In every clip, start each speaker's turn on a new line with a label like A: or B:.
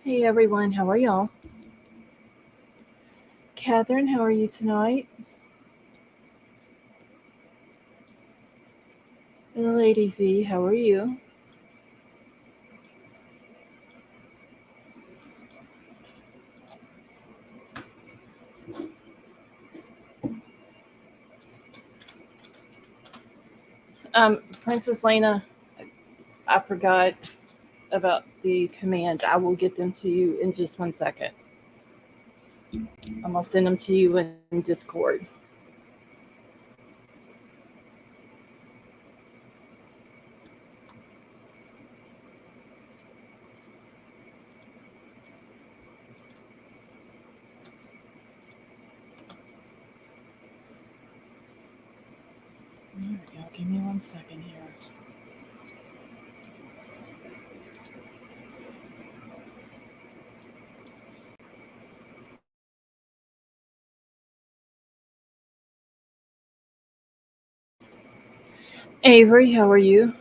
A: Hey everyone, how are y'all? Catherine, how are you tonight? And Lady V, how are you? Princess Lena, I forgot about the commands. I will get them to you in just 1 second. I'm gonna send them to you in Discord. All right, y'all, give me 1 second here. Avery, how are you?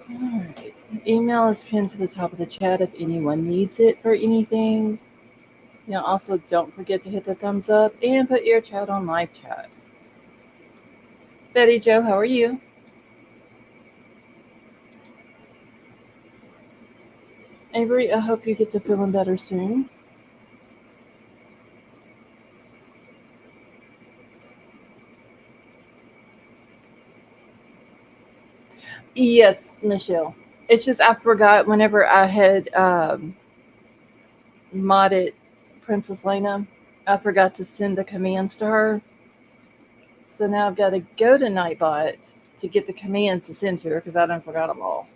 A: All right. Email is pinned to the top of the chat if anyone needs it for anything. Also, don't forget to hit the thumbs up and put your chat on live chat. Betty Joe, how are you? Avery, I hope you get to feeling better soon. Yes, Michelle. It's just I forgot whenever I had modded Princess Lena, I forgot to send the commands to her. So now I've got to go to Nightbot to get the commands to send to her because I done forgot them all.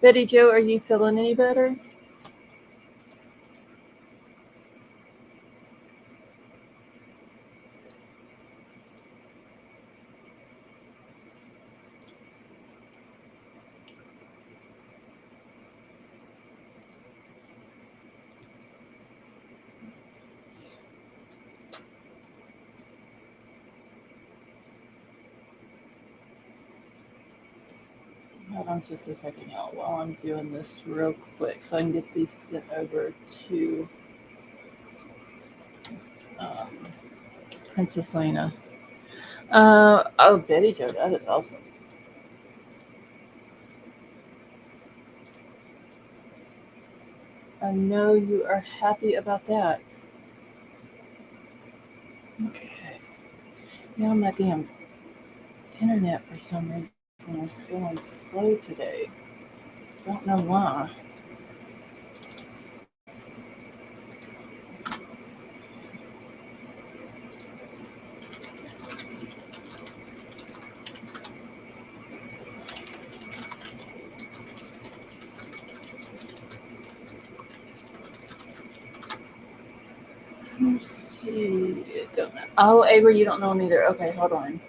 A: Betty Joe, are you feeling any better? Hold on just a second, y'all, while I'm doing this real quick so I can get these sent over to um, Princess Lena. Oh, Betty Joe, that is awesome. I know you are happy about that. Okay. Yeah, my damn internet for some reason is going slow today. Don't know why. Let's see. Don't know. Oh, Avery, you don't know him either. Okay, hold on.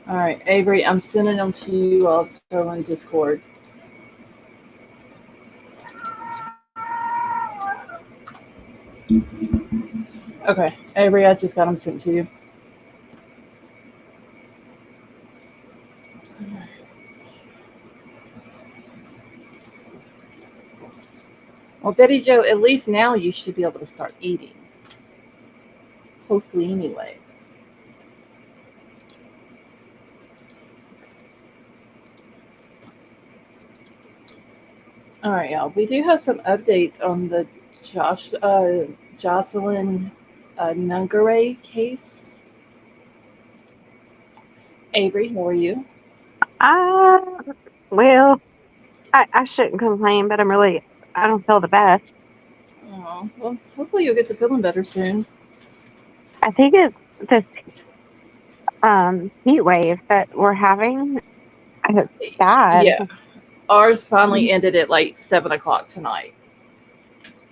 A: All right, Avery, I'm sending them to you also in Discord. Okay, Avery, I just got them sent to you. Well, Betty Joe, at least now you should be able to start eating. Hopefully, anyway. All right, y'all. We do have some updates on the Jocelyn Nungaray case. Avery, how are you?
B: Uh, well, I shouldn't complain, but I don't feel the best.
A: Oh, well, hopefully you'll get to feeling better soon.
B: I think it's this. heat wave that we're having. It's bad.
A: Yeah. Ours finally ended at like 7 o'clock tonight.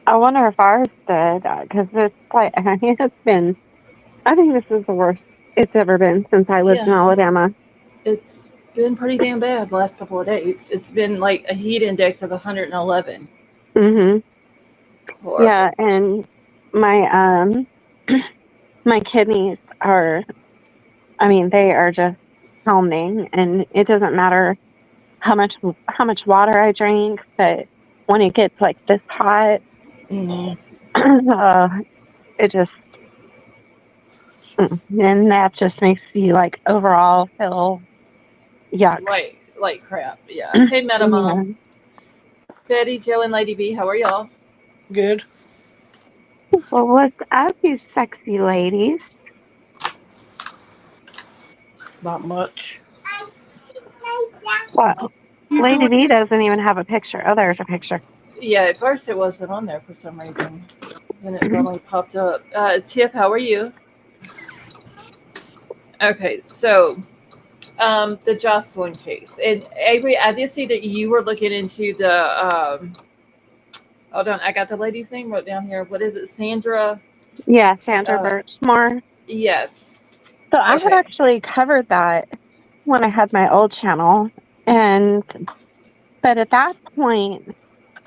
B: I wonder if ours did, because it's like, I mean, I think this is the worst it's ever been since I lived in
A: Yeah.
B: Alabama.
A: It's been pretty damn bad the last couple of days. It's been like a heat index of 111.
B: Hmm.
A: Horrible.
B: Yeah, and my my kidneys are, I mean, they are just pounding, and it doesn't matter how much water I drink, but when it gets like this hot,
A: Mm,
B: it just and that just makes you like overall feel yuck.
A: like crap. Yeah. Hey, Meta
B: Yeah.
A: Mom. Betty, Joe, and Lady B, how are y'all?
C: Good.
B: Well, what's up, you sexy ladies?
C: Not much.
B: Well,
C: You
B: Lady
C: doing?
B: V doesn't even have a picture. Oh, there's a picture.
A: Yeah, at first it wasn't on there for some reason. Then it finally popped up. Tiff, how are you? Okay, so the Jocelyn case. And Avery, I did see that you were looking into hold on, I got the lady's name wrote down here. What is it? Sandra?
B: Yeah, Sandra
A: Uh,
B: Birchmore.
A: yes.
B: So I had
A: Okay.
B: actually covered that when I had my old channel, but at that point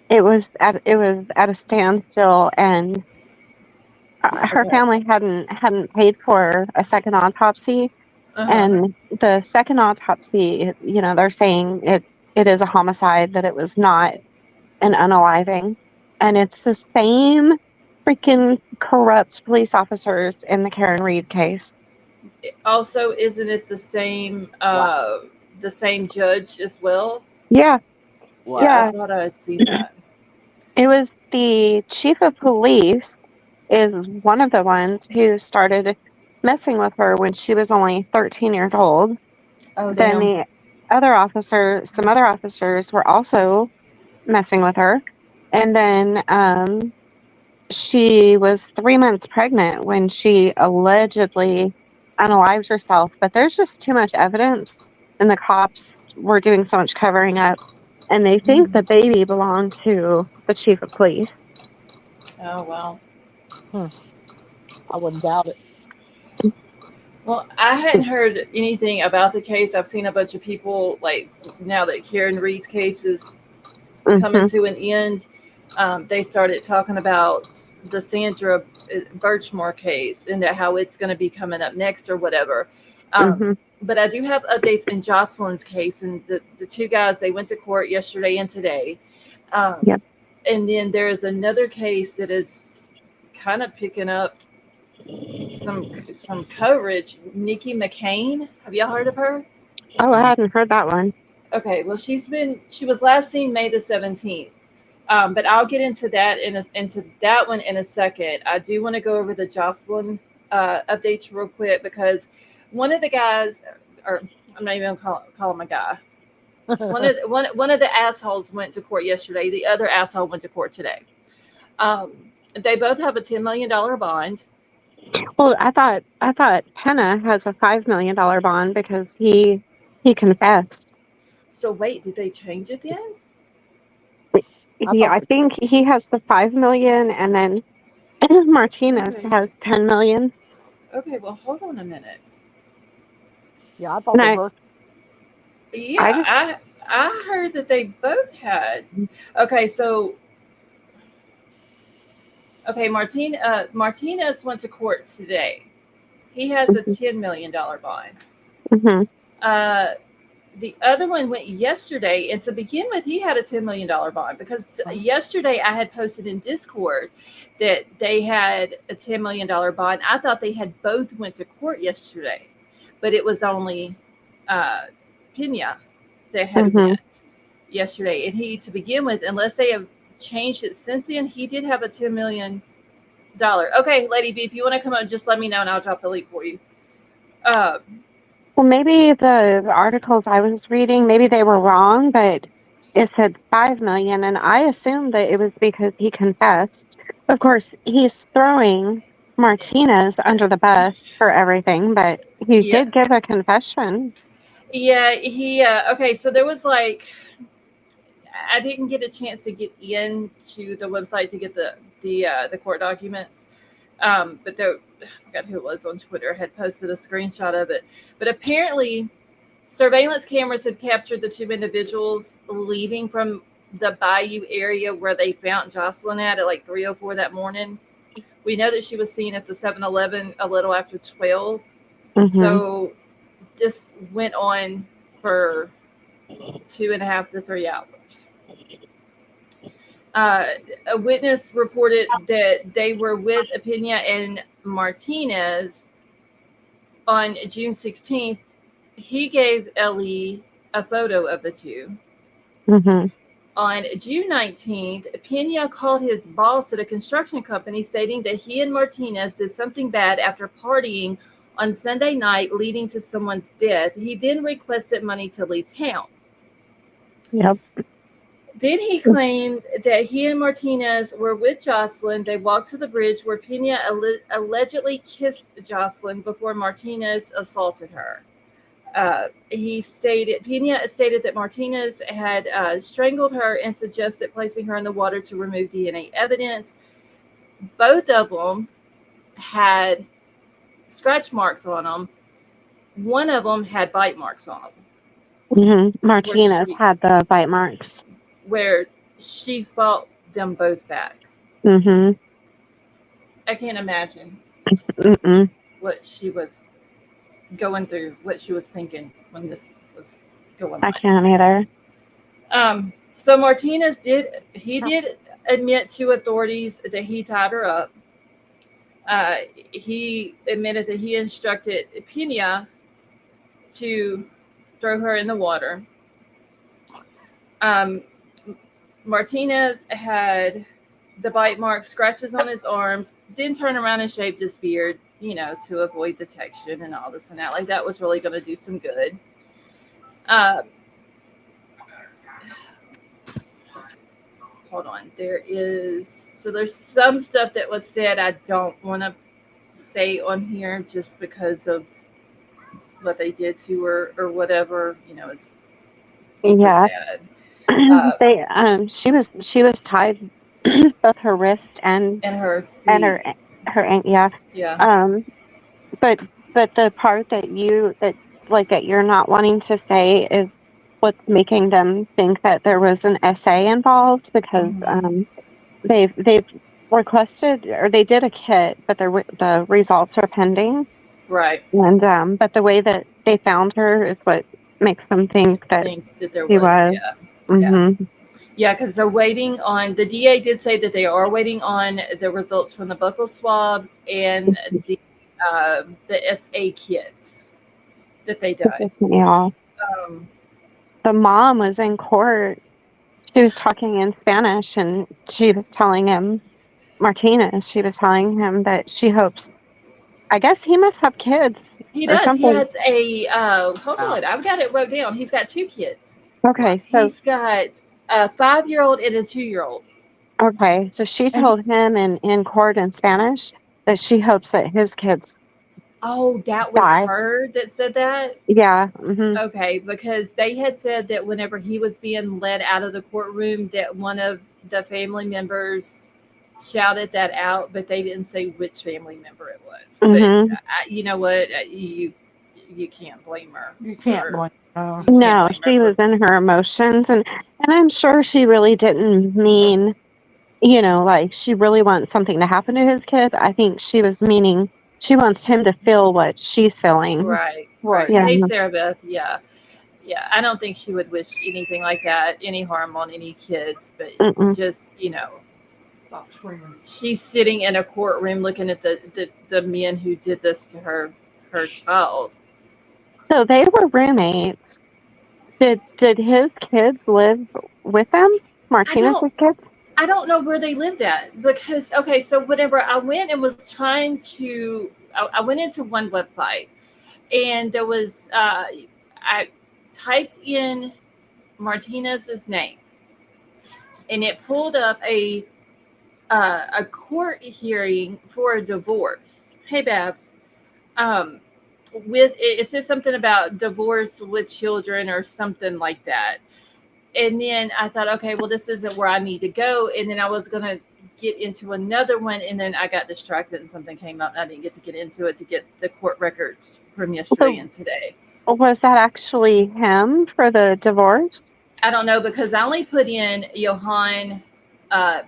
B: it was at a standstill, and her
A: Okay.
B: family hadn't paid for a second autopsy,
A: Uh huh.
B: and the second autopsy, they're saying it is a homicide, that it was not an unaliving, and it's the same freaking corrupt police officers in the Karen Reed case.
A: Also, isn't it
C: Wow.
A: the same judge as well?
B: Yeah,
A: I
B: yeah.
C: Wow.
A: thought I had seen that.
B: It was the chief of police is one of the ones who started messing with her when she was only 13 years old.
A: Oh
B: Then
A: damn.
B: some other officers were also messing with her. And then she was 3 months pregnant when she allegedly unalived herself. But there's just too much evidence, and the cops were doing so much covering up. And they think the baby belonged to the chief of police.
A: Oh wow.
C: Hmm. I wouldn't doubt it.
A: Well, I hadn't heard anything about the case. I've seen a bunch of people like now that Karen Reed's case is coming
B: Hmm.
A: to an end. They started talking about the Sandra Birchmore case and how it's going to be coming up next or whatever.
B: Hmm.
A: But I do have updates in Jocelyn's case, and the two guys, they went to court yesterday and today. Um,
B: Yep.
A: and then there is another case that is kind of picking up some coverage. Nikki McCain, have y'all heard of her?
B: Oh, I hadn't heard that one.
A: Okay, well she was last seen May the 17th. But I'll get into that into that one in a second. I do want to go over the Jocelyn updates real quick because one of the guys, or I'm not even gonna call him a guy. One of the assholes went to court yesterday. The other asshole went to court today. They both have a $10 million bond.
B: Well, I thought Penna has a $5 million bond because he confessed.
A: So wait, did they change it then?
C: I
B: Yeah,
C: thought.
B: I think he has the 5 million, and then Martinez
A: Okay.
B: has 10 million.
A: Okay, well hold on a minute.
C: Yeah, I thought
B: And
C: they
B: I
C: both.
B: I
A: Yeah,
B: just
A: I heard that they both had. Okay, so okay, Martinez went to court today. He has a $10 million bond.
B: hmm
A: Uh, the other one went yesterday, and to begin with, he had a $10 million bond because yesterday I had posted in Discord that they had a $10 million bond. I thought they had both went to court yesterday, but it was only uh, Pena that had
B: hmm
A: went yesterday, and he to begin with, unless they have changed it since then, he did have a $10 million. Okay, Lady B, if you want to come up, just let me know and I'll drop the link for you. Uh,
B: Well, maybe the articles I was reading, maybe they were wrong, but it said 5 million, and I assumed that it was because he confessed. Of course, he's throwing Martinez under the bus for everything, but he did give a
A: Yes.
B: confession.
A: Yeah, he okay, so there was like I didn't get a chance to get into the website to get the court documents. But there I forgot who it was on Twitter had posted a screenshot of it. But apparently surveillance cameras had captured the two individuals leaving from the bayou area where they found Jocelyn at like 3:04 that morning. We know that she was seen at the 7-Eleven a little after 12.
B: Mm-hmm.
A: So this went on for 2.5 to 3 hours. A witness reported that they were with Pena and Martinez on June 16th. He gave Ellie a photo of the two.
B: Mm-hmm.
A: On June 19th, Pena called his boss at a construction company stating that he and Martinez did something bad after partying on Sunday night, leading to someone's death. He then requested money to leave town.
B: Yep.
A: Then he claimed that he and Martinez were with Jocelyn. They walked to the bridge where Pena allegedly kissed Jocelyn before Martinez assaulted her. Pena stated that Martinez had strangled her and suggested placing her in the water to remove DNA evidence. Both of them had scratch marks on them. One of them had bite marks on them.
B: Mm-hmm. Martinez had the bite marks.
A: Where she fought them both back.
B: Mm-hmm.
A: I can't imagine
B: Mm-mm.
A: what she was going through, what she was thinking when this was going on.
B: I can't either.
A: So Martinez did admit to authorities that he tied her up. He admitted that he instructed Pena to throw her in the water. Martinez had the bite marks, scratches on his arms, then turned around and shaved his beard, to avoid detection and all this and that. Like, that was really going to do some good. Hold on. There's some stuff that was said I don't want to say on here just because of what they did to her or whatever. It's
B: Yeah.
A: bad.
B: She was tied both her wrist and
A: her feet.
B: and her yeah.
A: Yeah.
B: But the part that you're not wanting to say is what's making them think that there was an essay involved, because they've requested, or they did a kit, but the results are pending.
A: Right.
B: And but the way that they found her is what makes them think that
A: there
B: she
A: was.
B: Yeah.
A: Mm-hmm. Yeah, because they're waiting on, the DA did say that they are waiting on the results from the buccal swabs and the SA kits that they done.
B: Yeah. The mom was in court. She was talking in Spanish, and she was telling him, Martinez, she was telling him that she hopes, I guess he must have kids.
A: He
B: or
A: does.
B: something.
A: He has a, hold on, I've got it wrote down. He's got 2 kids.
B: Okay. So
A: he's got a 5-year-old and a 2-year-old.
B: Okay. So she told him in court in Spanish that she hopes that his kids
A: Oh, that was
B: die.
A: her that said that?
B: Yeah. Mm-hmm.
A: Okay, because they had said that whenever he was being led out of the courtroom, that one of the family members shouted that out, but they didn't say which family member it was.
B: Mm-hmm.
A: But you know what? You can't blame her.
C: You can't blame her.
B: No, she was in her emotions, and I'm sure she really didn't mean, like she really wants something to happen to his kid. I think she was meaning she wants him to feel what she's feeling.
A: Right.
B: Yeah.
A: Hey, Sarah Beth. Yeah. I don't think she would wish anything like that, any harm on any kids, but just,
C: Stop screaming.
A: She's sitting in a courtroom looking at the men who did this to her child.
B: So they were roommates. Did his kids live with them? Martinez's kids?
A: I don't know where they lived at, because, okay, so whenever I went and was trying to, I went into one website, and there was, I typed in Martinez's name, and it pulled up a a court hearing for a divorce. Hey, Babs. Um, with it says something about divorce with children or something like that. And then I thought, okay, well, this isn't where I need to go. And then I was gonna get into another one, and then I got distracted and something came up, and I didn't get to get into it to get the court records from yesterday
B: So
A: and today.
B: was that actually him for the divorce?
A: I don't know because I only put in Johan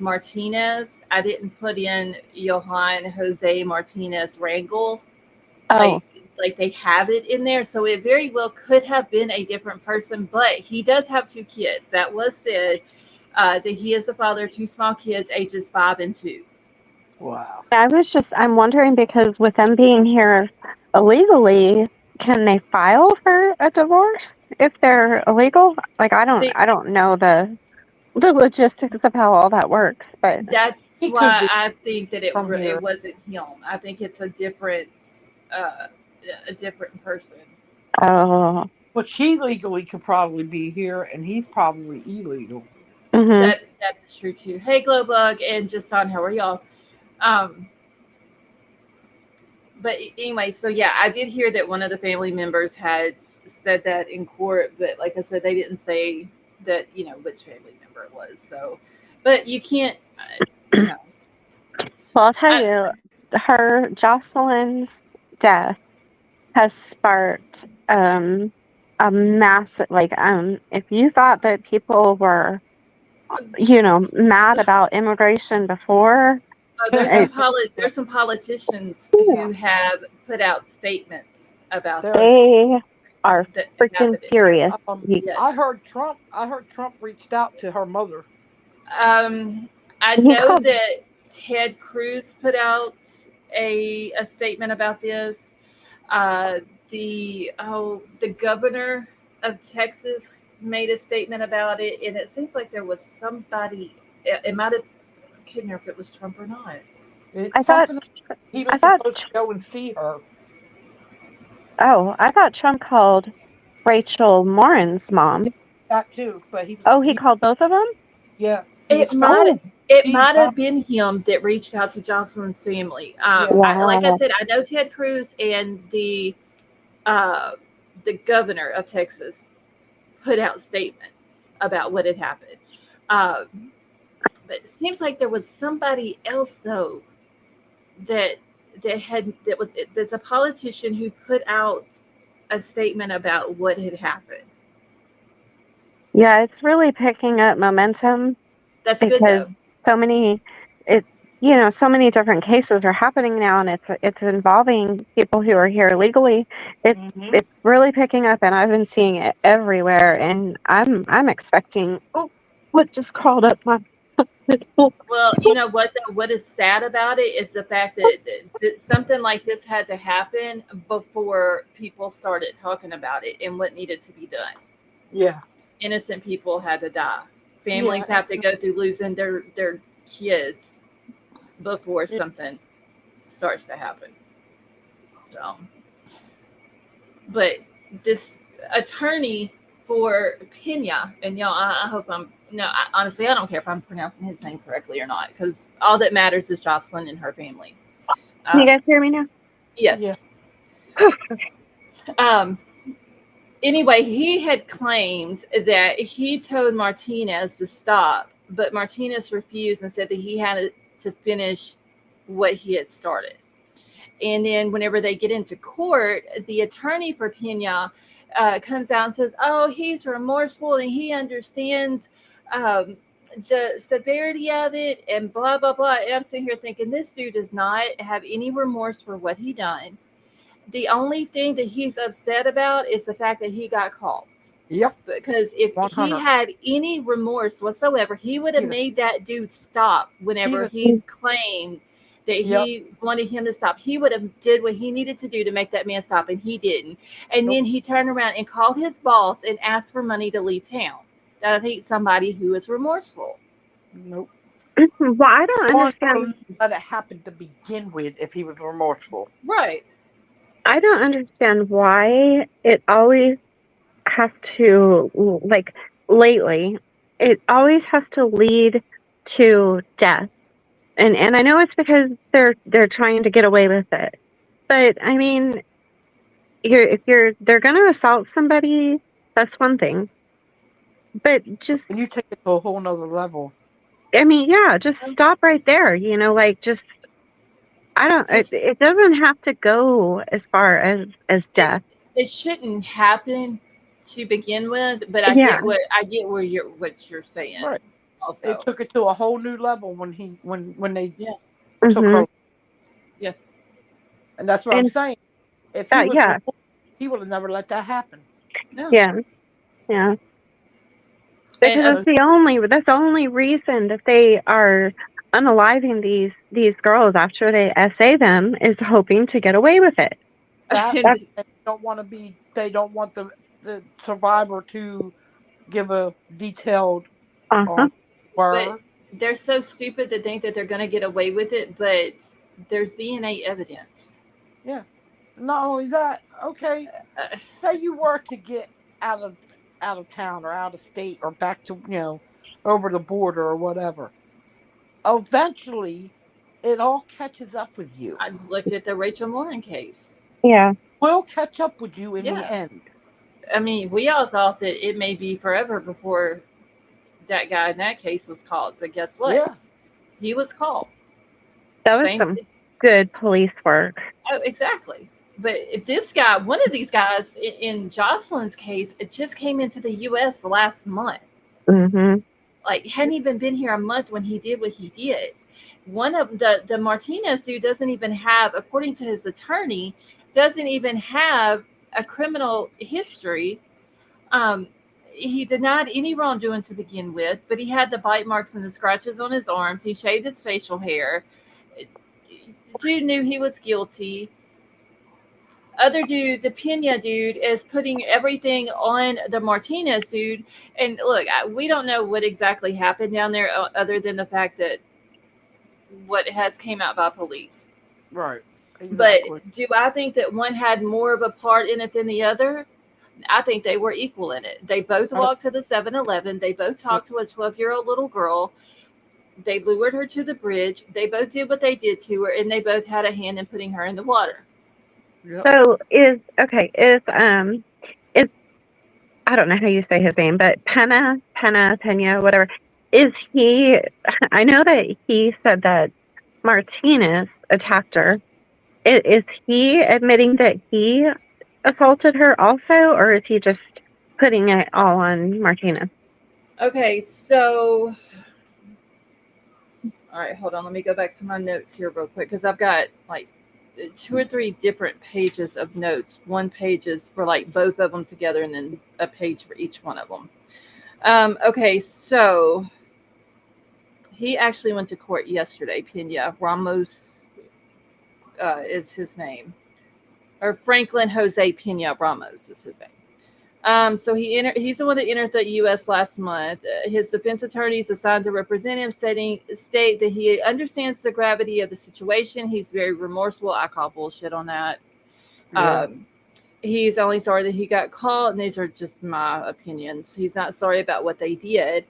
A: Martinez. I didn't put in Johan Jose Martinez Rangel.
B: Oh,
A: Like they have it in there, so it very well could have been a different person. But he does have 2 kids. That was said that he is the father of 2 small kids, ages 5 and 2.
C: Wow.
B: I'm wondering because with them being here illegally, can they file for a divorce if they're illegal? Like
A: See,
B: I don't know the logistics of how all that works, but
A: that's
C: He could
A: why
C: be
A: I think that
C: from
A: it
C: here.
A: wasn't him. I think it's uh, a different person.
B: oh,
C: But she legally could probably be here, and he's probably illegal.
B: mhm.
A: That is true too. Hey, Glowbug and Justin, how are y'all? Um, but anyway, so yeah, I did hear that one of the family members had said that in court, but like I said, they didn't say that which family member it was. So, but you can't, you know,
B: Well, I'll tell
A: I,
B: you, her Jocelyn's death has sparked a massive if you thought that people were mad about immigration before, it,
A: there's some politicians who have put out statements about
C: There's
A: this
B: they are
A: that
B: freaking
A: happened.
B: furious.
C: I
A: Yes.
C: heard Trump. I heard Trump reached out to her mother.
A: I
B: He
A: know
B: called.
A: that Ted Cruz put out a statement about this. Uh, the governor of Texas made a statement about it, and it seems like there was somebody. It might have. I can't remember if it was Trump or not.
C: It's
B: I thought
C: something he
B: I
C: was
B: thought
C: supposed to go and see her.
B: I thought Trump called Rachel Morin's
C: Yeah,
B: mom.
C: that too. But
B: Oh, he called both of them?
C: he was
A: It
C: supposed
A: might
B: Oh,
C: to
A: it
C: see
A: might
C: mom.
A: have been him that reached out to Jocelyn's family.
C: Yeah,
A: Like I
B: wow.
A: said, I know Ted Cruz and uh, the governor of Texas put out statements about what had happened. Um, but it seems like there was somebody else though that that's a politician who put out a statement about what had happened.
B: Yeah, it's really picking up momentum
A: That's good
B: because
A: though.
B: so many it so many different cases are happening now, and it's involving people who are here legally.
C: hmm
B: It's really picking up, and I've been seeing it everywhere, and I'm expecting. Oh, what just crawled up my
A: Well, you know what? Though, what is sad about it is the fact that something like this had to happen before people started talking about it and what needed to be done.
C: yeah,
A: Innocent people had to die.
C: yeah,
A: Families have to go through losing their kids before
C: yeah.
A: something starts to happen. So, but this attorney for Pena, and y'all, I hope I'm no. Honestly, I don't care if I'm pronouncing his name correctly or not, because all that matters is Jocelyn and her family.
B: Can you
A: Um,
B: guys hear me now?
C: Yeah.
A: yes. Um, anyway, he had claimed that he told Martinez to stop, but Martinez refused and said that he had to finish what he had started. And then whenever they get into court, the attorney for Pena comes out and says, "Oh, he's remorseful and he understands um, the severity of it," and blah blah blah. And I'm sitting here thinking, this dude does not have any remorse for what he done. The only thing that he's upset about is the fact that he got caught.
C: Yep.
A: Because if he
C: 100.
A: had any remorse whatsoever, he would have
C: He'd have,
A: made that dude stop
C: he'd
A: whenever
C: have,
A: he's claimed that
C: yep.
A: he wanted him to stop. He would have did what he needed to do to make that man stop, and he didn't. And
C: Nope.
A: then he turned around and called his boss and asked for money to leave town. That I think somebody who is remorseful.
C: Nope.
B: Well, I don't
C: Or
B: understand.
C: let it happen to begin with if he was remorseful.
A: Right.
B: I don't understand why it always has to lately. It always has to lead to death. And I know it's because they're trying to get away with it. But I mean, they're gonna assault somebody, that's one thing. But just,
C: And you take it to a whole nother level.
B: I mean, yeah, just stop right there. Like just, I don't. It doesn't have to go as far as death.
A: It shouldn't happen to begin with, but I
B: Yeah.
A: get what you're saying.
C: Right.
A: Also,
C: It took it to a whole new level when they took
B: Mhm.
C: her.
A: Yeah.
C: And that's what I'm
B: And
C: saying. If he was
B: yeah,
C: removed, he would have never let that happen.
A: no.
B: yeah, yeah. Because
A: And
B: that's the only reason that they are unaliving these girls after they essay them, is hoping to get away with it.
C: That
B: That's,
C: they don't want the survivor to give a detailed
B: uh-huh.
A: but
C: word.
A: they're so stupid to think that they're going to get away with it, but there's DNA evidence.
C: Yeah. Not only that, okay, say you were to get out of town or out of state or back to over the border or whatever. Eventually, it all catches up with you.
A: I look at the Rachel Morin case.
B: Yeah.
C: Will catch up with you in the
A: Yeah.
C: end.
A: I mean, we all thought that it may be forever before that guy in that case was called, but guess what?
C: Yeah.
A: He was called.
B: That was
A: Same
B: some
A: thing.
B: good police work.
A: Oh, exactly. But this guy, one of these guys in Jocelyn's case, it just came into the U.S. last month.
B: Mhm.
A: Like, hadn't even been here a month when he did what he did. One of the Martinez dude doesn't even have, according to his attorney, doesn't even have a criminal history. He denied any wrongdoing to begin with, but he had the bite marks and the scratches on his arms. He shaved his facial hair. Dude knew he was guilty. Other dude, the Pena dude, is putting everything on the Martinez dude. And look, we don't know what exactly happened down there, other than the fact that what has came out by police.
C: Right. Exactly.
A: But do I think that one had more of a part in it than the other? I think they were equal in it. They both walked to the 7-Eleven. They both talked to a 12-year-old little girl. They lured her to the bridge. They both did what they did to her, and they both had a hand in putting her in the water.
C: Yep.
B: So is I don't know how you say his name, but Pena, whatever. Is he? I know that he said that Martinez attacked her. Is he admitting that he assaulted her also, or is he just putting it all on Martinez?
A: Okay, so all right, hold on. Let me go back to my notes here real quick because I've got like 2 or 3 different pages of notes. One page is for like both of them together, and then a page for each one of them. Okay, so he actually went to court yesterday. Pena Ramos is his name, or Franklin Jose Pena Ramos is his name. So he's the one that entered the U.S. last month. His defense attorneys assigned to represent him state that he understands the gravity of the situation. He's very remorseful. I call bullshit on that.
C: Yeah.
A: He's only sorry that he got caught, and these are just my opinions. He's not sorry about what they did.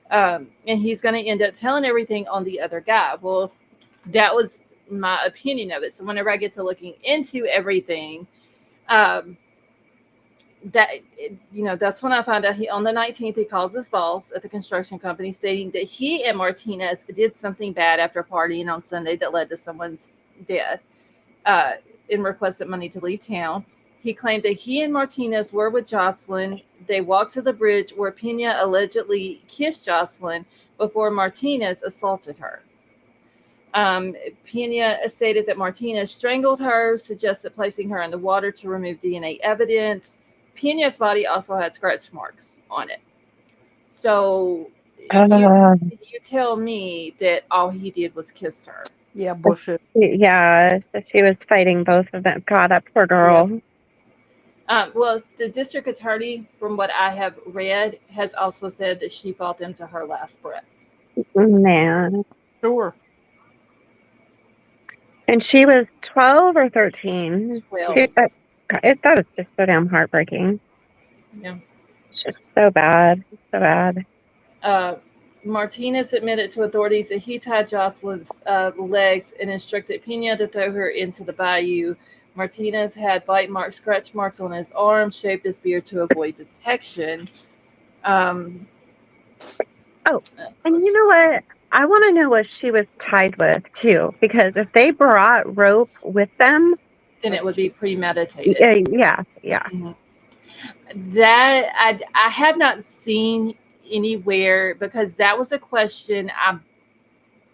A: And he's going to end up telling everything on the other guy. Well, that was my opinion of it. So whenever I get to looking into everything, that's when I found out on the 19th, he calls his boss at the construction company stating that he and Martinez did something bad after partying on Sunday that led to someone's death, and requested money to leave town. He claimed that he and Martinez were with Jocelyn. They walked to the bridge where Pena allegedly kissed Jocelyn before Martinez assaulted her. Pena stated that Martinez strangled her, suggested placing her in the water to remove DNA evidence. Pena's body also had scratch marks on it. So you tell me that all he did was kiss her.
C: Yeah, bullshit.
B: Yeah, she was fighting both of them. God, that poor girl.
A: Yeah. Well, the district attorney, from what I have read, has also said that she fought them to her last breath.
B: Man.
C: Sure.
B: And she was 12 or 13.
A: 12.
B: That is just so damn heartbreaking.
A: Yeah.
B: It's just so bad. So bad.
A: Martinez admitted to authorities that he tied Jocelyn's legs and instructed Pena to throw her into the bayou. Martinez had bite marks, scratch marks on his arm, shaved his beard to avoid detection. Um,
B: Oh, and you know what? I want to know what she was tied with too, because if they brought rope with them,
A: then it would be premeditated.
B: yeah.
A: Mhm. That I have not seen anywhere, because that was a question I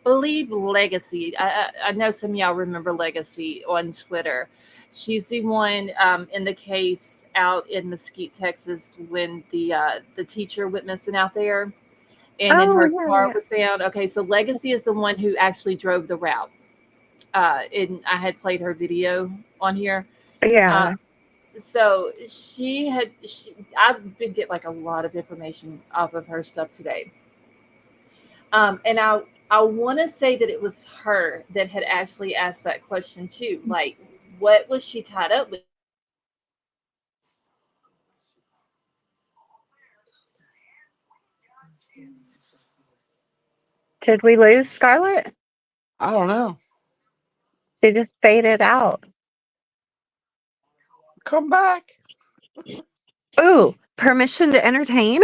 A: believe Legacy. I know some of y'all remember Legacy on Twitter. She's the one in the case out in Mesquite, Texas, when the teacher went missing out there, and then
B: Oh,
A: her
B: yeah,
A: car
B: yeah.
A: was found. Okay, so Legacy is the one who actually drove the routes. And I had played her video on here.
B: Yeah.
A: So I've been getting like a lot of information off of her stuff today. And I want to say that it was her that had actually asked that question too. Like, what was she tied up with?
B: Did we lose Scarlett?
C: I don't know.
B: She just faded out.
C: Come back.
B: Ooh, permission to entertain?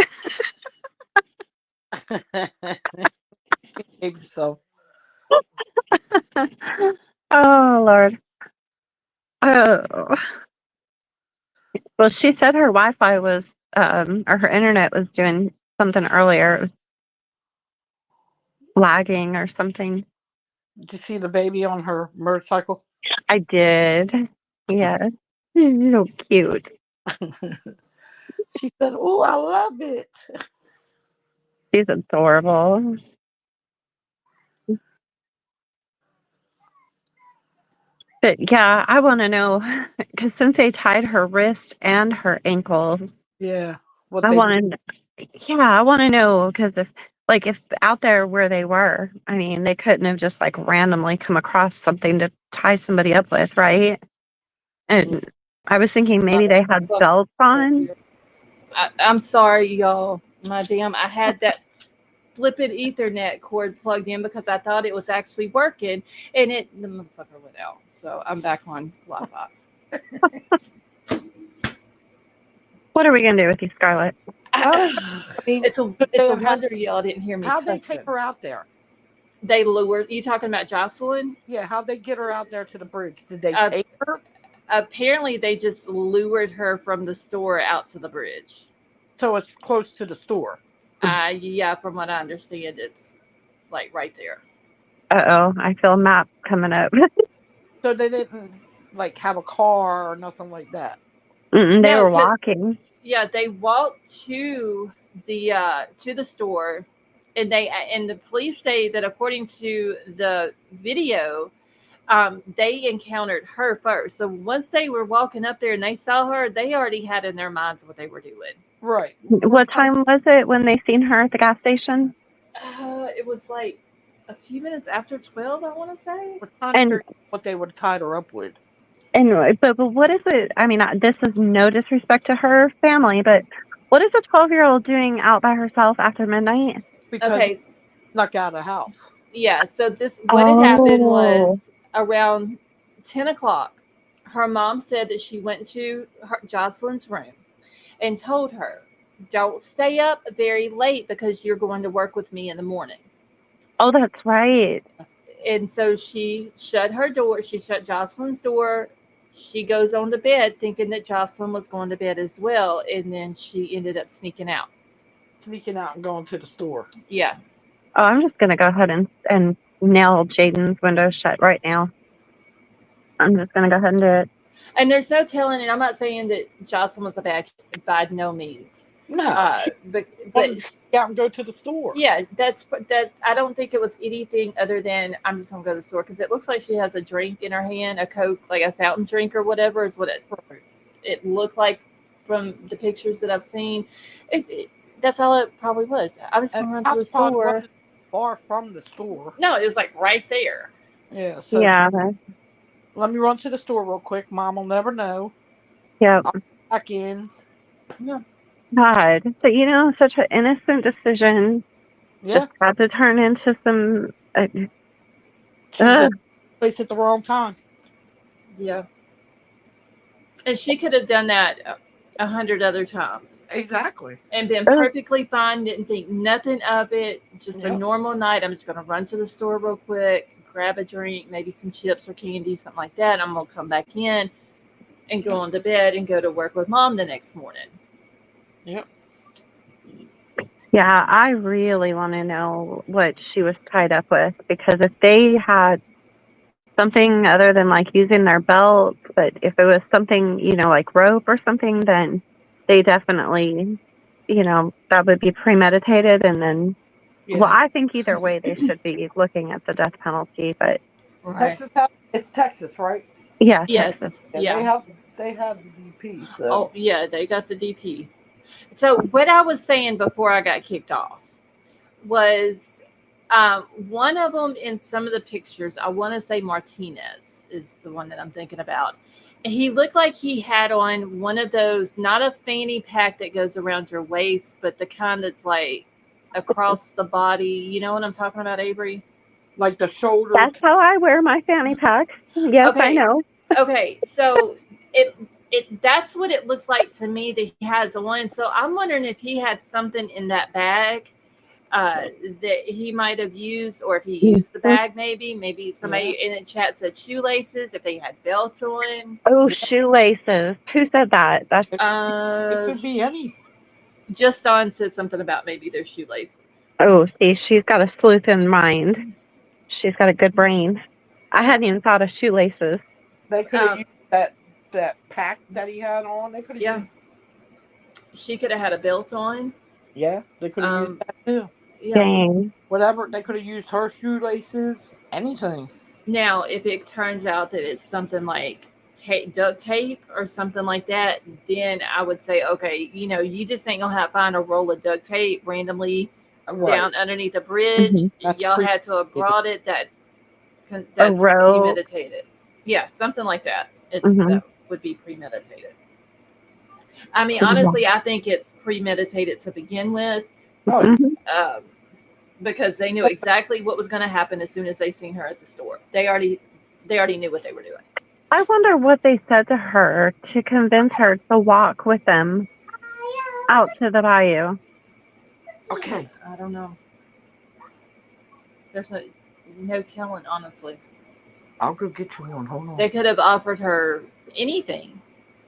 C: Maybe so.
B: Oh, Lord. Oh. Well, she said her Wi-Fi was, or her internet was doing something earlier. It was lagging or something.
C: Did you see the baby on her motorcycle?
B: I did. Yeah. So cute.
C: She said, "Oh, I love it."
B: She's adorable. But yeah, I want to know, because since they tied her wrist and her ankles,
C: Yeah. What
B: I
C: they did.
B: want to, yeah, I want to know, because if out there where they were, I mean, they couldn't have just like randomly come across something to tie somebody up with, right? And I was thinking maybe they had belts on.
A: I'm sorry, y'all. I had that flipping Ethernet cord plugged in because I thought it was actually working, and the motherfucker went out. So I'm back on Wi-Fi.
B: What are we gonna do with you, Scarlett?
C: I mean,
A: It's a wonder y'all didn't hear me.
C: How'd they take her out there?
A: They lured. You talking about Jocelyn?
C: Yeah, how'd they get her out there to the bridge? Did they take her?
A: Apparently, they just lured her from the store out to the bridge.
C: So it's close to the store.
A: Yeah, from what I understand, it's like right there.
B: Uh-oh, I feel a map coming up.
C: So they didn't like have a car or nothing like that.
B: They were walking.
A: Yeah, they walked to the store, and the police say that according to the video, they encountered her first. So once they were walking up there and they saw her, they already had in their minds what they were doing.
C: Right.
B: What time was it when they seen her at the gas station?
A: It was like a few minutes after 12, I want to say.
C: We're trying to figure out what they would have tied her up with.
B: And but what is it? I mean, this is no disrespect to her family, but what is a 12-year-old doing out by herself after midnight?
C: Because snuck out of the house.
A: Yeah. So what had happened was around 10 o'clock. Her mom said that she went to Jocelyn's room and told her, "Don't stay up very late because you're going to work with me in the morning."
B: Oh, that's right.
A: And so she shut her door. She shut Jocelyn's door. She goes on to bed thinking that Jocelyn was going to bed as well. And then she ended up sneaking out.
C: Sneaking out and going to the store.
A: Yeah.
B: Oh, I'm just going to go ahead and nail Jaden's window shut right now. I'm just going to go ahead and do it.
A: And there's no telling, and I'm not saying that Jocelyn was a bad kid, by no means.
C: No.
A: But
C: out and go to the store.
A: Yeah, that's. I don't think it was anything other than I'm just gonna go to the store, because it looks like she has a drink in her hand, a Coke, like a fountain drink or whatever is what it looked like from the pictures that I've seen. That's all it probably was. I was going to run to the store.
C: Wasn't far from the store.
A: No, it was like right there.
C: Yeah. So
B: yeah.
C: Let me run to the store real quick. Mom will never know.
B: Yep.
C: I'll be back in.
A: Yeah.
B: God. So, such an innocent decision.
C: Yeah.
B: Just had to turn into some.
C: She was at the place at the wrong time.
A: Yeah. And she could have done that 100 other times
C: Exactly.
A: and been perfectly fine, didn't think nothing of it. Just a
C: Yep.
A: normal night. I'm just going to run to the store real quick, grab a drink, maybe some chips or candy, something like that. I'm going to come back in and go on to bed and go to work with mom the next morning.
C: Yep.
B: Yeah, I really want to know what she was tied up with, because if they had something other than like using their belt, but if it was something, like rope or something, then they definitely, that would be premeditated. And then,
C: Yeah.
B: well, I think either way they should be looking at the death penalty, but
A: Right.
C: It's Texas, right?
B: yeah,
A: Yes.
B: Texas.
A: Yeah.
C: They have the DP. So.
A: Oh, yeah, they got the DP. So what I was saying before I got kicked off was one of them in some of the pictures, I want to say Martinez is the one that I'm thinking about. He looked like he had on one of those, not a fanny pack that goes around your waist, but the kind that's like across the body. You know what I'm talking about, Avery?
C: Like the shoulder.
B: That's how I wear my fanny pack. Yes,
A: Okay.
B: I know.
A: Okay, so that's what it looks like to me that he has on. So I'm wondering if he had something in that bag that he might have used, or if he used the bag, maybe somebody in the chat said shoelaces, if they had belts on.
B: Oh, shoelaces. Who said that? That's
C: It could be any.
A: Just on said something about maybe their shoelaces.
B: Oh, see, she's got a sleuth in mind. She's got a good brain. I hadn't even thought of shoelaces.
C: They could have used that pack that he had on. They could have used.
A: She could have had a belt on.
C: Yeah, they could have used that too.
A: Yeah.
B: Dang.
C: Whatever, they could have used her shoelaces. Anything.
A: Now, if it turns out that it's something like duct tape or something like that, then I would say, okay, you just ain't gonna find a roll of duct tape randomly down underneath a bridge.
B: Mm-hmm.
A: Y'all had to have brought it. That's premeditated. Yeah, something like that. That would be premeditated. I mean, honestly, I think it's premeditated to begin with, because they knew exactly what was going to happen as soon as they seen her at the store. They already knew what they were doing.
B: I wonder what they said to her to convince her to walk with them out to the bayou.
C: Okay.
A: I don't know. There's no telling, honestly.
C: I'll go get you one. Hold on.
A: They could have offered her anything.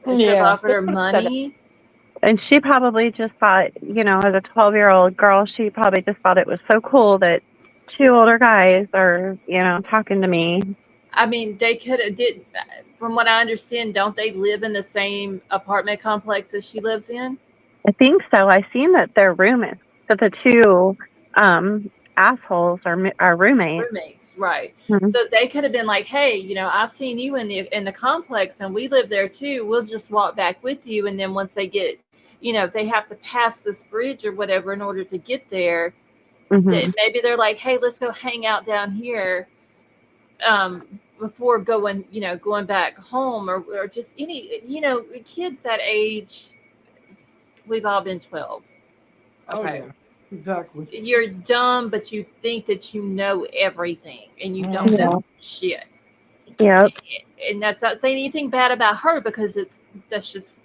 A: They could have offered her money.
B: And she probably just thought, as a 12-year-old girl, she probably just thought it was so cool that two older guys are, talking to me.
A: I mean, they could have from what I understand, don't they live in the same apartment complex as she lives in?
B: I think so. I've seen that they're roommates, that the two assholes are roommates.
A: Roommates, right. Mm-hmm. So they could have been like, hey, I've seen you in the complex and we live there too. We'll just walk back with you. And then once they get, if they have to pass this bridge or whatever in order to get there, then maybe they're like, hey, let's go hang out down here before going back home or just any, kids that age, we've all been 12.
C: Okay. Oh, yeah. Exactly.
A: You're dumb, but you think that you know everything, and you don't know shit.
B: Yeah.
A: And that's not saying anything bad about her, because that's just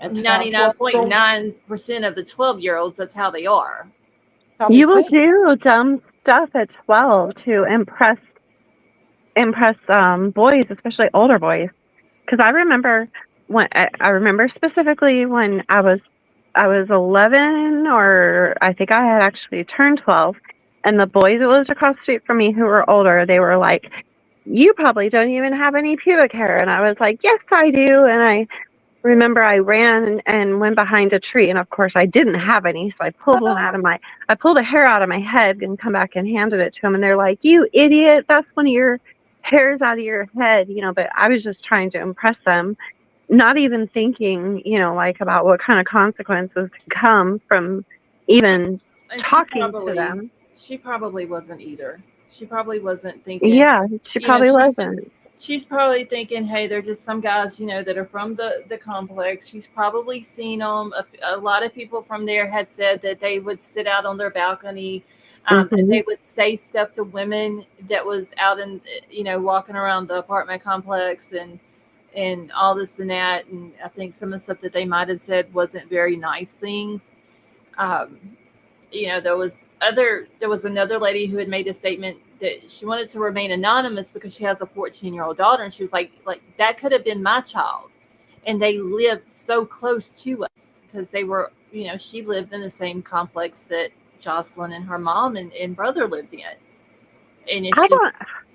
A: 99.9% of the 12-year-olds. That's how they are.
B: You will do dumb stuff at 12 to impress boys, especially older boys. Because I remember specifically when I was 11, or I think I had actually turned 12, and the boys that lived across the street from me who were older, they were like, you probably don't even have any pubic hair. And I was like, yes, I do. And I remember I ran and went behind a tree, and of course I didn't have any, so I pulled a hair out of my head and come back and handed it to them, and they're like, you idiot, that's one of your hairs out of your head, but I was just trying to impress them, not even thinking, about what kind of consequences could come from even talking to them.
A: She probably wasn't either. She probably wasn't thinking.
B: Yeah, she probably wasn't.
A: she's probably thinking, hey, they're just some guys, that are from the complex. She's probably seen them. A lot of people from there had said that they would sit out on their balcony, and they would say stuff to women that was out in, walking around the apartment complex and all this and that. And I think some of the stuff that they might have said wasn't very nice things. Um, there was another lady who had made a statement that she wanted to remain anonymous because she has a 14-year-old daughter, and she was like that could have been my child, and they lived so close to us because they were, she lived in the same complex that Jocelyn and her mom and brother lived in, and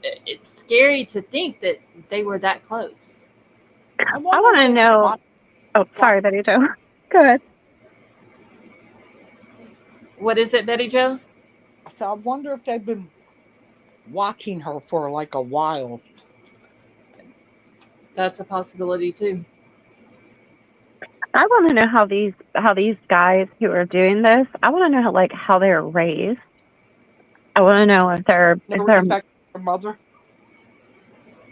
A: it's scary to think that they were that close.
B: I want to know. Oh, sorry, Betty Jo. Go ahead.
A: What is it, Betty Jo?
C: So I wonder if they've been watching her for like a while.
A: That's a possibility too.
B: I want to know how these guys who are doing this. I want to know how they're raised. I want to know if they're
C: Respect their mother.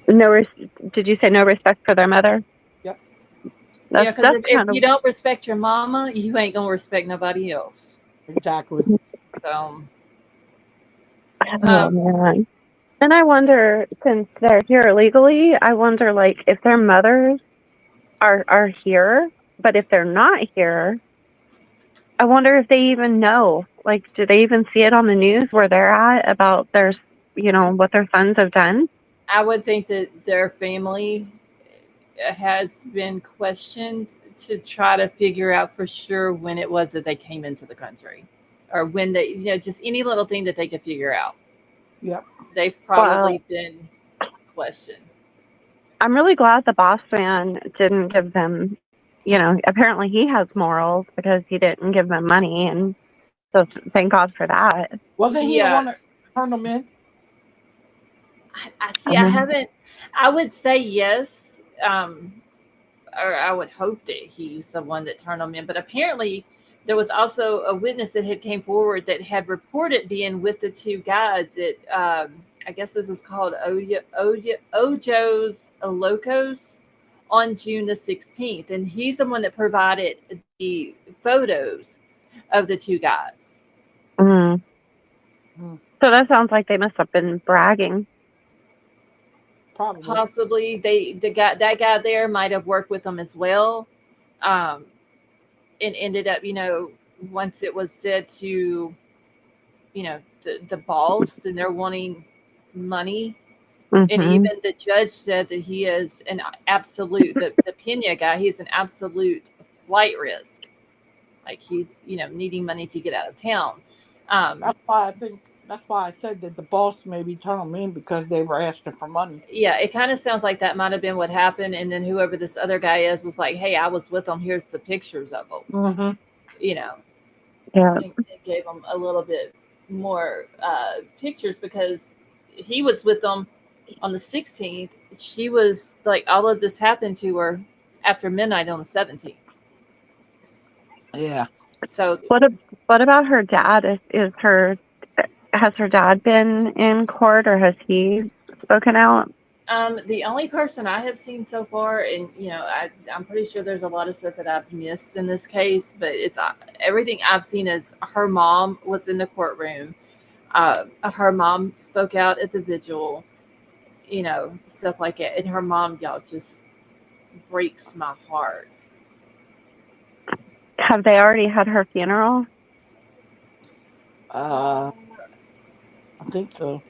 B: Did you say no respect for their mother?
C: Yep.
A: Because if you don't respect your mama, you ain't gonna respect nobody else.
C: Exactly.
A: So,
B: man. And I wonder, since they're here illegally, I wonder if their mothers are here, but if they're not here, I wonder if they even know. Do they even see it on the news where they're at about their, what their sons have done?
A: I would think that their family has been questioned to try to figure out for sure when it was that they came into the country, or when they, just any little thing that they could figure out.
C: Yep.
A: They've probably been questioned.
B: I'm really glad the boss man didn't give them, apparently he has morals because he didn't give them money, and so thank God for that.
C: Wasn't he the one that turned them in?
A: I see. I haven't. I would say yes, or I would hope that he's the one that turned them in. But apparently, there was also a witness that had came forward that had reported being with the two guys that I guess this is called Ojo's Locos on June the 16th, and he's the one that provided the photos of the two guys.
B: So that sounds like they must have been bragging.
C: Probably.
A: Possibly that guy there might have worked with them as well, and ended up, once it was said to, the boss, and they're wanting money, and even the judge said that he is an absolute the Pena guy. He's an absolute flight risk, he's needing money to get out of town.
C: That's why I said that the boss maybe turned them in because they were asking for money.
A: Yeah, it kind of sounds like that might have been what happened. And then whoever this other guy is was like, hey, I was with them. Here's the pictures of them.
B: Yeah.
A: It gave them a little bit more pictures because he was with them on the 16th. She was all of this happened to her after midnight on the 17th.
C: Yeah.
A: So
B: what about her dad? Has her dad been in court, or has he spoken out?
A: The only person I have seen so far, and I'm pretty sure there's a lot of stuff that I've missed in this case, but it's everything I've seen is her mom was in the courtroom. Her mom spoke out at the vigil, stuff like that. And her mom, y'all, just breaks my heart.
B: Have they already had her funeral?
C: I think so.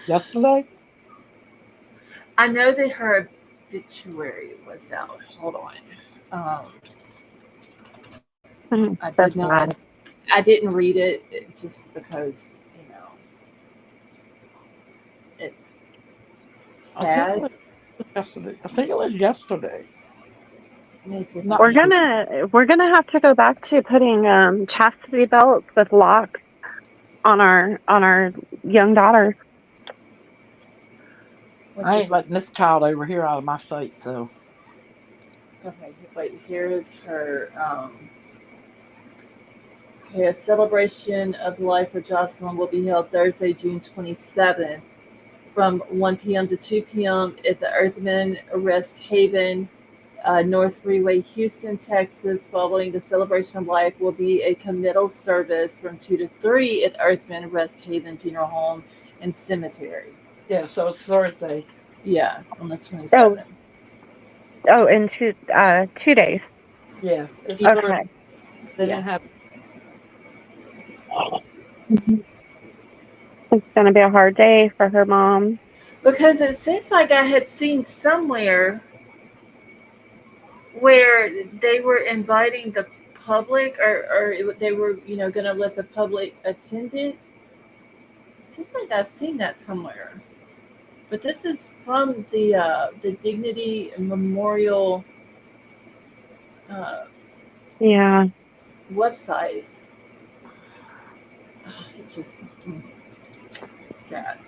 C: Yesterday?
A: I know that her obituary was out. Hold on. I didn't read it just because, it's sad.
C: I think it was yesterday.
B: We're gonna have to go back to putting chastity belts with locks on our young daughters.
C: I ain't letting this child over here out of my sight, so.
A: Okay, wait, here is her a celebration of the life of Jocelyn will be held Thursday, June 27th from 1 p.m. to 2 p.m. at the Earthman Rest Haven, North Freeway, Houston, Texas. Following the celebration of life will be a committal service from 2 to 3 at Earthman Rest Haven Funeral Home and Cemetery.
C: Yeah, so it's Thursday.
A: Yeah, on the 27th.
B: Oh, in 2 days.
C: Yeah. It's
B: Okay.
C: Thursday. They didn't have.
B: It's going to be a hard day for her mom.
A: Because it seems like I had seen somewhere where they were inviting the public, or they were, going to let the public attend it. Seems like I've seen that somewhere. But this is from the Dignity Memorial
B: Yeah.
A: website. It's just sad.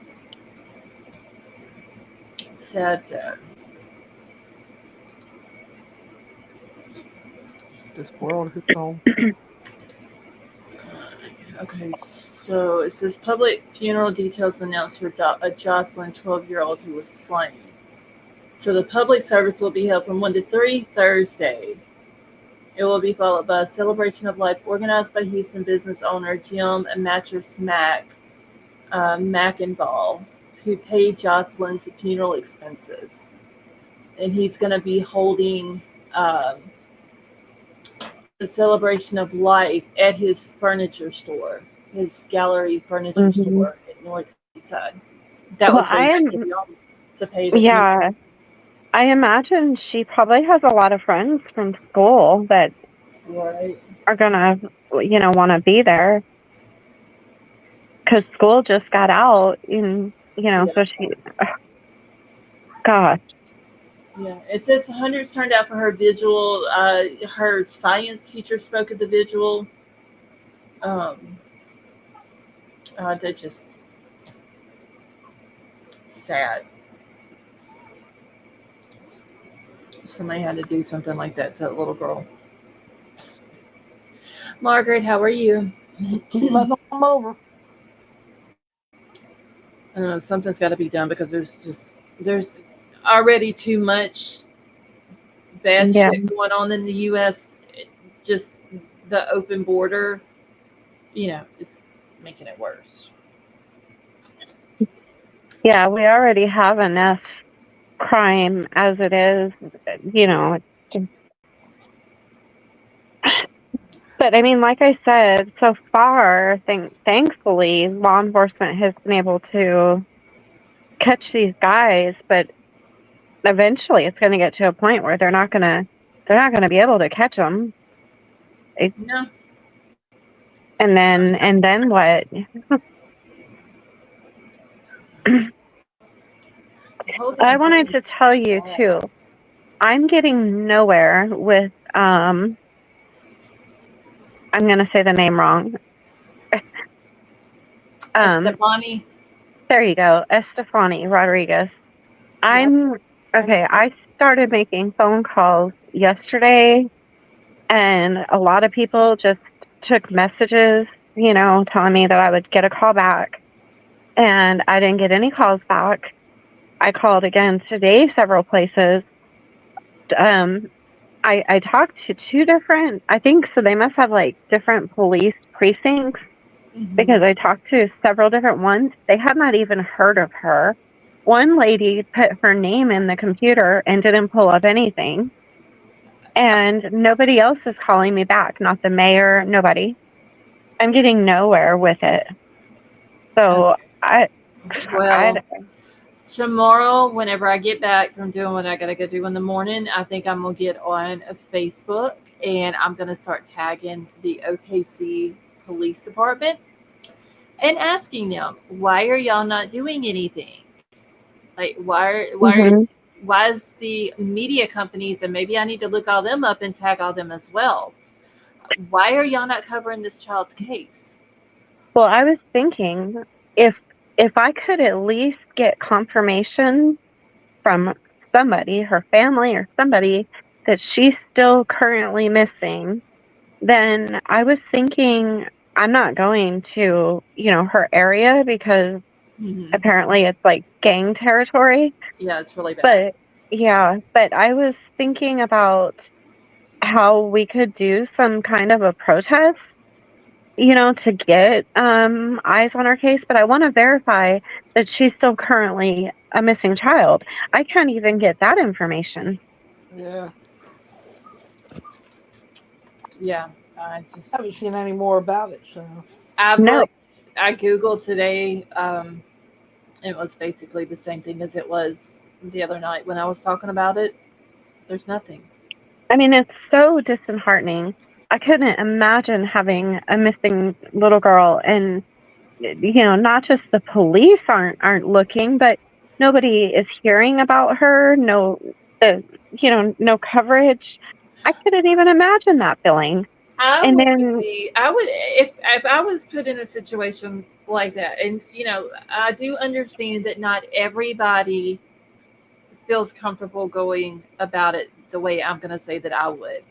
A: Sad.
C: This world is gone.
A: Okay, so it says public funeral details announced for a Jocelyn 12-year-old who was slain. So the public service will be held from 1 to 3 Thursday. It will be followed by a celebration of life organized by Houston business owner Jim and Mattress Mac McInball, who paid Jocelyn's funeral expenses. And he's going to be holding the celebration of life at his furniture store, his gallery furniture store at North Side. That was to pay the
B: funeral. I imagine she probably has a lot of friends from school that are gonna, want to be there because school just got out, and so she. Gosh.
A: Yeah, it says hundreds turned out for her vigil. Her science teacher spoke at the vigil. They're just sad. Somebody had to do something like that to that little girl. Margaret, how are you?
C: Keep letting them come over.
A: I don't know, something's got to be done because there's already too much bad shit going on in the U.S. Just the open border, it's making it worse.
B: Yeah, we already have enough crime as it is, But I mean, like I said, so far, thankfully, law enforcement has been able to catch these guys, but eventually it's going to get to a point where they're not going to be able to catch them.
A: No.
B: And then what? I wanted to tell you too, I'm getting nowhere with I'm going to say the name wrong.
A: Estani.
B: There you go. Estani Rodriguez. I started making phone calls yesterday, and a lot of people just took messages, telling me that I would get a call back, and I didn't get any calls back. I called again today several places. I talked to 2 different, I think, so they must have like different police precincts, because I talked to several different ones. They had not even heard of her. One lady put her name in the computer and didn't pull up anything. And nobody else is calling me back, not the mayor, nobody. I'm getting nowhere with it. So
A: tomorrow, whenever I get back from doing what I got to go do in the morning, I think I'm going to get on Facebook, and I'm going to start tagging the OKC Police Department and asking them, why are y'all not doing anything? Like, why is the media companies, and maybe I need to look all them up and tag all them as well. Why are y'all not covering this child's case?
B: Well, I was thinking if I could at least get confirmation from somebody, her family or somebody, that she's still currently missing, then I was thinking I'm not going to, her area, because
A: Mhm.
B: Apparently it's like gang territory.
A: Yeah, it's really bad.
B: But yeah, but I was thinking about how we could do some kind of a protest, to get eyes on our case, but I want to verify that she's still currently a missing child. I can't even get that information.
C: Yeah.
A: Yeah, I
C: I
A: just
C: haven't seen any more about it, so.
A: I
B: No.
A: looked. I googled today. It was basically the same thing as it was the other night when I was talking about it. There's nothing.
B: I mean, it's so disheartening. I couldn't imagine having a missing little girl, and not just the police aren't looking, but nobody is hearing about her. No coverage. I couldn't even imagine that feeling. And then,
A: I would if I was put in a situation like that, and I do understand that not everybody feels comfortable going about it the way I'm going to say that I would.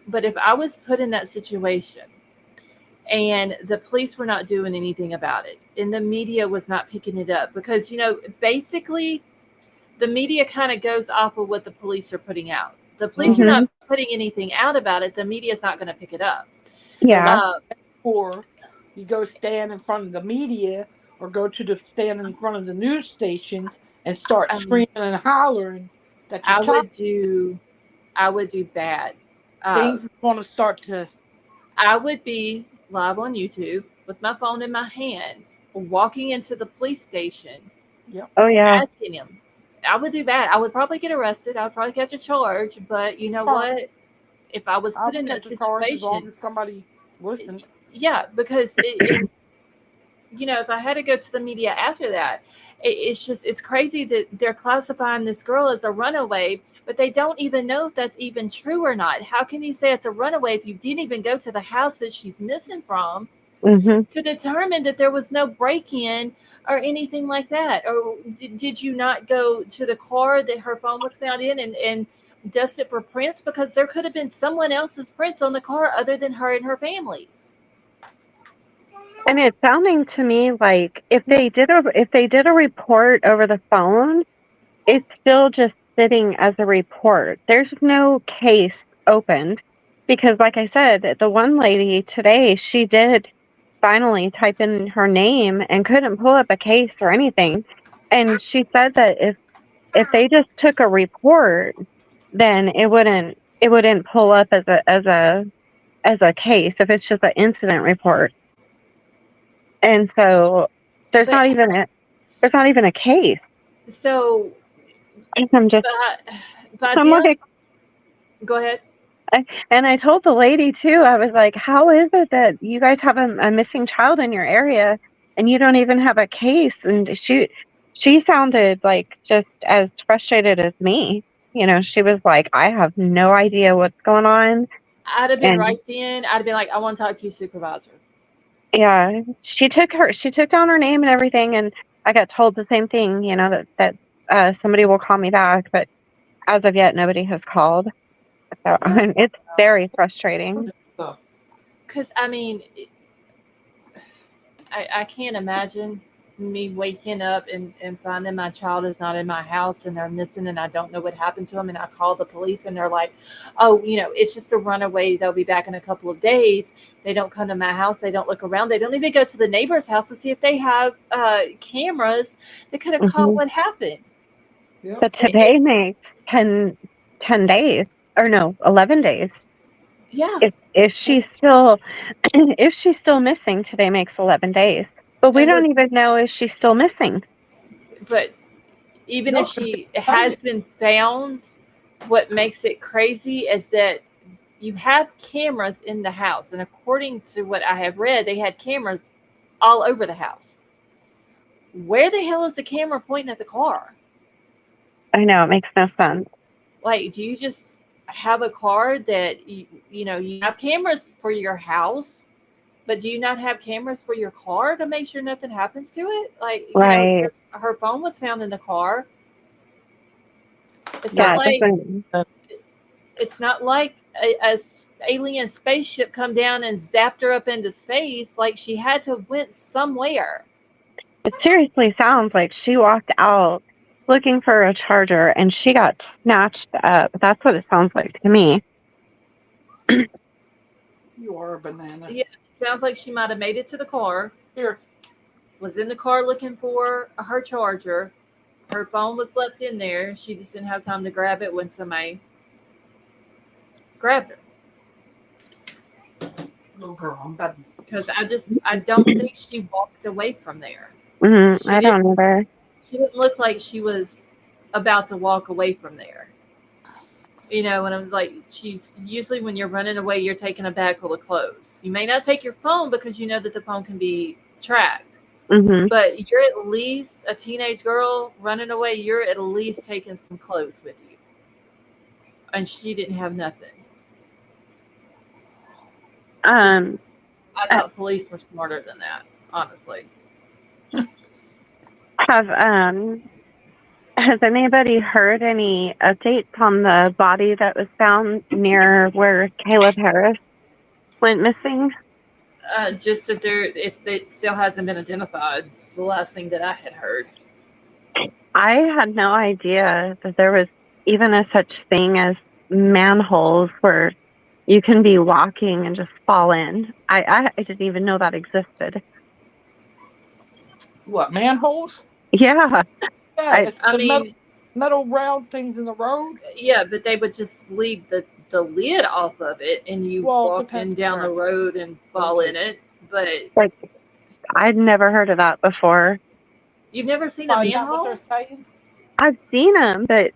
A: But if I was put in that situation and the police were not doing anything about it and the media was not picking it up, because basically the media kind of goes off of what the police are putting out. The police are not putting anything out about it. The media is not going to pick it up.
B: yeah.
C: Or you go stand in front of the media or go to stand in front of the news stations and start screaming and hollering that your
A: I would do bad.
C: Things are going to start to.
A: I would be live on YouTube with my phone in my hands, walking into the police station.
C: Yep.
B: Oh yeah.
A: Asking him. I would do bad. I would probably get arrested. I would probably catch a charge. But you know what? If I was put in that situation,
C: as long as somebody listened.
A: Yeah, because if I had to go to the media after that, it's crazy that they're classifying this girl as a runaway, but they don't even know if that's even true or not. How can you say it's a runaway if you didn't even go to the house that she's missing from to determine that there was no break-in or anything like that? Or did you not go to the car that her phone was found in and dust it for prints? Because there could have been someone else's prints on the car other than her and her family's.
B: And it's sounding to me like if they did a report over the phone, it's still just sitting as a report. There's no case opened because, like I said, the one lady today, she did finally type in her name and couldn't pull up a case or anything. And she said that if they just took a report, then it wouldn't pull up as a case if it's just an incident report. And so there's not even a case.
A: So
B: I'm just I'm like,
A: go ahead.
B: And I told the lady too, I was like, how is it that you guys have a missing child in your area and you don't even have a case? And she sounded like just as frustrated as me. She was like, I have no idea what's going on.
A: I'd have been right then. I'd have been like, I want to talk to your supervisor.
B: Yeah, she took down her name and everything, and I got told the same thing, that somebody will call me back, but as of yet, nobody has called. So it's very frustrating.
A: Because, I can't imagine me waking up and finding my child is not in my house and they're missing and I don't know what happened to them. And I call the police and they're like, oh, it's just a runaway. They'll be back in a couple of days. They don't come to my house. They don't look around. They don't even go to the neighbor's house to see if they have cameras that could have caught what happened.
B: Yep. But today makes 10 days, or no, 11 days.
A: Yeah.
B: If she's still missing, today makes 11 days. But we don't even know if she's still missing.
A: But even if she has been found, what makes it crazy is that you have cameras in the house. And according to what I have read, they had cameras all over the house. Where the hell is the camera pointing at the car?
B: I know, it makes no sense.
A: Like, do you just have a car that, you have cameras for your house, but do you not have cameras for your car to make sure nothing happens to it? Like,
B: right.
A: Her phone was found in the car. It's not like a alien spaceship come down and zapped her up into space. Like, she had to have went somewhere.
B: It seriously sounds like she walked out looking for a charger and she got snatched up. That's what it sounds like to me.
C: You are a banana.
A: Yeah, it sounds like she might have made it to the car,
C: Here.
A: was in the car looking for her charger. Her phone was left in there. She just didn't have time to grab it when somebody grabbed her.
C: Little girl, I'm about
A: Because I don't think she walked away from there.
B: I don't either.
A: She didn't look like she was about to walk away from there. You know, and I was like, she's usually when you're running away, you're taking a bag full of clothes. You may not take your phone because you know that the phone can be tracked. But you're at least a teenage girl running away. You're at least taking some clothes with you. And she didn't have nothing. I thought police were smarter than that, honestly.
B: Has anybody heard any updates on the body that was found near where Caleb Harris went missing?
A: Just that it still hasn't been identified. It's the last thing that I had heard.
B: I had no idea that there was even a such thing as manholes where you can be walking and just fall in. I didn't even know that existed.
C: What, manholes?
B: Yeah.
C: Yeah,
A: I mean,
C: metal round things in the road.
A: Yeah, but they would just leave the lid off of it, and you walk in down the road and fall in it. But
B: like, I'd never heard of that before.
A: You've never seen a manhole?
C: What they're saying?
B: I've seen them, but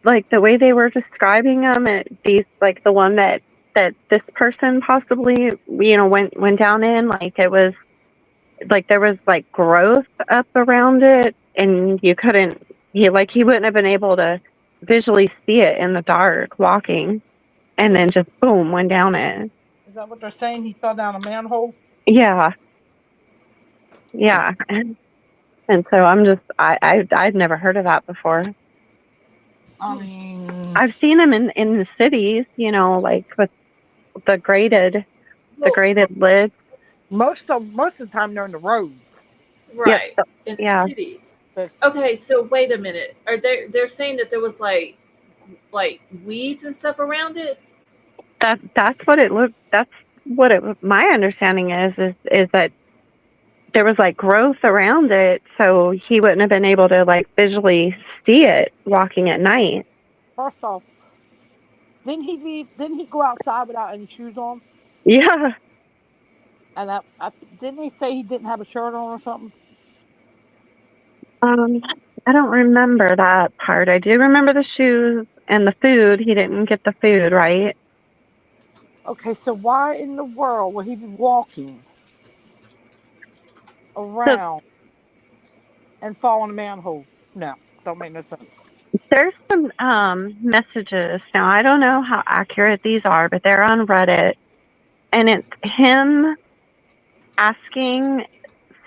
B: like the way they were describing them, these like the one that this person possibly went down in, like it was like there was like growth up around it, and you couldn't he wouldn't have been able to visually see it in the dark walking, and then just boom went down it.
C: Is that what they're saying? He fell down a manhole?
B: Yeah. And so I'm just I'd never heard of that before.
C: I mean,
B: I've seen them in the cities, like with the graded lids.
C: Most of the time they're in the roads,
A: right?
B: In
A: the cities. Okay, so wait a minute. Are they're saying that there was like weeds and stuff around it?
B: That's what it looked. That's what it. My understanding is that there was like growth around it, so he wouldn't have been able to like visually see it walking at night.
C: First off, didn't he go outside without any shoes on?
B: Yeah.
C: And didn't he say he didn't have a shirt on or something?
B: I don't remember that part. I do remember the shoes and the food. He didn't get the food, right?
C: Okay, so why in the world would he be walking around and fall in a manhole? No, don't make no sense.
B: There's some messages. Now, I don't know how accurate these are, but they're on Reddit. And it's him asking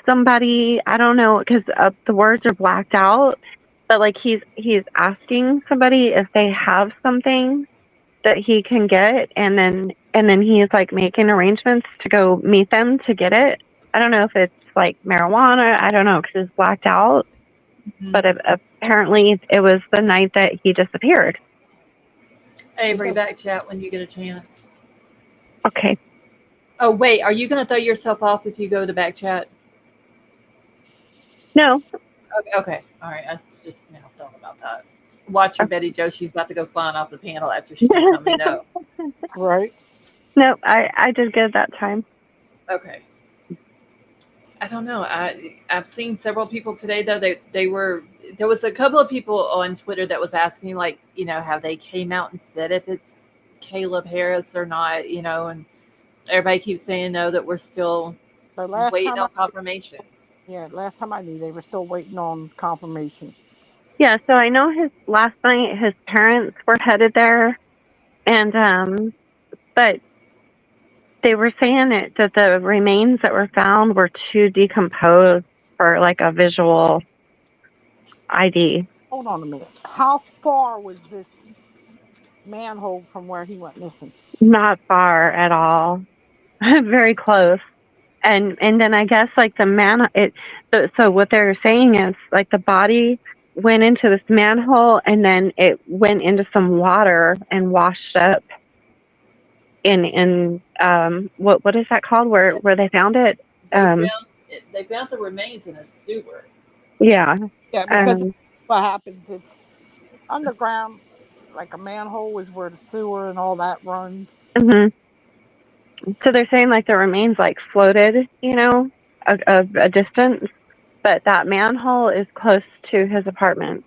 B: somebody, I don't know, because the words are blacked out, but like he's asking somebody if they have something that he can get, and then he's like making arrangements to go meet them to get it. I don't know if it's like marijuana. I don't know because it's blacked out. Mm-hmm. But apparently it was the night that he disappeared.
A: Hey, bring back chat when you get a chance.
B: Okay.
A: Oh, wait. Are you going to throw yourself off if you go to back chat?
B: No.
A: Okay. All right. I just now thought about that. Watch your Betty Jo. She's about to go flying off the panel after she tells me no.
C: Right.
B: No, I did good that time.
A: Okay. I don't know. I've seen several people today though. There was a couple of people on Twitter that was asking like, how they came out and said if it's Caleb Harris or not, and everybody keeps saying no, that we're still waiting on confirmation.
C: Yeah, last time I knew they were still waiting on confirmation.
B: Yeah, so I know last night his parents were headed there, and but they were saying that the remains that were found were too decomposed for like a visual ID.
C: Hold on a minute. How far was this manhole from where he went missing?
B: Not far at all. Very close. And then I guess like the so what they're saying is like the body went into this manhole and then it went into some water and washed up in what is that called where they found it?
A: They found the remains in a sewer.
B: Yeah.
C: Yeah, because what happens, it's underground, like a manhole is where the sewer and all that runs.
B: Mm-hmm. So they're saying like the remains like floated, a distance, but that manhole is close to his apartment.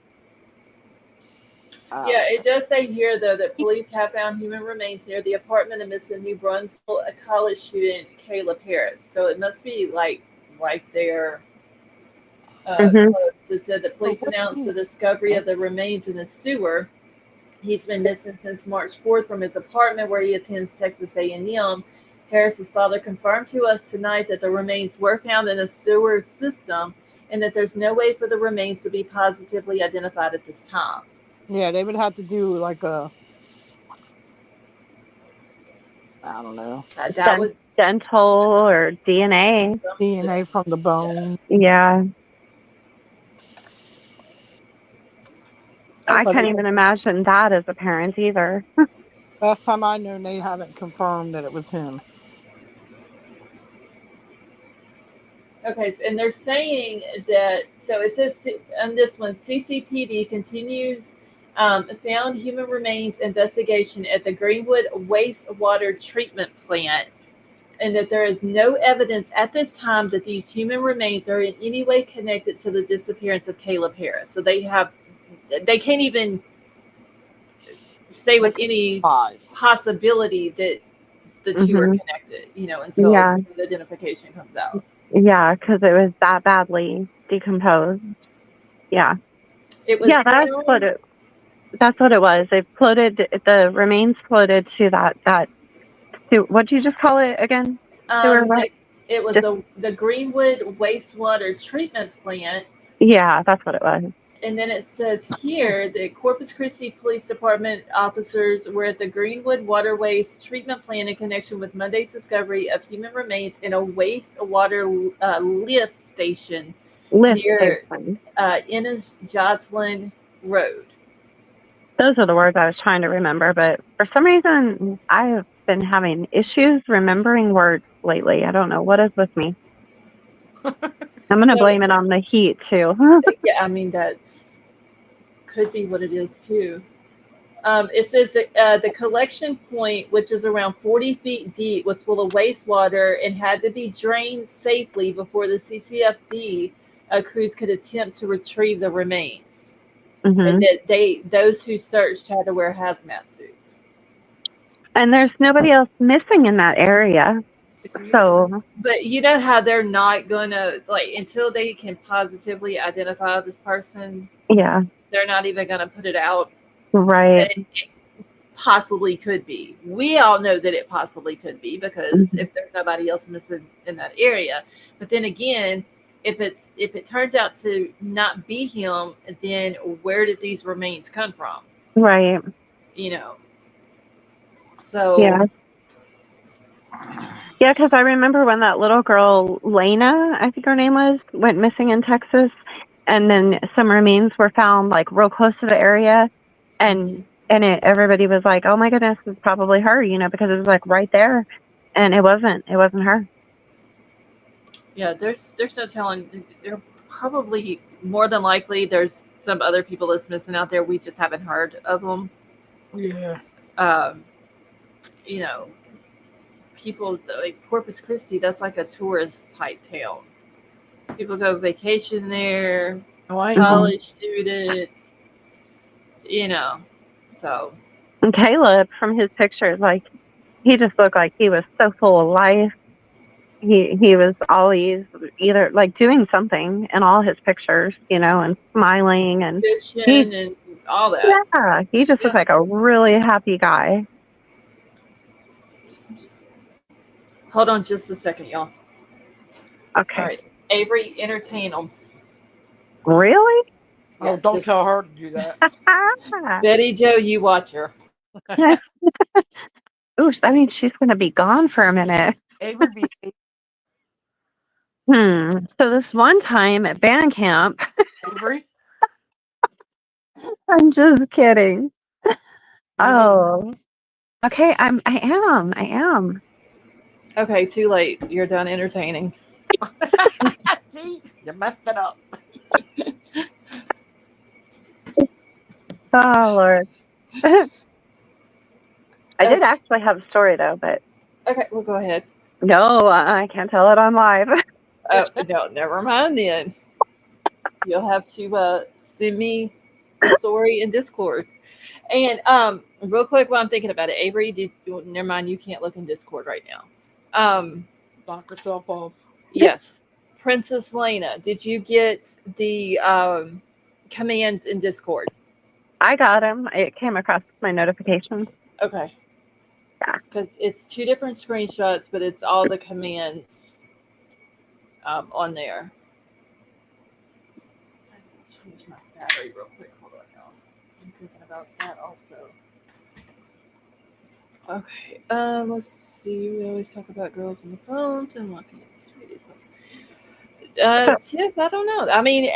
A: Yeah, it does say here, though, that police have found human remains near the apartment of Mrs. New Brunswick, a college student, Caleb Harris. So it must be, like, right there.
B: Mm-hmm.
A: It said that police announced the discovery of the remains in a sewer. He's been missing since March 4th from his apartment where he attends Texas A&M. Harris's father confirmed to us tonight that the remains were found in a sewer system and that there's no way for the remains to be positively identified at this time.
C: Yeah, they would have to do like I don't know.
A: That would
B: dental or DNA.
C: DNA from the bone.
B: Yeah. I can't even imagine that as a parent either.
C: Last time I know, they haven't confirmed that it was him.
A: Okay, and they're saying that, so it says on this one, CCPD continues found human remains investigation at the Greenwood wastewater treatment plant, and that there is no evidence at this time that these human remains are in any way connected to the disappearance of Caleb Harris. So they can't even say with any possibility that the two are connected, until the identification comes out.
B: Yeah, because it was that badly decomposed. Yeah.
A: It was
B: that's what it was. The remains floated to that what'd you just call it again?
A: It was the Greenwood wastewater treatment plant.
B: Yeah, that's what it was.
A: And then it says here that Corpus Christi Police Department officers were at the Greenwood waterways treatment plant in connection with Monday's discovery of human remains in a wastewater lift station near Ennis Jocelyn Road.
B: Those are the words I was trying to remember, but for some reason I have been having issues remembering words lately. I don't know what is with me. I'm going to blame it on the heat, too.
A: Yeah, I mean, could be what it is, too. It says that the collection point, which is around 40 feet deep, was full of wastewater and had to be drained safely before the CCFD crews could attempt to retrieve the remains. Mm-hmm. And that those who searched had to wear hazmat suits.
B: And there's nobody else missing in that area. So,
A: but you know how they're not gonna until they can positively identify this person.
B: Yeah,
A: they're not even gonna put it out.
B: Right.
A: It possibly could be. We all know that it possibly could be because if there's nobody else missing in that area. But then again, if it turns out to not be him, then where did these remains come from?
B: Right.
A: So
B: yeah. Yeah, because I remember when that little girl, Lena, I think her name was, went missing in Texas, and then some remains were found real close to the area, and everybody was like, "Oh my goodness, it's probably her," because it was right there, and it wasn't her.
A: Yeah, there's no telling. They're probably more than likely there's some other people that's missing out there. We just haven't heard of them.
C: Yeah.
A: People Corpus Christi, that's like a tourist type town. People go vacation there, college students, so.
B: And Caleb, from his pictures, he just looked like he was so full of life. He was always either doing something in all his pictures, and smiling and
A: fishing and all that.
B: Yeah, he just looked like a really happy guy.
A: Hold on just a second, y'all.
B: Okay.
A: All right. Avery, entertain them.
B: Really?
C: Oh, don't tell her to do that.
A: Betty Jo, you watch her.
B: Ooh, that means she's going to be gone for a minute.
C: Avery
B: So this one time at band camp,
C: Avery?
B: I'm just kidding.
C: You
B: Oh, okay. I am.
A: Okay, too late. You're done entertaining.
C: See, you messed it up.
B: Oh Lord. I did
A: Okay.
B: actually have a story though, but
A: Okay, well, go ahead.
B: no, I can't tell it on live.
A: Oh, no, never mind then. You'll have to send me the story in Discord. And real quick, while I'm thinking about it, Avery, never mind. You can't look in Discord right now.
C: Knock yourself off.
A: Yes, Princess Lena, did you get the commands in Discord?
B: I got him. It came across my notifications.
A: Okay.
B: Yeah.
A: Because it's two different screenshots, but it's all the commands on there. I need to change my battery real quick. Hold on, y'all. I'm thinking about that also. Okay. Let's see. We always talk about girls on the phones and walking in the street. Tip, I don't know. I mean,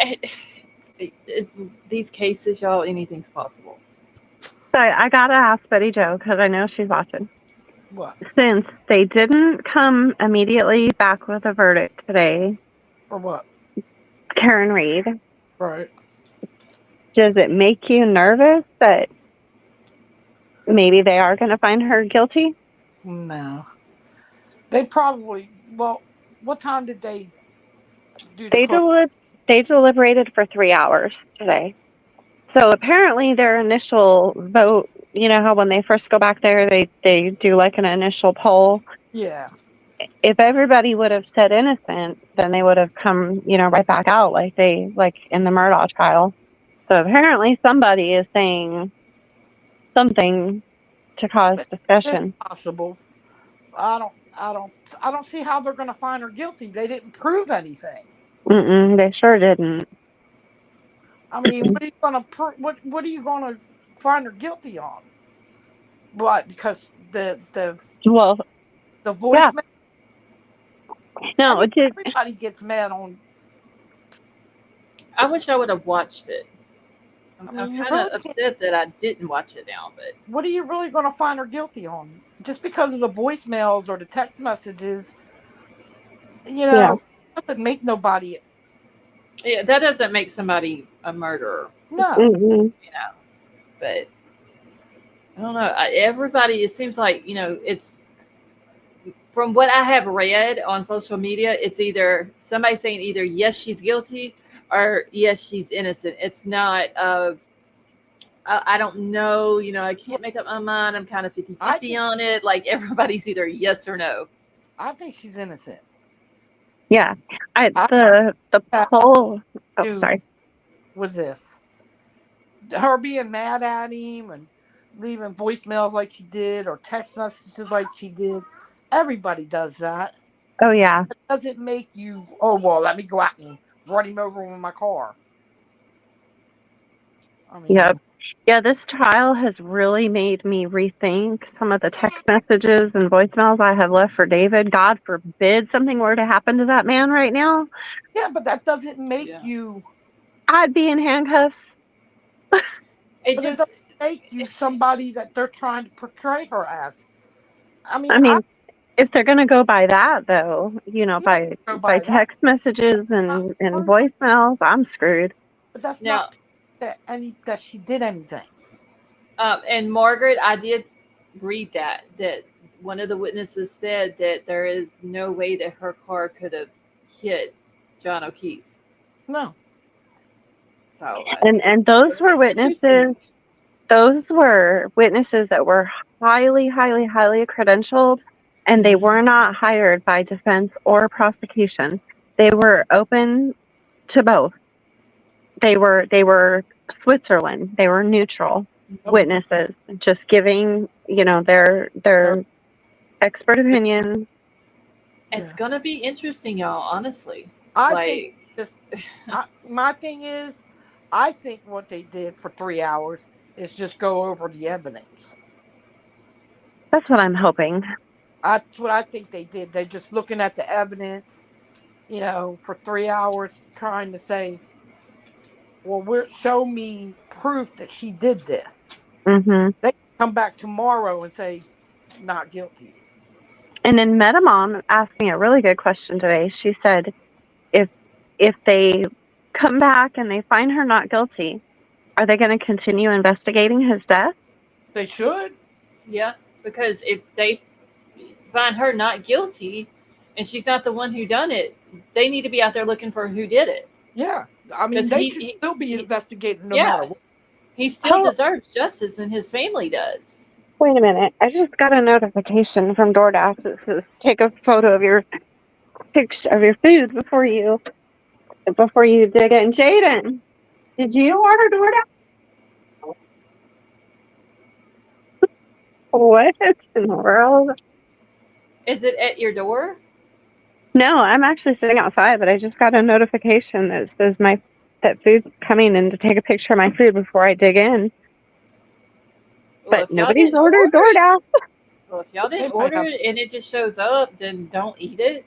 A: these cases, y'all, anything's possible.
B: So I gotta ask Betty Jo because I know she's watching.
C: What?
B: Since they didn't come immediately back with a verdict today,
C: Or what?
B: Karen Reed,
C: Right.
B: does it make you nervous that maybe they are going to find her guilty?
C: No. They probably. Well, what time did they do the
B: They
C: close?
B: they deliberated for 3 hours today. So apparently their initial vote, you know how when they first go back there, they do like an initial poll.
C: Yeah.
B: If everybody would have said innocent, then they would have come, right back out like in the Murdaugh trial. So apparently somebody is saying something to cause
C: It's
B: discussion.
C: possible. I don't see how they're going to find her guilty. They didn't prove anything.
B: They sure didn't.
C: I mean, what are you going to what are you going to find her guilty on? What? Because
B: Well,
C: the
B: yeah.
C: voicemail.
B: No, it did.
C: Everybody gets mad on.
A: I wish I would have watched it.
C: I mean,
A: I'm
C: you
A: kind
C: really
A: of upset that I didn't watch it now, but
C: what are you really going to find her guilty on? Just because of the voicemails or the text messages,
B: Yeah.
C: doesn't make nobody.
A: yeah, that doesn't make somebody a murderer,
C: No.
B: Mm-mm.
A: But I don't know. Everybody, it seems like it's from what I have read on social media, it's either somebody saying either yes she's guilty or yes she's innocent. It's not I don't know, I can't make up my mind. I'm kind of 50-50 on it. Like everybody's either yes or no.
C: I think she's innocent.
B: Yeah. The poll. Oh, sorry.
C: With this, her being mad at him and leaving voicemails like she did or text messages like she did, everybody does that.
B: Oh, yeah.
C: It doesn't make you, oh, well, let me go out and run him over with my car. I mean,
B: Yep. Yeah, this trial has really made me rethink some of the text messages and voicemails I have left for David. God forbid something were to happen to that man right now.
C: yeah, but that doesn't make you.
B: I'd be in handcuffs.
A: It
C: But it
A: just
C: doesn't make you somebody that they're trying to portray her as. I
B: I
C: mean,
B: mean, if they're going to go by that, though, by
C: that.
B: text messages and voicemails, I'm screwed.
C: But that's
A: now,
C: not that she did anything.
A: and Margaret, I did read that one of the witnesses said that there is no way that her car could have hit John O'Keefe.
C: No.
A: So
B: And those were witnesses. Those were witnesses that were highly, highly, highly credentialed, and they were not hired by defense or prosecution. They were open to both. They were Switzerland. They were neutral witnesses, just giving their expert opinion.
A: It's gonna be interesting, y'all. Honestly,
C: think my thing is, I think what they did for 3 hours is just go over the evidence.
B: That's what I'm hoping.
C: That's what I think they did. They're just looking at the evidence, for 3 hours trying to say, well, show me proof that she did this.
B: Mm-hmm.
C: They come back tomorrow and say, not guilty.
B: And then Metamom asked me a really good question today. She said, if they come back and they find her not guilty, are they going to continue investigating his death?
C: They should.
A: Yeah, because if they find her not guilty and she's not the one who done it, they need to be out there looking for who did it.
C: Yeah. I mean, they should still be investigating no matter what.
A: He still deserves justice, and his family does.
B: Wait a minute. I just got a notification from DoorDash that says take a photo of your food before you dig in. Jaden, did you order DoorDash? What in the world?
A: Is it at your door?
B: No, I'm actually sitting outside, but I just got a notification that says that food's coming and to take a picture of my food before I dig in.
A: Well,
B: but nobody's ordered DoorDash.
A: Well, if y'all didn't order it and it just shows up, then don't eat it.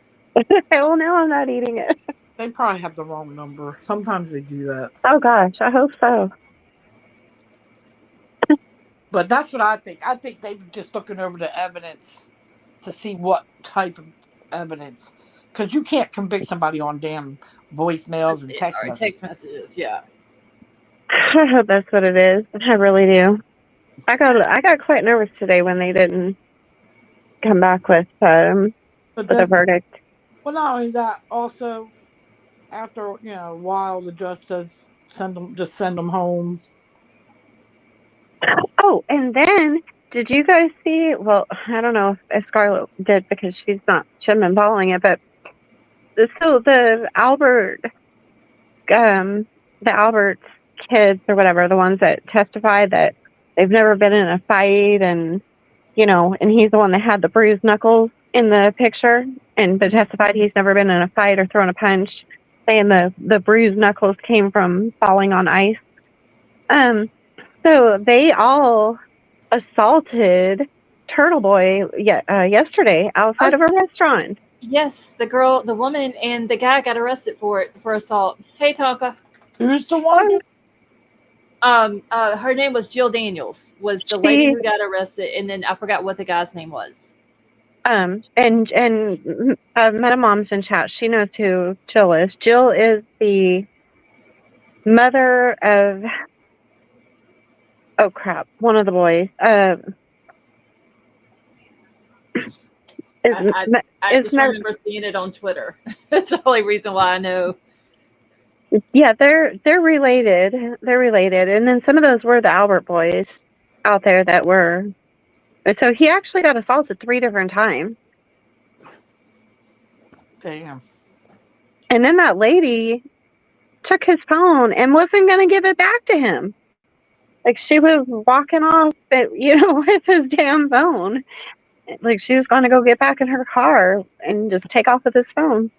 B: Well, now I'm not eating it.
C: They probably have the wrong number. Sometimes they do that.
B: Oh, gosh. I hope so.
C: But that's what I think. I think they were just looking over the evidence to see what type of evidence. Because you can't convict somebody on damn voicemails and text
A: messages. Yeah.
B: I hope that's what it is. I really do. I got quite nervous today when they didn't come back with a verdict.
C: Well, not only that, also after a while, the judge does send them home.
B: Oh, and then did you guys see? Well, I don't know if Scarlett did because she hasn't been following it, but so the Albert's kids or whatever, the ones that testified that they've never been in a fight, and and he's the one that had the bruised knuckles in the picture, and but testified he's never been in a fight or thrown a punch, saying the bruised knuckles came from falling on ice. So they all assaulted Turtle Boy yesterday outside of a restaurant.
A: Yes, the woman, and the guy got arrested for assault. Hey, Tonka.
C: Who's the one?
A: Her name was Jill Daniels. Was the lady who got arrested, and then I forgot what the guy's name was.
B: And Metamom's in chat. She knows who Jill is. Jill is the mother of. Oh crap! One of the boys.
A: I just remember seeing it on Twitter. That's the only reason why I know.
B: Yeah, they're related. They're related, and then some of those were the Albert boys out there that were. So he actually got assaulted 3 different times.
C: Damn.
B: And then that lady took his phone and wasn't going to give it back to him. Like she was walking off, with his damn phone. Like she was going to go get back in her car and just take off with his phone.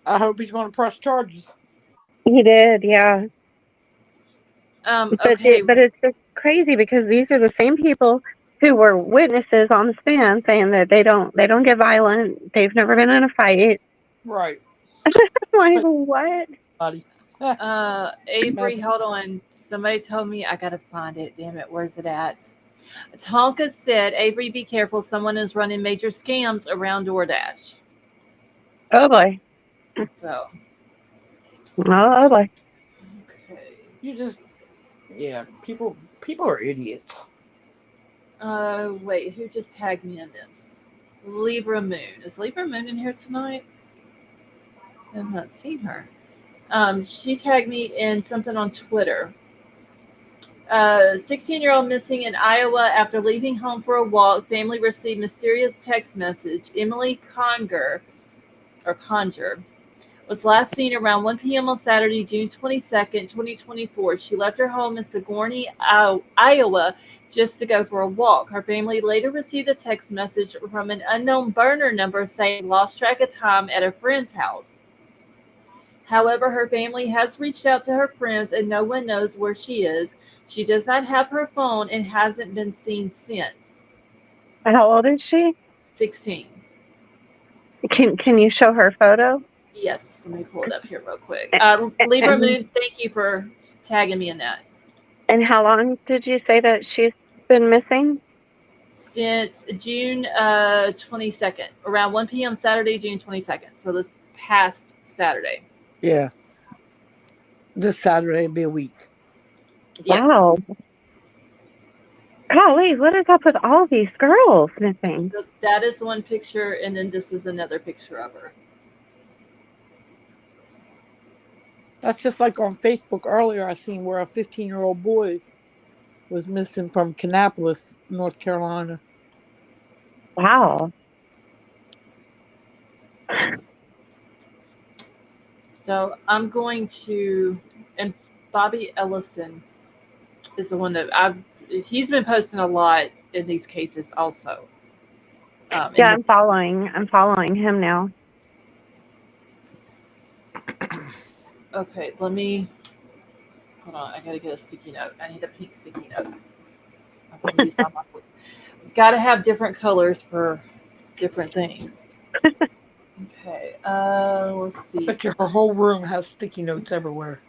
C: I hope he's going to press charges.
B: He did, yeah.
A: Okay.
B: But it's just crazy because these are the same people who were witnesses on the stand saying that they don't get violent. They've never been in a fight.
C: Right.
B: Like what?
C: Buddy.
A: Avery, hold on. Somebody told me I gotta find it. Damn it, where's it at? Tonka said, Avery, be careful. Someone is running major scams around DoorDash.
B: Oh boy.
A: So.
B: Oh boy.
A: Okay.
C: You just, people are idiots.
A: Wait, who just tagged me in this? Libra Moon. Is Libra Moon in here tonight? I've not seen her. She tagged me in something on Twitter. 16-year-old missing in Iowa after leaving home for a walk. Family received mysterious text message. Emily Conger was last seen around 1 p.m. on Saturday, June 22nd, 2024. She left her home in Sigourney, Iowa, just to go for a walk. Her family later received a text message from an unknown burner number saying lost track of time at a friend's house. However, her family has reached out to her friends and no one knows where she is. She does not have her phone and hasn't been seen since.
B: How old is she?
A: 16.
B: Can you show her photo?
A: Yes, let me pull it up here real quick.
B: And,
A: Libra
B: and
A: Moon, thank you for tagging me in that.
B: and how long did you say that she's been missing?
A: Since June 22nd, around 1 p.m. Saturday, June 22nd. So this past Saturday.
C: Yeah. This Saturday will be a week.
A: Yes.
B: Wow. Golly, what is up with all these girls missing?
A: So that is one picture, and then this is another picture of her.
C: That's just like on Facebook earlier. I seen where a 15-year-old boy was missing from Kannapolis, North Carolina.
B: Wow.
A: So I'm going to, and Bobby Ellison is the one that he's been posting a lot in these cases also.
B: Yeah, I'm following him now.
A: Okay, let me, hold on, I gotta get a sticky note. I need a pink sticky note. Gotta have different colors for different things. Okay, let's see.
C: But your whole room has sticky notes everywhere.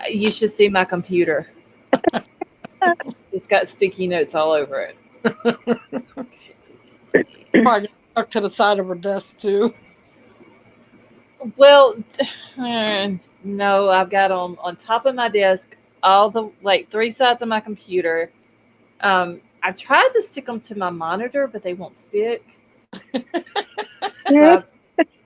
A: You should see my computer. It's got sticky notes all over it.
C: Probably stuck to the side of her desk too.
A: Well, no, I've got them on top of my desk, all the like 3 sides of my computer. I tried to stick them to my monitor, but they won't stick. So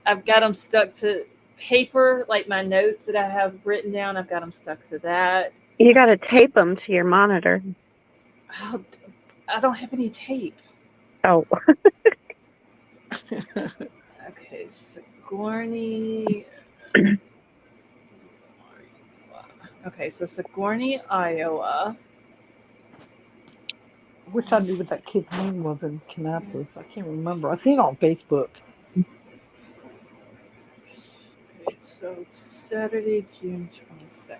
A: I've got them stuck to paper, like my notes that I have written down. I've got them stuck to that.
B: You got to tape them to your monitor.
A: Oh, I don't have any tape.
B: Oh.
A: Okay, Sigourney. Okay, so Sigourney, Iowa.
C: I wish I knew what that kid's name was in Kannapolis. I can't remember. I seen it on Facebook.
A: Okay, so Saturday, June 22nd.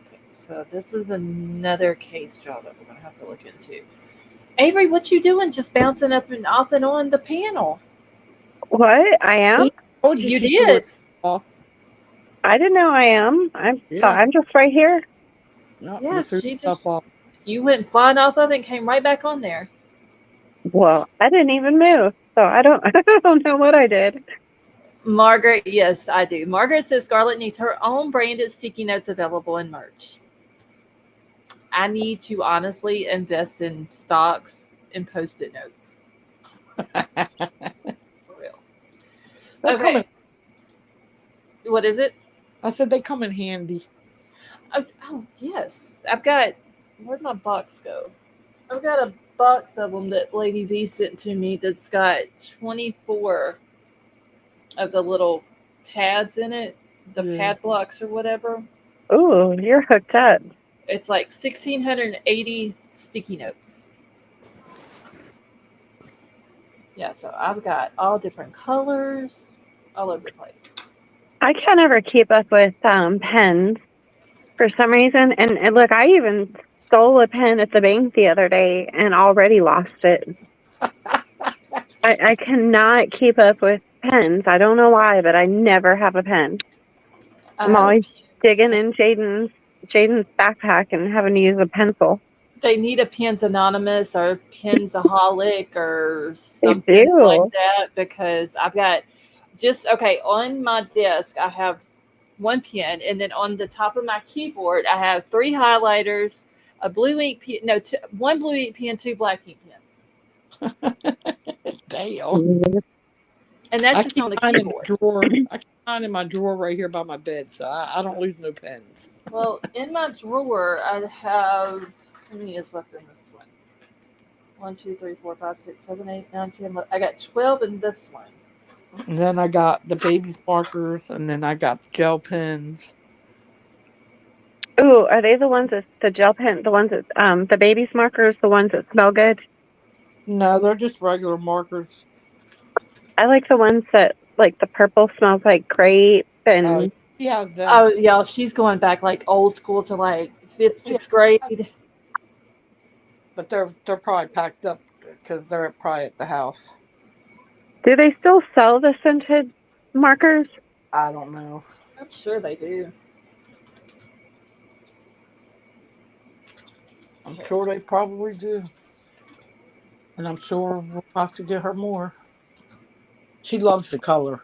A: So this is another case, y'all, that we're going to have to look into. Avery, what you doing just bouncing up and off and on the panel?
B: What? I am?
C: Oh,
A: You did.
B: I didn't know I am. I'm just right here.
C: No,
A: Yes, you went flying off of it and came right back on there.
B: Well, I didn't even move, so I don't know what I did.
A: Margaret, yes, I do. Margaret says Scarlett needs her own branded sticky notes available in merch. I need to honestly invest in stocks and Post-it notes. For real. Okay. What is it?
C: I said they come in handy.
A: Oh, yes. I've got, where'd my box go? I've got a box of them that Lady V sent to me that's got 24 of the little pads in it, the pad blocks or whatever.
B: Ooh, you're hooked up.
A: It's like 1,680 sticky notes. Yeah, so I've got all different colors all over the place.
B: I can't ever keep up with pens for some reason. And look, I even stole a pen at the bank the other day and already lost it. I cannot keep up with pens. I don't know why, but I never have a pen. I'm always digging in Jaden's backpack and having to use a pencil.
A: They need a Pens Anonymous or Pensaholic or something like that, because I've got on my desk I have one pen, and then on the top of my keyboard I have 3 highlighters, a blue ink pen, one blue ink pen, 2 black ink pens.
C: Damn.
A: And that's just on the keyboard.
C: I can find in my drawer right here by my bed, so I don't lose no pens.
A: Well, in my drawer I have, how many is left in this one? 1, 2, 3, 4, 5, 6, 7, 8, 9, 10, 11. I got 12 in this one.
C: And then I got the baby's markers, and then I got the gel pens.
B: Ooh, are they the ones that the gel pen, the ones that the baby's markers, the ones that smell good?
C: No, they're just regular markers.
B: I like the ones that, like, the purple smells like grape and.
C: Yeah, them.
A: Oh yeah, she's going back like old school to like 5th, 6th grade.
C: But they're probably packed up because they're probably at the house.
B: Do they still sell the scented markers?
C: I don't know.
A: I'm sure they do.
C: I'm sure they probably do. And I'm sure we'll have to get her more. She loves the color.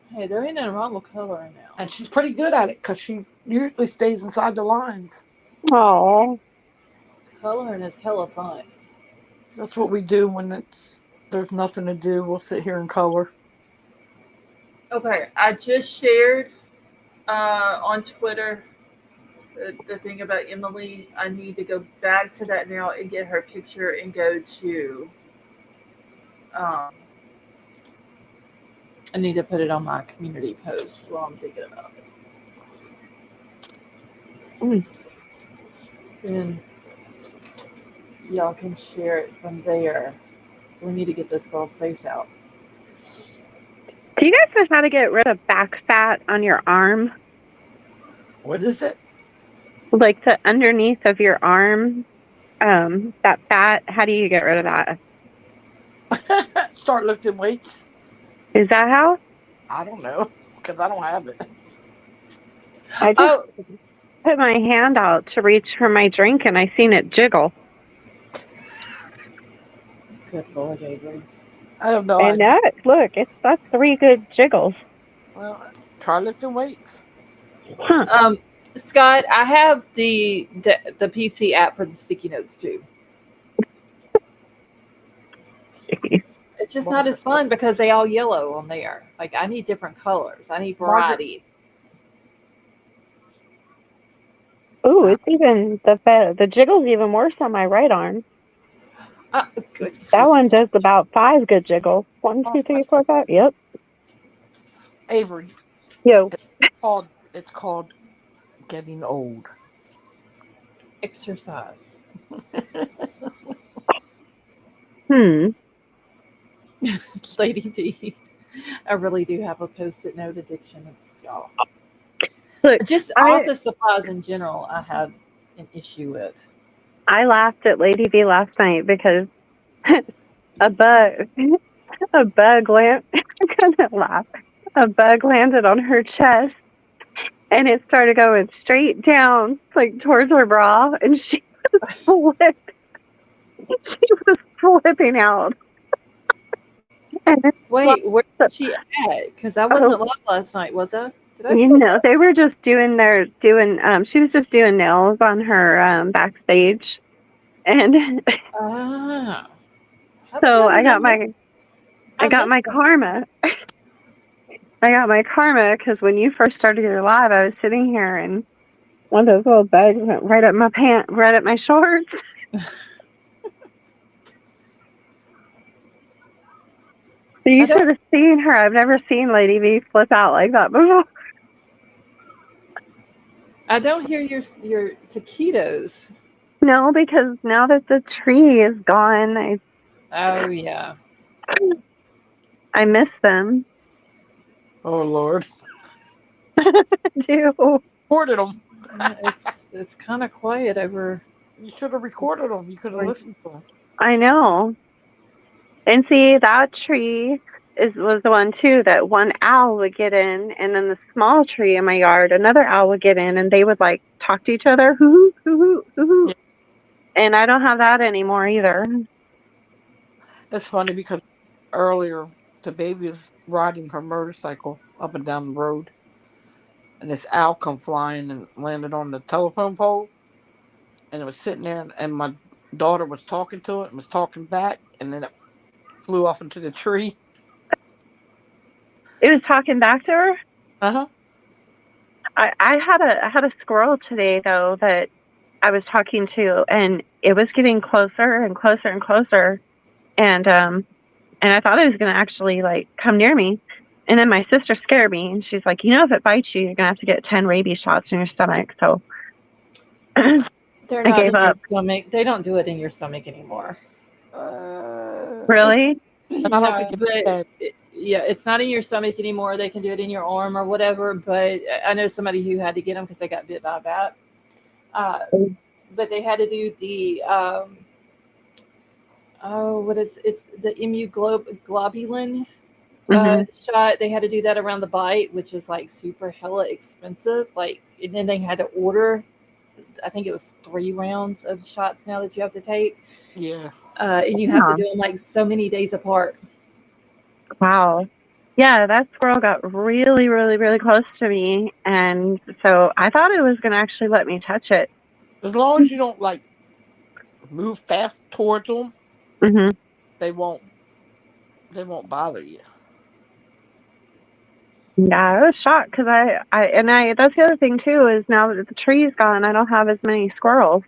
A: Hey, there ain't nothing wrong with coloring now.
C: And she's pretty good at it because she usually stays inside the lines.
B: Oh,
A: Coloring is hella fun.
C: That's what we do when there's nothing to do. We'll sit here and color.
A: Okay, I just shared on Twitter the thing about Emily. I need to go back to that now and get her picture and go to. Um, I need to put it on my community post while I'm thinking about it. And y'all can share it from there. We need to get this girl's face out.
B: do you guys know how to get rid of back fat on your arm?
C: What is it?
B: Like the underneath of your arm, that fat. How do you get rid of that?
C: Start lifting weights.
B: Is that how?
C: I don't know because I don't have it.
B: I just put my hand out to reach for my drink and I seen it jiggle.
A: Good Lord, Avery.
C: I have no
B: And
C: idea.
B: look, that's 3 good jiggles.
C: Well, try lifting weights.
B: Huh.
A: Scott, I have the PC app for the sticky notes too. It's just not as fun because they all yellow on there. Like I need different colors. I need variety.
B: Ooh, it's even the jiggle's even worse on my right arm.
A: Good.
B: That one does about 5 good jiggles. 1, 2, 3, 4, 5. Yep.
C: Avery.
B: Yo.
C: It's called getting old.
A: Exercise. Lady B. I really do have a post-it note addiction. It's y'all.
B: Look,
A: just office supplies in general, I have an issue with.
B: I laughed at Lady B last night because a bug landed. I couldn't laugh. A bug landed on her chest, and it started going straight down, like towards her bra, and she was flipping out.
A: Wait, where's she at? Because I wasn't live last night, was I?
B: They were just she was just doing nails on her backstage. And so I got my karma. I got my karma because when you first started your live, I was sitting here and one of those little bugs went right up my right up my shorts. So you should have seen her. I've never seen Lady V flip out like that before.
A: I don't hear your taquitos.
B: No, because now that the tree is gone,
A: oh yeah,
B: I miss them.
C: Oh Lord,
B: I do.
C: Recorded them.
A: It's kind of quiet over.
C: You should have recorded them. You could have listened to them.
B: I know. And see, that tree was the one too that one owl would get in, and then the small tree in my yard, another owl would get in, and they would like talk to each other, hoo hoo hoo hoo hoo. Yeah. And I don't have that anymore either.
C: It's funny because earlier the baby was riding her motorcycle up and down the road, and this owl come flying and landed on the telephone pole, and it was sitting there, and my daughter was talking to it and was talking back, and then it flew off into the tree.
B: It was talking back to her?
C: Uh-huh.
B: I had a squirrel today though that I was talking to, and it was getting closer and closer and closer, and I thought it was going to actually like come near me. And then my sister scared me, and she's like, if it bites you, you're going to have to get 10 rabies shots in your stomach. So
A: they're not
B: I gave up.
A: Your stomach. They don't do it in your stomach anymore.
B: Really?
A: Yeah, it's not in your stomach anymore. They can do it in your arm or whatever. But I know somebody who had to get them because they got bit by a bat. But they had to do the it's the immunoglobulin shot. They had to do that around the bite, which is like super hella expensive. Like, and then they had to order, I think it was 3 rounds of shots now that you have to take.
C: Yeah.
A: And you have to do them like so many days apart.
B: Wow. Yeah, that squirrel got really, really, really close to me. And so I thought it was going to actually let me touch it.
C: As long as you don't like move fast towards them,
B: Mm-hmm.
C: they won't bother you.
B: Yeah, I was shocked because that's the other thing too, is now that the tree's gone, I don't have as many squirrels.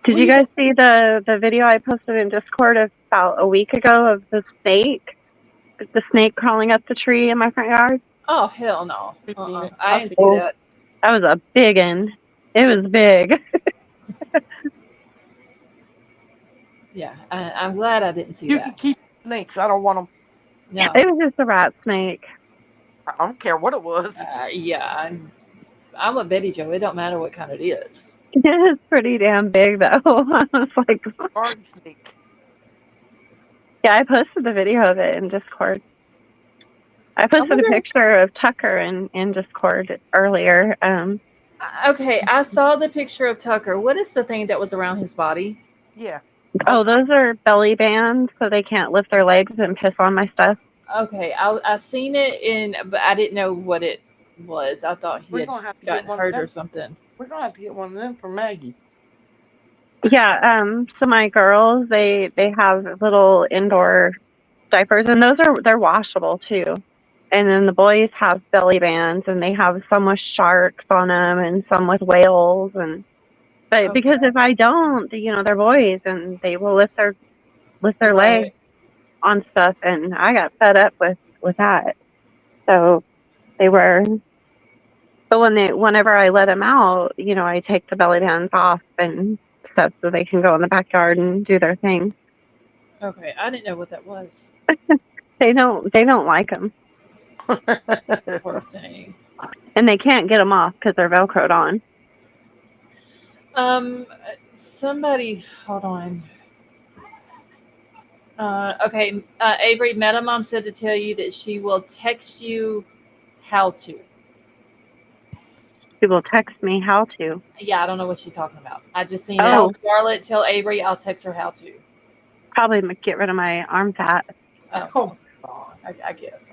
B: Did you guys see the video I posted in Discord about a week ago of the snake crawling up the tree in my front yard?
A: Oh, hell no. I didn't see that.
B: That was a big one. It was big.
A: Yeah, I'm glad I didn't see that.
C: You can keep snakes. I don't want them.
A: No.
B: It was just a rat snake.
C: I don't care what it was.
A: Yeah, I'm a Betty Joe. It don't matter what kind it is.
B: It's pretty damn big, though. I was like,
C: Garden snake.
B: Yeah, I posted the video of it in Discord. I posted a picture of Tucker in Discord earlier.
A: Okay, I saw the picture of Tucker. What is the thing that was around his body?
C: Yeah.
B: Oh, those are belly bands, so they can't lift their legs and piss on my stuff.
A: Okay, I seen it but I didn't know what it was. I thought he had gotten hurt or something.
C: We're gonna have to get one of them for Maggie.
B: Yeah, so my girls, they have little indoor diapers, and they're washable too. And then the boys have belly bands, and they have some with sharks on them and some with whales. But because if I don't, they're boys, and they will lift their legs on stuff, and I got fed up with that. So they were. But whenever I let them out, I take the belly bands off and stuff so they can go in the backyard and do their thing.
A: Okay, I didn't know what that was.
B: They don't like them.
A: Poor thing.
B: And they can't get them off because they're Velcroed on.
A: Somebody, hold on. Okay, Avery, Metamom said to tell you that she will text you how to.
B: She will text me how to.
A: Yeah, I don't know what she's talking about. I just seen that. Scarlett, tell Avery I'll text her how to.
B: Probably get rid of my arm fat.
A: Oh, I guess.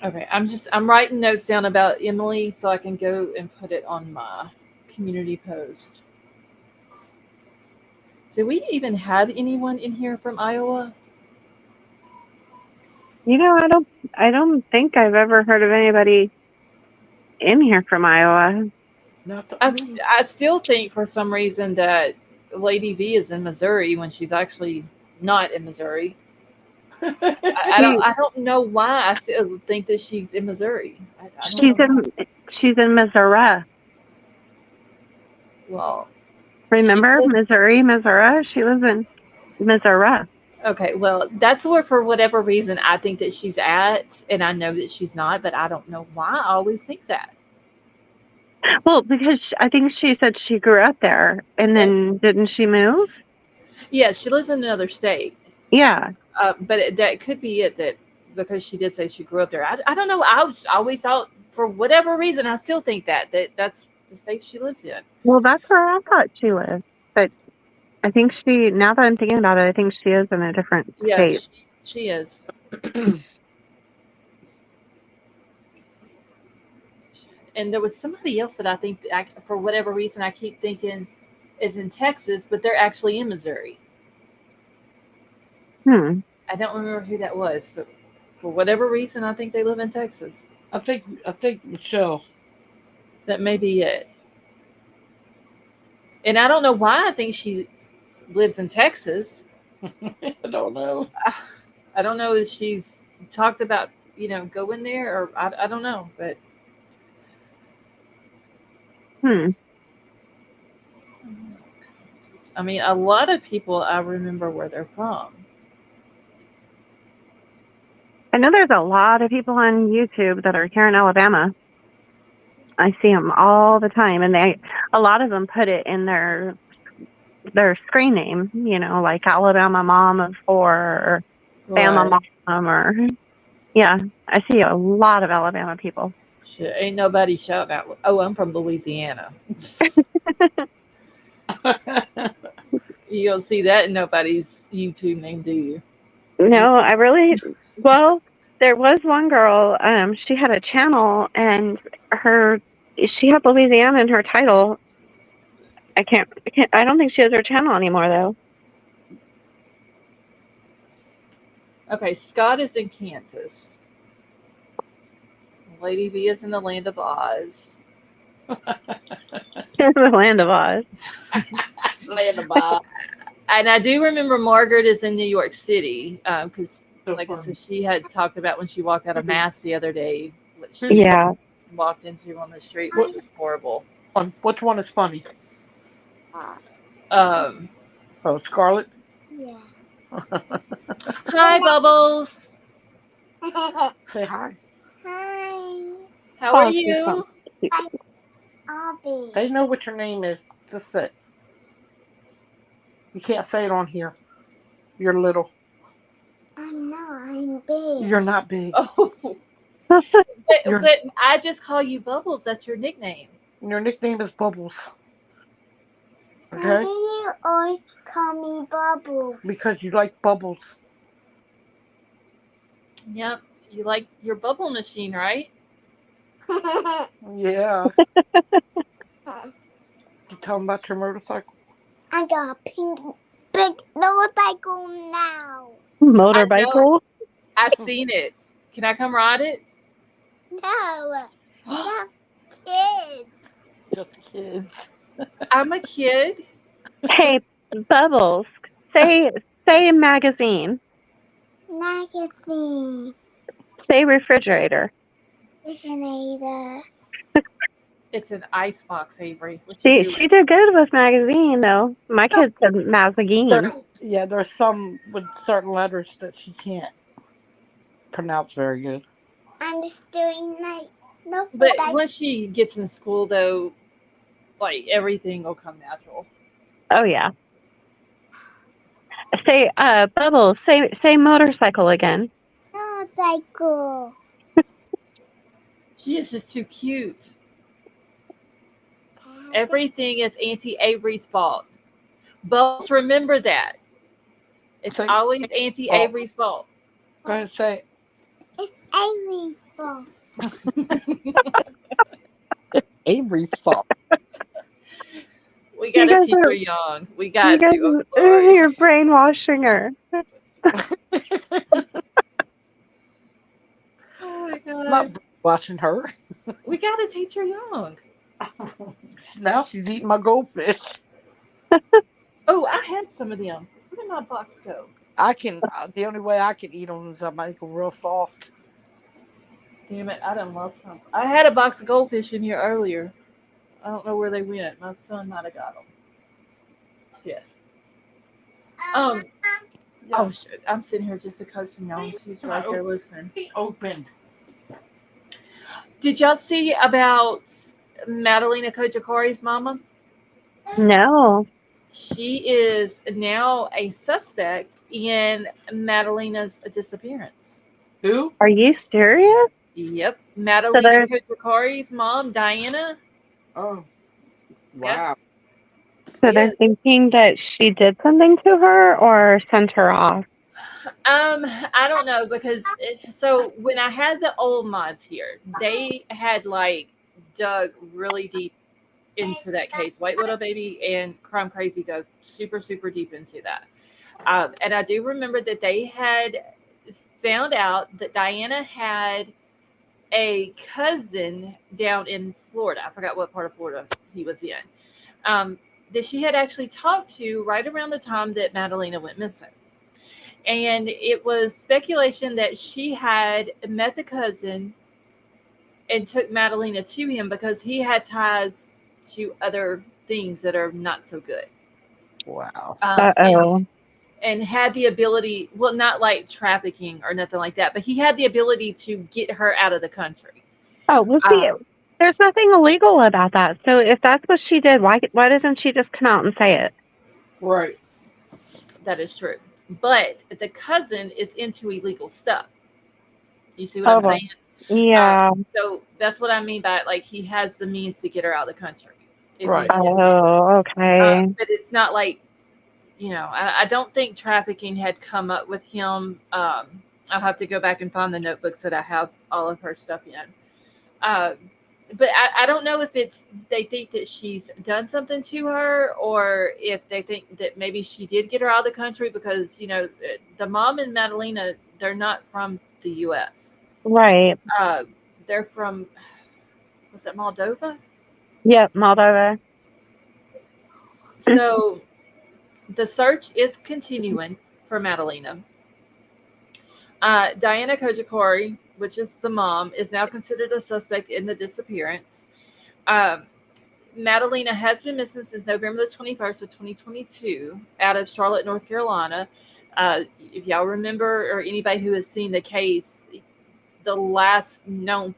A: Okay, I'm writing notes down about Emily so I can go and put it on my community post. Do we even have anyone in here from Iowa?
B: I don't think I've ever heard of anybody in here from Iowa.
A: I still think for some reason that Lady V is in Missouri when she's actually not in Missouri. I don't know why I still think that she's in Missouri.
B: She's in Missouri.
A: Well,
B: remember Missouri? She lives in Missouri.
A: Okay, well, that's where, for whatever reason, I think that she's at, and I know that she's not, but I don't know why I always think that.
B: Well, because I think she said she grew up there, and then didn't she move?
A: Yeah, she lives in another state.
B: Yeah.
A: But that could be it, that because she did say she grew up there. I don't know. I always thought, for whatever reason, I still think that's the state she lives in.
B: Well, that's where I thought she lived. But I think now that I'm thinking about it, I think she is in a different state.
A: Yeah, she is. And there was somebody else that I think, for whatever reason, I keep thinking is in Texas, but they're actually in Missouri. I don't remember who that was, but for whatever reason, I think they live in Texas.
C: I think Michelle.
A: That may be it. And I don't know why I think she lives in Texas.
C: I don't know.
A: I don't know if she's talked about, going there, or I don't know, but. I mean, a lot of people, I remember where they're from.
B: I know there's a lot of people on YouTube that are here in Alabama. I see them all the time, and a lot of them put it in their their screen name, like Alabama Mom of 4 or Bama
A: Right.
B: Mom or, yeah, I see a lot of Alabama people.
A: Shit, ain't nobody shouting out. Oh, I'm from Louisiana. You don't see that in nobody's YouTube name, do you?
B: No, well, there was one girl, she had a channel and she had Louisiana in her title. I don't think she has her channel anymore though.
A: Okay, Scott is in Kansas. Lady V is in the land of Oz.
B: The land of Oz.
C: Land of Oz.
A: And I do remember Margaret is in New York City because, like I
C: funny.
A: said, she had talked about when she walked out of Mass the other day, what she
B: Yeah.
A: walked into on the street, which was horrible.
C: Which one is funny?
A: Oh,
C: Scarlett?
D: Yeah.
A: Hi, Bubbles.
C: Say hi.
D: Hi,
A: How are
B: she's
A: you?
D: Abby.
C: They know what your name is. Just say it. You can't say it on here. You're little.
D: I'm big.
C: You're not big.
A: Oh, but I just call you Bubbles. That's your nickname.
C: Your nickname is Bubbles.
D: Why
C: Okay?
D: do you always call me Bubble?
C: Because you like bubbles.
A: Yep. You like your bubble machine, right?
C: Yeah. You tell them about your motorcycle?
D: I got a pink, big motorcycle now.
B: Motorcycle?
A: I've seen it. Can I come ride it?
D: No, that's kids.
C: Just kids.
A: I'm a kid.
B: Hey, Bubbles. Say magazine.
D: Magazine.
B: Say refrigerator.
D: Refrigerator.
A: It's an ice box, Avery. What
B: She
A: you doing?
B: she did good with magazine though. My kid said magazine.
C: There's some with certain letters that she can't pronounce very good.
D: I'm just doing like no.
A: But once she gets in school, though, like everything will come natural.
B: Oh yeah. Say Bubbles. Say motorcycle again.
D: motorcycle.
A: She is just too cute. Everything is Auntie Avery's fault. Bubbles, remember that. It's always Auntie Avery's fault.
C: Go ahead and say it.
D: It's Avery's fault.
C: Avery's fault.
A: We gotta
B: guys
A: teach her
B: are-
A: young. We got to. I'm sorry.
B: You're brainwashing her.
A: Oh my god.
C: Not watching her.
A: We gotta teach her young.
C: Now she's eating my goldfish.
A: Oh, I had some of them. Where did my box go?
C: I can. The only way I can eat them is I make them real soft.
A: Damn it, I done lost some. I had a box of goldfish in here earlier. I don't know where they went. My son might have got them. Shit. Oh shit! I'm sitting here just a coasting y'all. She's right there listening.
C: Opened.
A: Did y'all see about Matalina Kojakari's mama?
B: No.
A: She is now a suspect in Matalina's disappearance.
C: Who?
B: Are you serious?
A: Yep. Matalina Kojakari's mom, Diana.
C: Oh. Wow.
B: So they're thinking that she did something to her or sent her off.
A: I don't know because so when I had the old mods here, they had like dug really deep into that case. White Widow Baby and Crime Crazy dug super deep into that. And I do remember that they had found out that Diana had a cousin down in Florida. I forgot what part of Florida he was in. That she had actually talked to right around the time that Matalina went missing. And it was speculation that she had met the cousin and took Matalina to him because he had ties to other things that are not so good.
C: Wow.
A: And had the ability, well, not like trafficking or nothing like that, but he had the ability to get her out of the country.
B: Oh, well, see, there's nothing illegal about that. So if that's what she did, why doesn't she just come out and say it?
C: Right.
A: That is true. But the cousin is into illegal stuff. You see what I'm
B: Oh,
A: saying?
B: yeah.
A: So that's what I mean by like he has the means to get her out of the country. If
C: Right.
A: you
B: Oh, okay.
A: but it's not like I don't think trafficking had come up with him. I'll have to go back and find the notebooks that I have all of her stuff in. Uh, but I don't know if it's they think that she's done something to her or if they think that maybe she did get her out of the country because the mom and Matalina, they're not from the U.S.
B: Right.
A: They're from, was it Moldova?
B: Yep, Moldova.
A: So the search is continuing for Matalina. Diana Kojikori, which is the mom, is now considered a suspect in the disappearance. Um, Matalina has been missing since November the 21st of 2022 out of Charlotte, North Carolina. If y'all remember, or anybody who has seen the case, the last known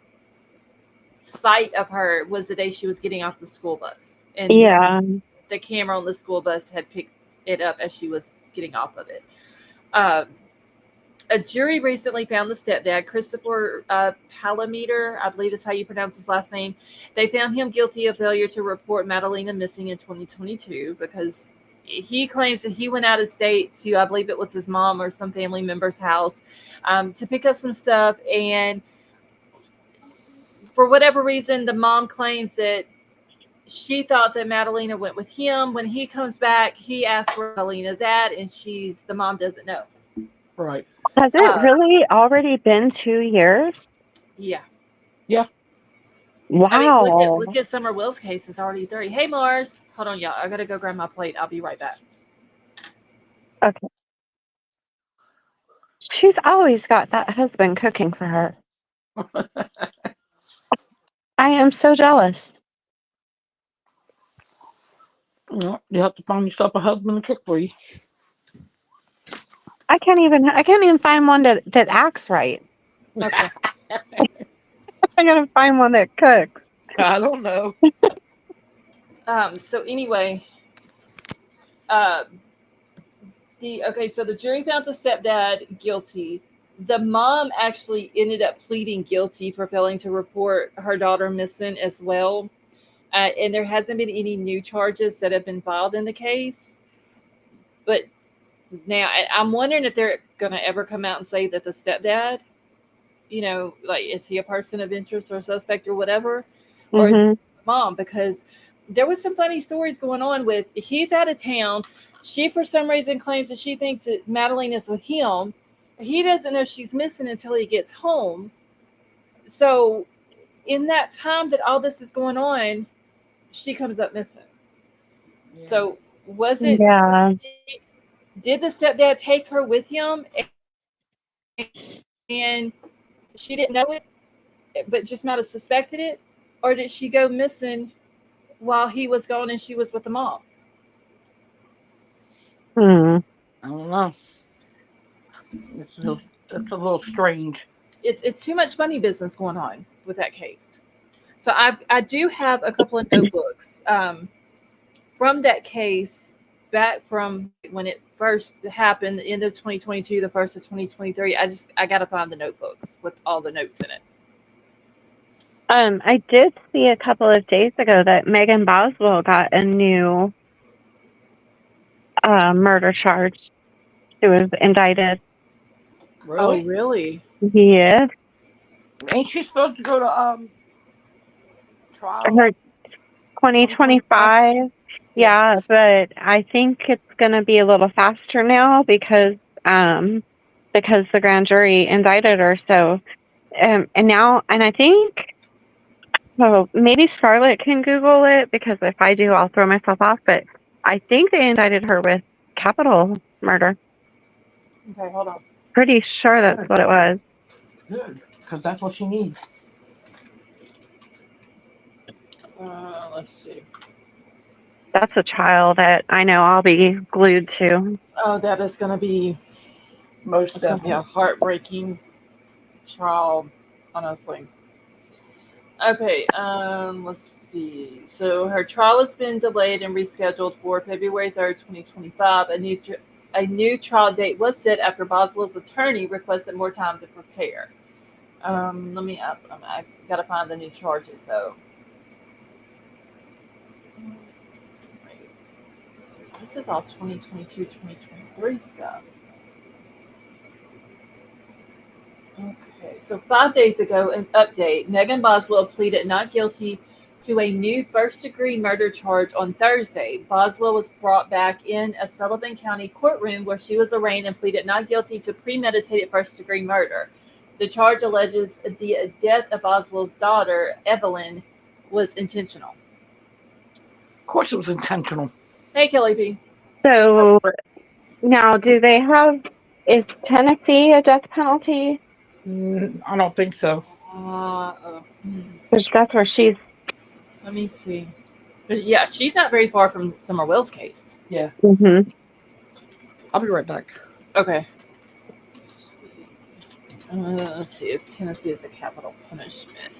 A: sight of her was the day she was getting off the school bus. And
B: Yeah.
A: the camera on the school bus had picked it up as she was getting off of it. A jury recently found the stepdad, Christopher Palameter, I believe is how you pronounce his last name. They found him guilty of failure to report Matalina missing in 2022 because he claims that he went out of state to, I believe it was his mom or some family member's house, to pick up some stuff. And for whatever reason, the mom claims that she thought that Matalina went with him. When he comes back, he asks where Matalina's at, and the mom doesn't know.
C: Right.
B: Has it really already been 2 years?
A: Yeah.
C: Yeah.
B: Wow.
A: I mean, look at Summer Will's case. It's already 30. Hey, Mars. Hold on, y'all. I got to go grab my plate. I'll be right back.
B: Okay. She's always got that husband cooking for her. I am so jealous.
C: Well, you have to find yourself a husband to cook for you.
B: I can't even find one that acts right.
A: Okay.
B: I gotta find one that cooks.
C: I don't know.
A: So anyway, so the jury found the stepdad guilty. The mom actually ended up pleading guilty for failing to report her daughter missing as well. And there hasn't been any new charges that have been filed in the case. But now I'm wondering if they're going to ever come out and say that the stepdad, like, is he a person of interest or suspect or whatever? Or is it mom? Because there was some funny stories going on with, he's out of town. She, for some reason, claims that she thinks that Madeline is with him. He doesn't know she's missing until he gets home. So in that time that all this is going on, she comes up missing.
C: Yeah.
A: So was it,
B: Yeah.
A: did the stepdad take her with him and she didn't know it, but just might have suspected it? Or did she go missing while he was gone and she was with the mom?
B: Hmm.
C: I don't know. It's a little strange.
A: It's too much funny business going on with that case. So I do have a couple of notebooks from that case back from when it first happened, the end of 2022, the first of 2023. I got to find the notebooks with all the notes in it.
B: I did see a couple of days ago that Megan Boswell got a new murder charge. She was indicted.
C: Really?
A: Oh, really?
B: Yes.
C: Ain't she supposed to go to trial?
B: Her 2025. Yeah, but I think it's going to be a little faster now because the grand jury indicted her. So and I think maybe Scarlett can Google it because if I do, I'll throw myself off. But I think they indicted her with capital murder.
A: Okay, hold on.
B: Pretty sure that's what it was.
C: Good, because that's what she needs.
A: Let's see.
B: That's a trial that I know I'll be glued to.
A: Oh, that is going to be
C: Most
A: a heartbreaking trial, honestly. Okay, let's see. So her trial has been delayed and rescheduled for February 3rd, 2025. A new trial date was set after Boswell's attorney requested more time to prepare. I gotta find the new charges, so. Wait, this is all 2022, 2023 stuff. Okay, so 5 days ago, an update. Megan Boswell pleaded not guilty to a new first-degree murder charge on Thursday. Boswell was brought back in a Sullivan County courtroom where she was arraigned and pleaded not guilty to premeditated first-degree murder. The charge alleges the death of Boswell's daughter, Evelyn, was intentional.
C: Of course, it was intentional.
A: Hey, Kelly P.
B: So now, is Tennessee a death penalty?
C: I don't think so.
B: Because that's where she's.
A: Let me see. Yeah, she's not very far from Summer Will's case.
C: Yeah.
B: Mm-hmm.
C: I'll be right back.
A: Okay. Let's see if Tennessee is a capital punishment.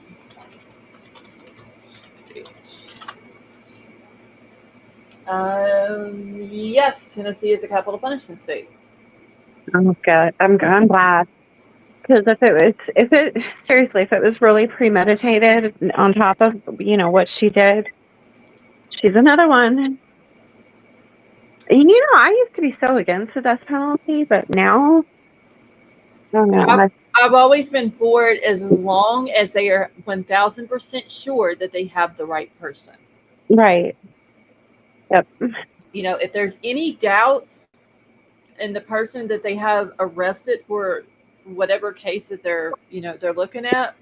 A: Yes, Tennessee is a capital punishment state.
B: Oh, good. I'm glad. Because if it was really premeditated on top of, what she did, she's another one. I used to be so against the death penalty, but now, I don't know.
A: I've always been for it as long as they are 1,000% sure that they have the right person.
B: Right. Yep.
A: If there's any doubts in the person that they have arrested for whatever case that they're looking at,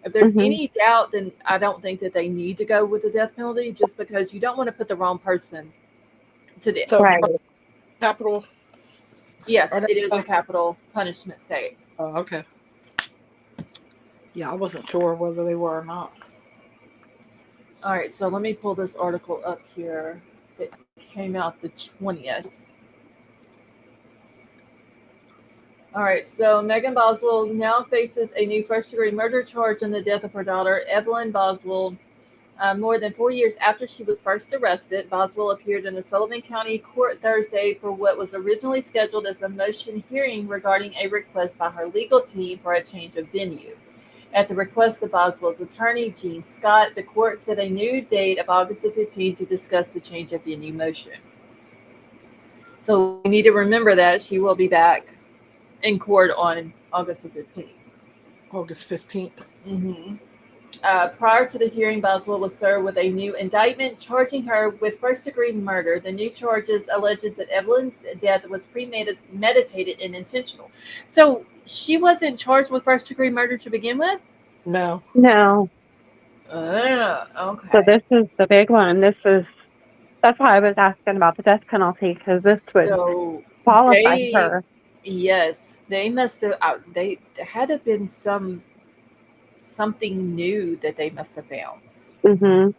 A: if there's any doubt, then I don't think that they need to go with the death penalty, just because you don't want to put the wrong person to death.
C: So,
B: right.
C: Capital.
A: Yes, it is a capital punishment state.
C: Oh, okay. Yeah, I wasn't sure whether they were or not.
A: All right, so let me pull this article up here. It came out the 20th. All right, so Megan Boswell now faces a new first-degree murder charge in the death of her daughter, Evelyn Boswell. More than 4 years after she was first arrested, Boswell appeared in the Sullivan County Court Thursday for what was originally scheduled as a motion hearing regarding a request by her legal team for a change of venue. At the request of Boswell's attorney, Gene Scott, the court set a new date of August 15 to discuss the change of venue motion. So we need to remember that she will be back in court on August 15th.
C: August 15th.
A: Mm-hmm. Prior to the hearing, Boswell was served with a new indictment charging her with first-degree murder. The new charges alleges that Evelyn's death was premeditated and intentional. So she wasn't charged with first-degree murder to begin with?
C: No.
A: Okay.
B: So this is the big one. That's why I was asking about the death penalty, because this would qualify her.
A: Yes, they must have. There had to have been something new that they must have found.
B: Mm-hmm.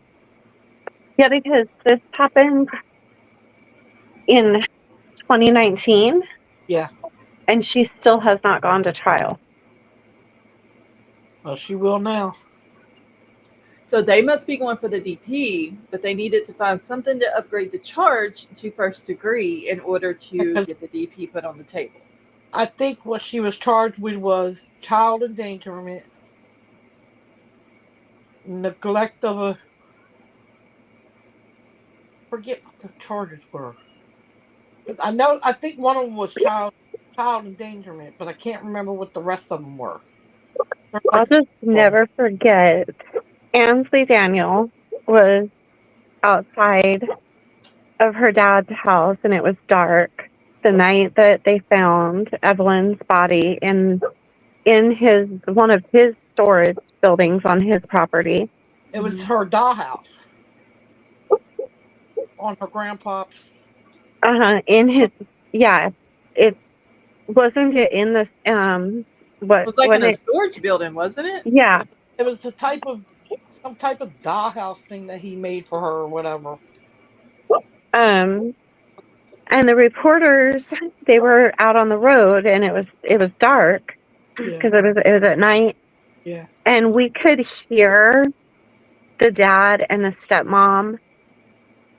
B: Yeah, because this happened in 2019.
C: Yeah.
B: And she still has not gone to trial.
C: Well, she will now.
A: So they must be going for the DP, but they needed to find something to upgrade the charge to first degree in order to get the DP put on the table.
C: I think what she was charged with was child endangerment, neglect of a... Forget what the charges were. I think one of them was child endangerment, but I can't remember what the rest of them were.
B: I'll just never forget, Ansley Daniel was outside of her dad's house, and it was dark the night that they found Evelyn's body in one of his storage buildings on his property.
C: It was her dollhouse on her grandpa's.
B: It wasn't it in the
A: It was like in a storage building, wasn't it?
B: Yeah.
C: It was some type of dollhouse thing that he made for her or whatever.
B: And the reporters, they were out on the road, and it was dark because it was at night.
C: Yeah.
B: And we could hear the dad and the stepmom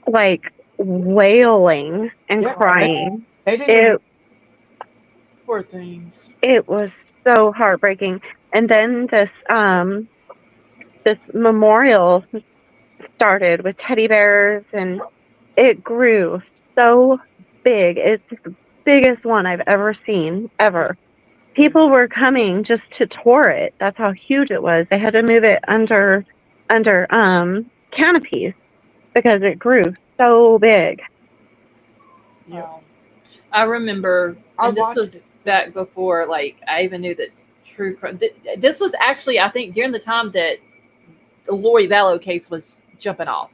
B: like wailing and
C: Yeah,
B: crying.
C: they didn't even.
A: Poor things.
B: It was so heartbreaking. And then this memorial started with teddy bears, and it grew so big. It's the biggest one I've ever seen, ever. People were coming just to tour it. That's how huge it was. They had to move it under canopies because it grew so big.
C: Yeah.
A: I remember,
C: I
A: and this
C: watched
A: was
C: it.
A: back before, like, I even knew that true crime. This was actually, I think, during the time that the Lori Vallow case was jumping off.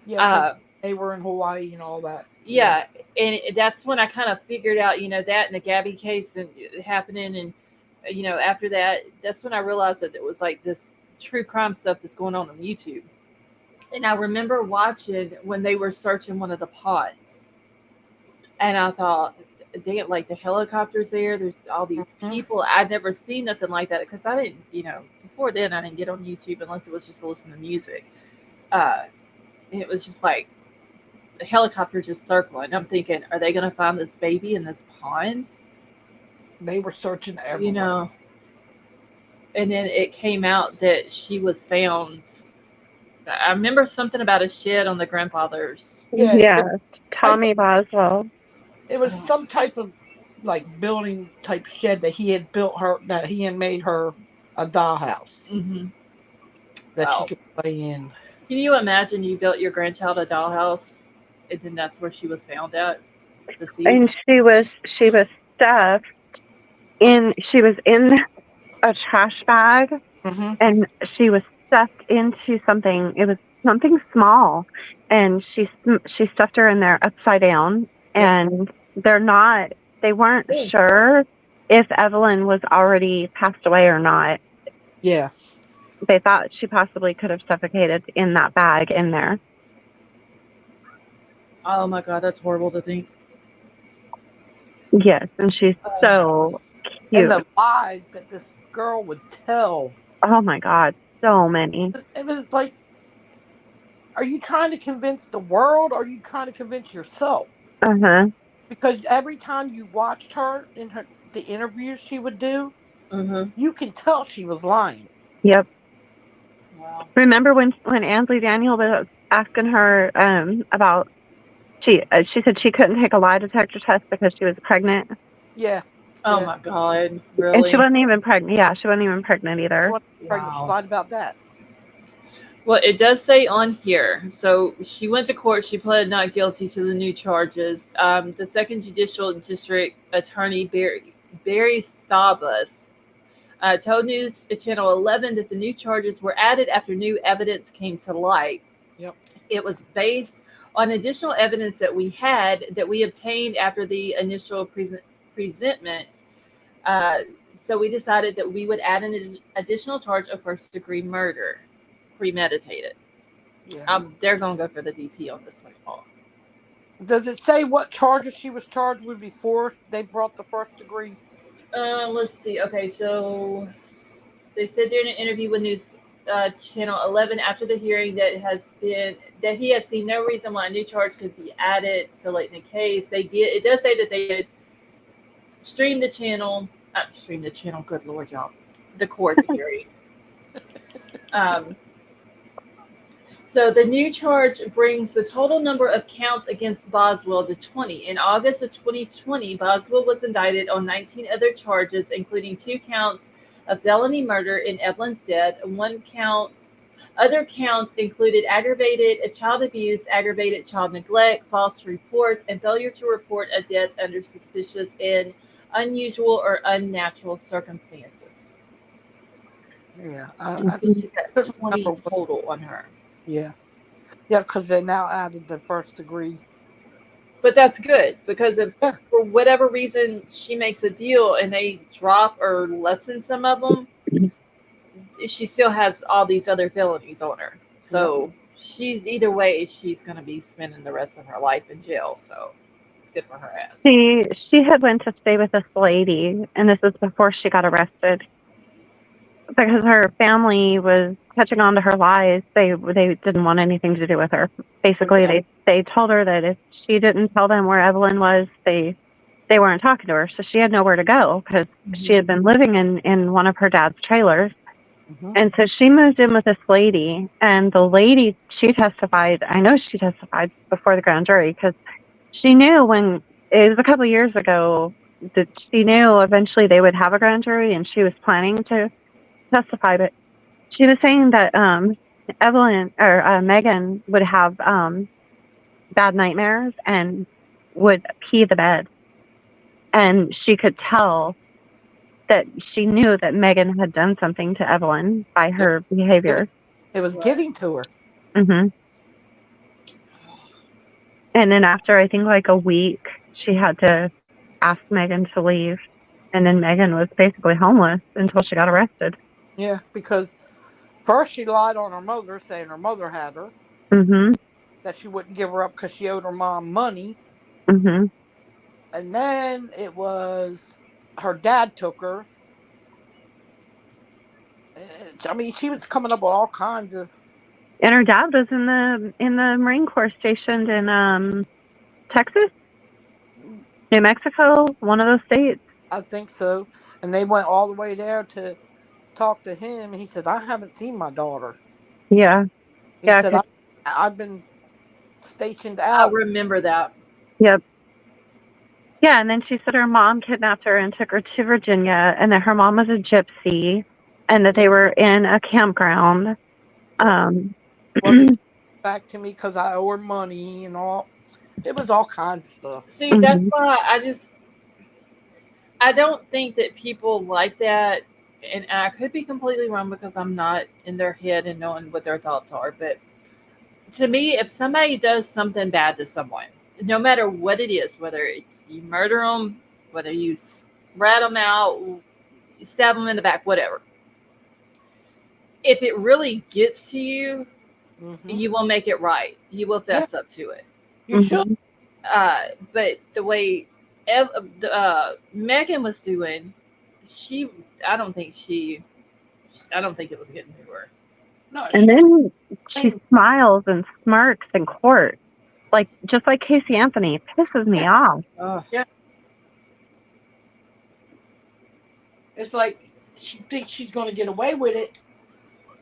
C: Yeah, 'cause they were in Hawaii and all that.
A: Yeah, and that's when I kind of figured out, that and the Gabby case and it happening, and after that, that's when I realized that it was like this true crime stuff that's going on YouTube. And I remember watching when they were searching one of the pods, and I thought, damn, like the helicopters there. There's all these people. I'd never seen nothing like that because I didn't, before then I didn't get on YouTube unless it was just to listen to music. And it was just like the helicopter just circling. I'm thinking, are they going to find this baby in this pond?
C: They were searching everywhere.
A: And then it came out that she was found. I remember something about a shed on the grandfather's.
B: Yeah, Tommy Boswell.
C: It was some type of like building type shed that he had built her, that he had made her a dollhouse that she could play in.
A: Can you imagine you built your grandchild a dollhouse, and then that's where she was found at? Deceased?
B: And she was stuffed in. She was in a trash bag, and she was stuffed into something. It was something small, and she stuffed her in there upside down. And they weren't sure if Evelyn was already passed away or not.
C: Yeah.
B: They thought she possibly could have suffocated in that bag in there.
A: Oh my God, that's horrible to think.
B: Yes, and she's so cute.
C: And the lies that this girl would tell.
B: Oh my God, so many.
C: It was like, are you trying to convince the world, or are you trying to convince yourself? Because every time you watched her in the interviews she would do, you can tell she was lying.
B: Yep.
A: Wow.
B: Remember when Ansley Daniel was asking her about she said she couldn't take a lie detector test because she was pregnant.
C: Yeah.
A: Oh my God, really?
B: And she wasn't even pregnant. Yeah, she wasn't even pregnant either.
C: She wasn't pregnant. She lied about that.
A: Well, it does say on here. So she went to court. She pled not guilty to the new charges. The Second Judicial District Attorney Barry Stabus told News Channel 11 that the new charges were added after new evidence came to light.
C: Yep.
A: It was based on additional evidence that we obtained after the initial presentment. So we decided that we would add an additional charge of first-degree murder, premeditated.
C: Yeah.
A: They're going to go for the DP on this one, Paul.
C: Does it say what charges she was charged with before they brought the first degree?
A: Let's see. Okay, so they said during an interview with News Channel 11 after the hearing that he has seen no reason why a new charge could be added. So, like in the case, it does say that they did stream the channel. Good Lord, y'all. The court hearing. So the new charge brings the total number of counts against Boswell to 20. In August of 2020, Boswell was indicted on 19 other charges, including 2 counts of felony murder in Evelyn's death. Other counts included aggravated child abuse, aggravated child neglect, false reports, and failure to report a death under suspicious and unusual or unnatural circumstances.
C: Yeah.
A: I think she's got 20 total on her.
C: Yeah. Yeah, because they now added the first degree.
A: But that's good because for whatever reason she makes a deal and they drop or lessen some of them, she still has all these other felonies on her. So she's either way, she's going to be spending the rest of her life in jail. So it's good for her ass.
B: She had went to stay with this lady, and this was before she got arrested, because her family was catching on to her lies. They didn't want anything to do with her. Basically,
C: Okay.
B: they told her that if she didn't tell them where Evelyn was, they weren't talking to her. So she had nowhere to go because she had been living in one of her dad's trailers.
C: Mm-hmm.
B: And so she moved in with this lady, and the lady, she testified. I know she testified before the grand jury because she knew when it was a couple of years ago that she knew eventually they would have a grand jury, and she was planning to testify. But she was saying that Evelyn or Megan would have bad nightmares and would pee the bed, and she could tell that she knew that Megan had done something to Evelyn by her behavior.
C: It was getting to her.
B: Mm-hmm. And then after, I think, like a week, she had to ask Megan to leave. And then Megan was basically homeless until she got arrested.
C: Yeah, because first she lied on her mother, saying her mother had her,
B: Mm-hmm.
C: that she wouldn't give her up because she owed her mom money.
B: Mm-hmm.
C: And then it was her dad took her. I mean, she was coming up with all kinds of.
B: And her dad was in the Marine Corps stationed in Texas, New Mexico, one of those states.
C: I think so. And they went all the way there to talk to him. He said, I haven't seen my daughter.
B: Yeah.
C: He
B: Yeah.
C: said, I've been stationed
A: I
C: out.
A: remember that.
B: Yep. Yeah, and then she said her mom kidnapped her and took her to Virginia, and that her mom was a gypsy, and that they were in a campground.
C: Wasn't back to me because I owe her money and all. It was all kinds of stuff.
A: See, that's why I don't think that people like that, and I could be completely wrong because I'm not in their head and knowing what their thoughts are, but to me, if somebody does something bad to someone, no matter what it is, whether it's you murder them, whether you rat them out, you stab them in the back, whatever, if it really gets to you, you will make it right. You will fess up to it.
C: You should.
A: But the way Megan was doing, I don't think it was getting to her.
C: No,
B: And then she smiles and smirks in court, just like Casey Anthony. It pisses me off.
C: Yeah. It's like she thinks she's going to get away with it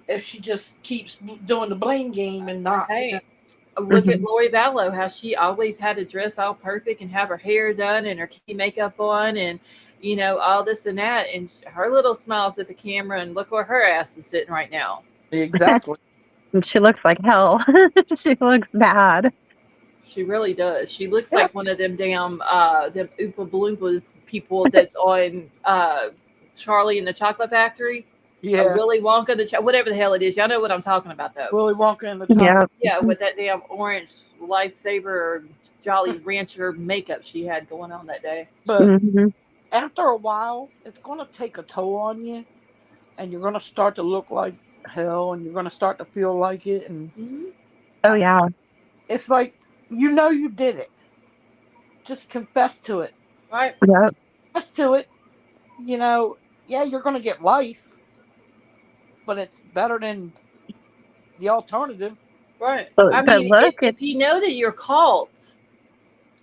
C: if she just keeps doing the blame game and not.
A: Hey, look at Lori Vallow, how she always had to dress all perfect and have her hair done and her key makeup on and, all this and that. And her little smiles at the camera and look where her ass is sitting right now.
C: Exactly.
B: And she looks like hell. She looks bad.
A: She really does. She looks like one of them damn them Oompa Loompas people that's on Charlie and the Chocolate Factory.
C: Yeah.
A: Willy Wonka, whatever the hell it is. Y'all know what I'm talking about, though.
C: Willy Wonka and the Chocolate.
A: Yeah, with that damn orange Lifesaver or Jolly Rancher makeup she had going on that day.
C: But after a while, it's going to take a toll on you, and you're going to start to look like hell, and you're going to start to feel like it. And
B: oh yeah,
C: it's like you did it. Just confess to it.
A: Right.
B: Yep.
C: Confess to it. Yeah, you're going to get life, but it's better than the alternative.
A: Right.
B: But look,
A: if you know that you're caught,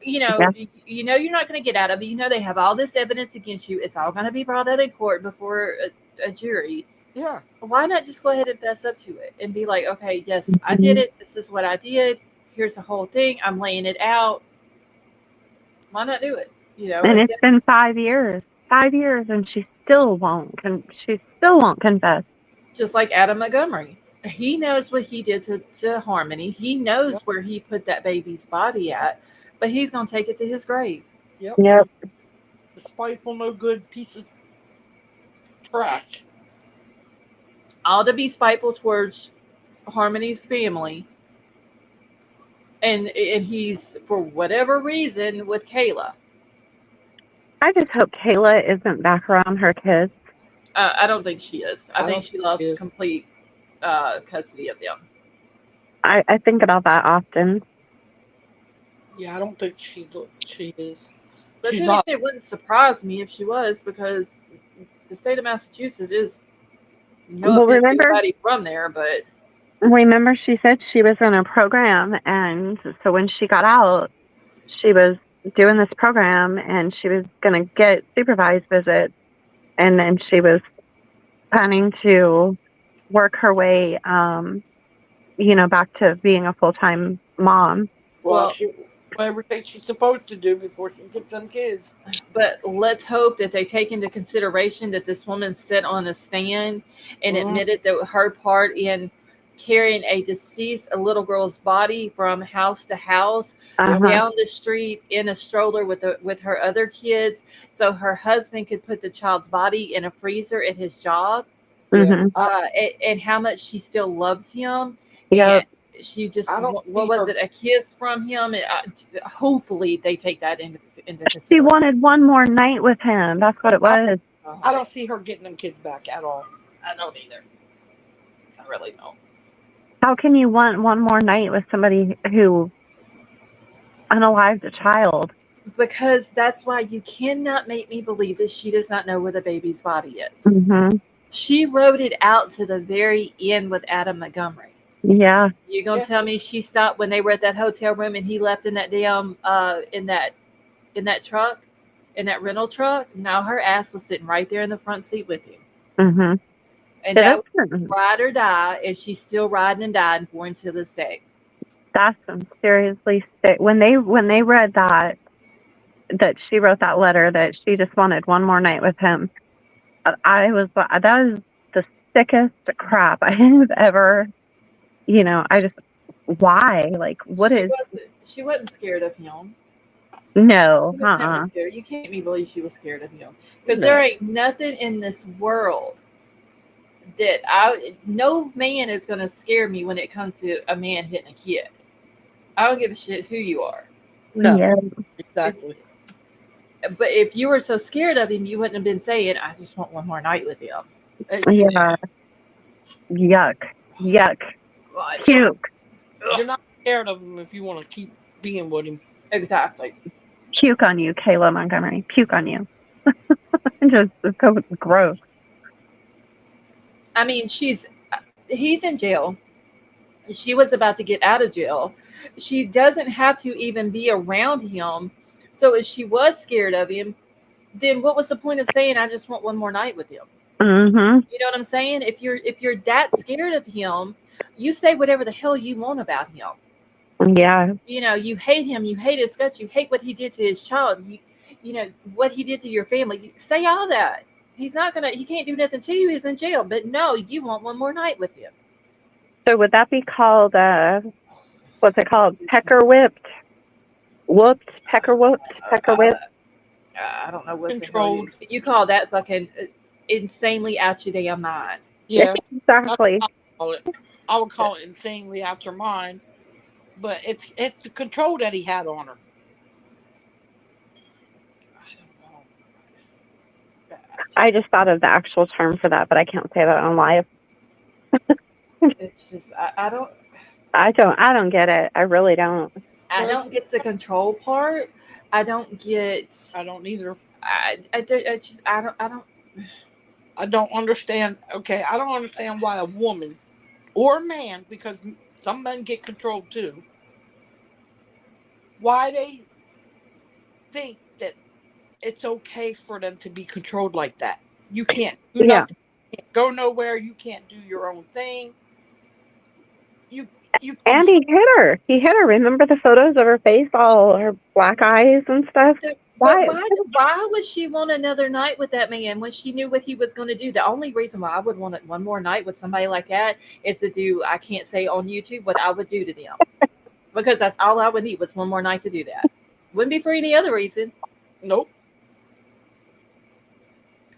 A: you're not going to get out of it. They have all this evidence against you. It's all going to be brought out in court before a jury.
C: Yeah.
A: Why not just go ahead and fess up to it and be like, okay, yes, I did it. This is what I did. Here's the whole thing. I'm laying it out. Why not do it?
B: And it's been 5 years. 5 years, and she still won't confess.
A: Just like Adam Montgomery. He knows what he did to Harmony. He knows where he put that baby's body at, but he's going to take it to his grave.
C: Yep. The spiteful, no good piece of trash.
A: All to be spiteful towards Harmony's family. And he's, for whatever reason, with Kayla.
B: I just hope Kayla isn't back around her kids.
A: I don't think she is. I think she lost complete custody of them.
B: I think about that often.
C: Yeah, I don't think she is.
A: But
C: she's
A: then
C: not.
A: It wouldn't surprise me if she was, because the state of Massachusetts is No
B: Well,
A: offense to
B: remember,
A: anybody from there, but
B: she said she was in a program, and so when she got out, she was doing this program, and she was going to get supervised visits, and then she was planning to work her way, back to being a full-time mom.
C: Well, she everything she's supposed to do before she gets some kids.
A: but let's hope that they take into consideration that this woman sat on a stand and admitted that her part in carrying a deceased little girl's body from house to house, down the street in a stroller with her other kids, so her husband could put the child's body in a freezer at his job.
B: Mm-hmm.
A: And how much she still loves him.
B: Yep.
A: And she just,
C: I don't
A: what
C: see
A: was
C: her-
A: it, a kiss from him? And, hopefully they take that into
B: She
A: consideration.
B: wanted one more night with him. That's what it was.
C: I don't see her getting them kids back at all.
A: I don't either. I really don't.
B: How can you want one more night with somebody who unalived a child?
A: Because that's why you cannot make me believe that she does not know where the baby's body is.
B: Mm-hmm.
A: She wrote it out to the very end with Adam Montgomery.
B: Yeah.
A: You gonna tell me she stopped when they were at that hotel room and he left in that damn in that truck, in that rental truck? No, her ass was sitting right there in the front seat with him.
B: Mm-hmm.
A: And that was ride or die, and she's still riding and dying for him to this day.
B: That's some seriously sick. When they read that she wrote that letter that she just wanted one more night with him, that was the sickest crap I have ever. Why? Like, what is?
A: She wasn't scared of him.
B: No.
A: She was never scared. You can't even believe she was scared of him, because there ain't nothing in this world that no man is going to scare me when it comes to a man hitting a kid. I don't give a shit who you are.
C: No,
B: Yeah.
C: exactly.
A: But if you were so scared of him, you wouldn't have been saying, "I just want one more night with him."
B: Yeah. Yuck.
A: God.
B: Puke.
C: You're not scared of him if you want to keep being with him.
A: Exactly.
B: Puke on you, Kayla Montgomery. Puke on you. Just so gross.
A: I mean, he's in jail. She was about to get out of jail. She doesn't have to even be around him. So if she was scared of him, then what was the point of saying, "I just want one more night with him"?
B: Mm-hmm.
A: You know what I'm saying? If you're that scared of him, you say whatever the hell you want about him.
B: Yeah.
A: You hate him. You hate his guts. You hate what he did to his child. What he did to your family. You say all that. He can't do nothing to you. He's in jail. But no, you want one more night with him.
B: So would that be called, what's it called? Pecker whipped? Pecker whipped?
A: I don't know what
C: Controlled.
A: you call that. Fucking insanely out your damn mind.
C: Yeah,
B: Exactly.
C: I would call it insanely after mine, but it's the control that he had on her.
B: I just thought of the actual term for that, but I can't say that on live.
A: It's just I don't
B: get it. I really don't.
A: I don't get the control part. I don't either.
C: I don't understand. Okay, I don't understand why a woman or a man, because some men get controlled too, why they think that it's okay for them to be controlled like that. You can't do nothing. You can't go nowhere. You can't do your own thing.
B: And he hit her. Remember the photos of her face, all her black eyes and stuff?
A: Why would she want another night with that man when she knew what he was going to do? The only reason why I would want one more night with somebody like that is to do, I can't say on YouTube what I would do to them. Because that's all I would need was one more night to do that. Wouldn't be for any other reason.
C: Nope.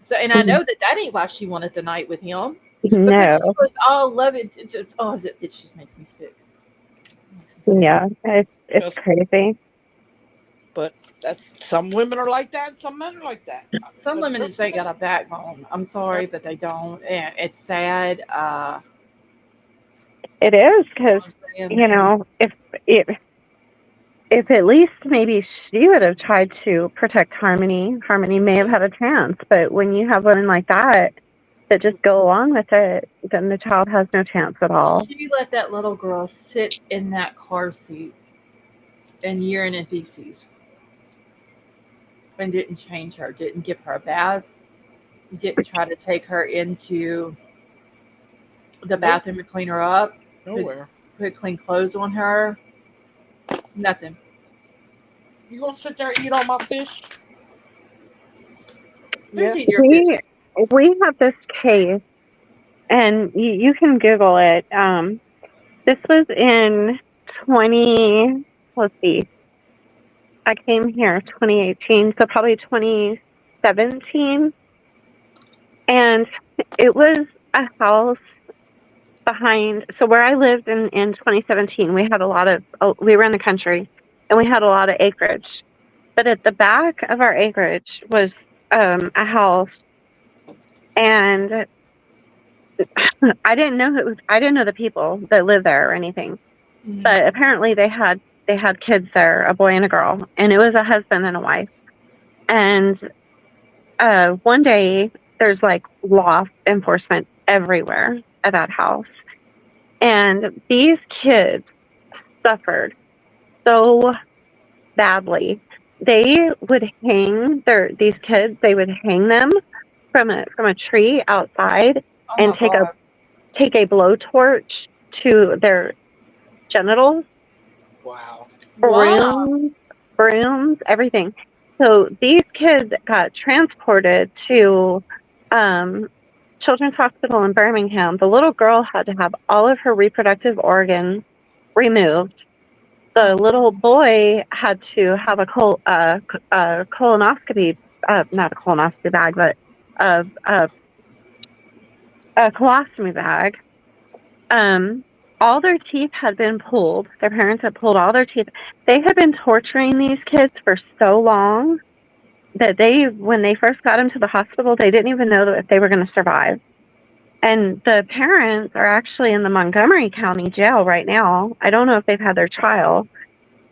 A: So, and I know that ain't why she wanted the night with him.
B: No.
A: She was all loving. It just makes me sick.
B: Yeah, it's crazy.
C: But some women are like that, and some men are like that.
A: Some women just ain't got a backbone. I'm sorry, but they don't. And it's sad.
B: It is, because if at least maybe she would have tried to protect Harmony may have had a chance. But when you have women like that that just go along with it, then the child has no chance at all.
A: She let that little girl sit in that car seat and urine and feces and didn't change her, didn't give her a bath, didn't try to take her into the bathroom and clean her up,
C: Nowhere.
A: put clean clothes on her, nothing.
C: You gonna sit there and eat all my fish?
A: Who's
C: Yeah.
A: eating your fish?
B: We have this case, and you can Google it. This was in 20, let's see, I came here 2018, so probably 2017. And it was a house behind, so where I lived in 2017, we had we were in the country, and we had a lot of acreage. But at the back of our acreage was a house, and I didn't know I didn't know the people that lived there or anything.
A: Mhm.
B: But apparently they had kids there, a boy and a girl, and it was a husband and a wife. And one day there's like law enforcement everywhere at that house, and these kids suffered so badly. They would hang these kids. They would hang them from a tree outside
A: Oh
B: and
A: my God.
B: take a blowtorch to their genitals,
C: Wow.
A: Wow.
B: brooms, everything. So these kids got transported to Children's Hospital in Birmingham. The little girl had to have all of her reproductive organs removed. The little boy had to have a colonoscopy, not a colonoscopy bag, but a colostomy bag. All their teeth had been pulled. Their parents had pulled all their teeth. They had been torturing these kids for so long that when they first got them to the hospital, they didn't even know if they were going to survive. And the parents are actually in the Montgomery County Jail right now. I don't know if they've had their trial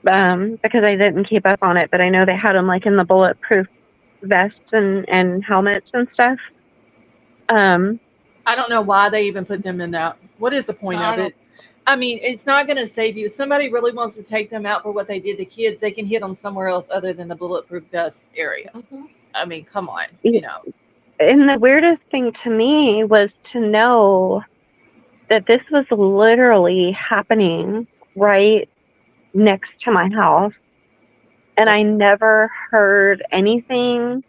B: because I didn't keep up on it, but I know they had them like in the bulletproof vests and helmets and stuff.
A: I don't know why they even put them in that. What is the point of it? I mean, it's not going to save you. If somebody really wants to take them out for what they did to kids, they can hit them somewhere else other than the bulletproof vest area.
C: Mm-hmm.
A: I mean, come on,
B: And the weirdest thing to me was to know that this was literally happening right next to my house. And I never heard anything.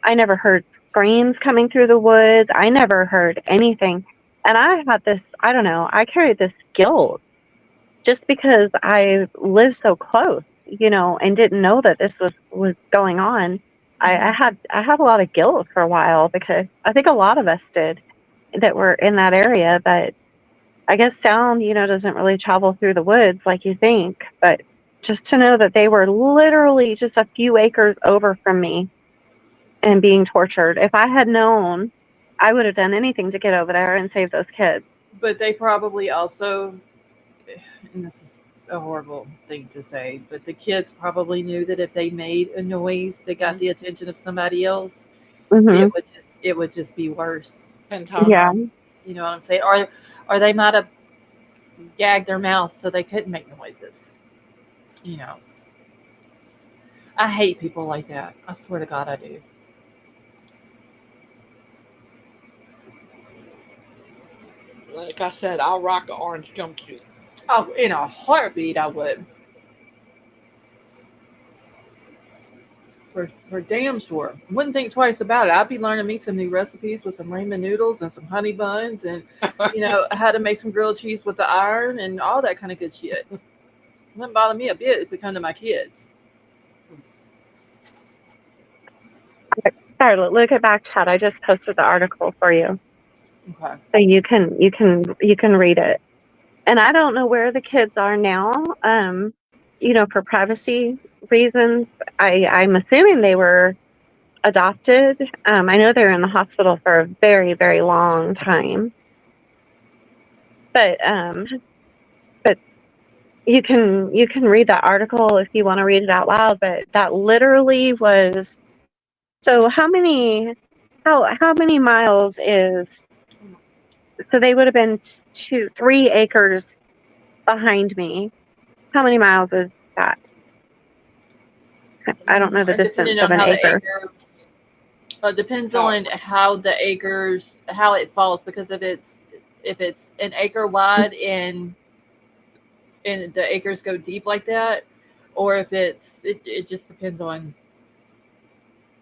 B: I never heard screams coming through the woods. I never heard anything. And I had this, I don't know, I carried this guilt just because I lived so close, and didn't know that this was going on. I had a lot of guilt for a while because I think a lot of us did that were in that area. But I guess sound, doesn't really travel through the woods like you think. But just to know that they were literally just a few acres over from me and being tortured. If I had known, I would have done anything to get over there and save those kids.
A: But they probably also, and this is a horrible thing to say, but the kids probably knew that if they made a noise that got the attention of somebody else,
B: Mm-hmm.
A: it would just be worse.
B: Yeah.
A: You know what I'm saying? Or they might have gagged their mouth so they couldn't make noises. I hate people like that. I swear to God, I do.
C: Like I said, I'll rock an orange jumpsuit.
A: Oh, in a heartbeat, I would. For damn sure. Wouldn't think twice about it. I'd be learning me some new recipes with some ramen noodles and some honey buns and, how to make some grilled cheese with the iron and all that kind of good shit. Wouldn't bother me a bit if it come to my kids.
B: Charlotte, look at back chat. I just posted the article for you.
A: Okay.
B: So you can read it. And I don't know where the kids are now. For privacy reasons, I'm assuming they were adopted. I know they're in the hospital for a very, very long time. But you can read that article if you want to read it out loud. But that literally was. So how many miles is So they would have been 3 acres behind me. How many miles is that? I don't know the distance
A: Depending
B: of
A: on
B: an
A: how the
B: acre.
A: acres, depends on how the acres, how it falls. Because if it's an acre wide and the acres go deep like that, or if it just depends on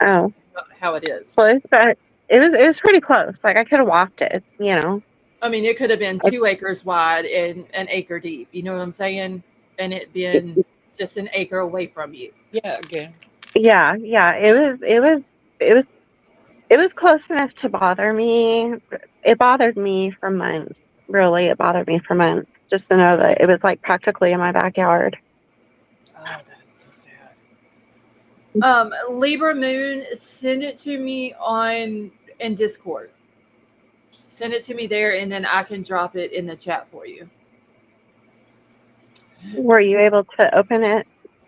B: Oh,
A: how it is.
B: close, but it was pretty close. Like I could have walked it, you know.
A: I mean, it could have been 2 acres wide and an acre deep. You know what I'm saying? And it been just an acre away from you.
C: Yeah, again.
B: Yeah, it was close enough to bother me. It bothered me for months. Really, it bothered me for months just to know that it was like practically in my backyard.
A: Oh, that is so sad. Libra Moon, send it to me in Discord. Send it to me there, and then I can drop it in the chat for you.
B: Were you able to open it?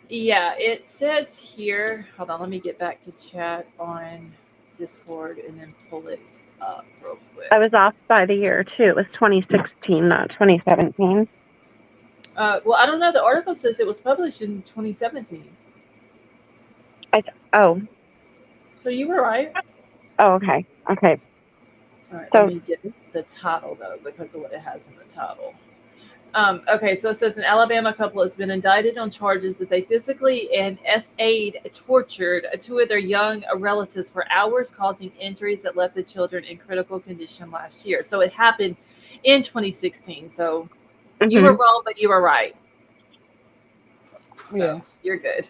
A: Yeah, it says here. Hold on, let me get back to chat on Discord and then pull it up real quick.
B: I was off by the year too. It was 2016, not 2017.
A: Well, I don't know. The article says it was published in 2017.
B: Oh.
A: So you were right.
B: Oh, okay. Okay.
A: All right,
B: So,
A: let me get the title, though, because of what it has in the title. Okay, so it says an Alabama couple has been indicted on charges that they physically and SA'd tortured 2 of their young relatives for hours, causing injuries that left the children in critical condition last year. So it happened in 2016. So you were wrong, but you were right. So
C: Yeah.
A: you're good.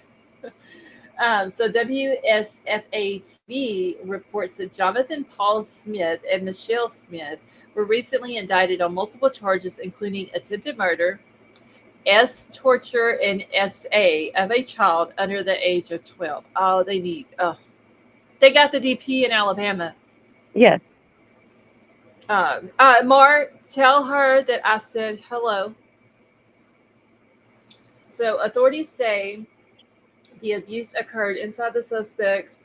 A: So WSFA-TV reports that Jonathan Paul Smith and Michelle Smith were recently indicted on multiple charges, including attempted murder, torture, and SA of a child under the age of 12. Oh, they got the DP in Alabama.
B: yes.
A: Mark, tell her that I said hello. So authorities say the abuse occurred inside the suspect's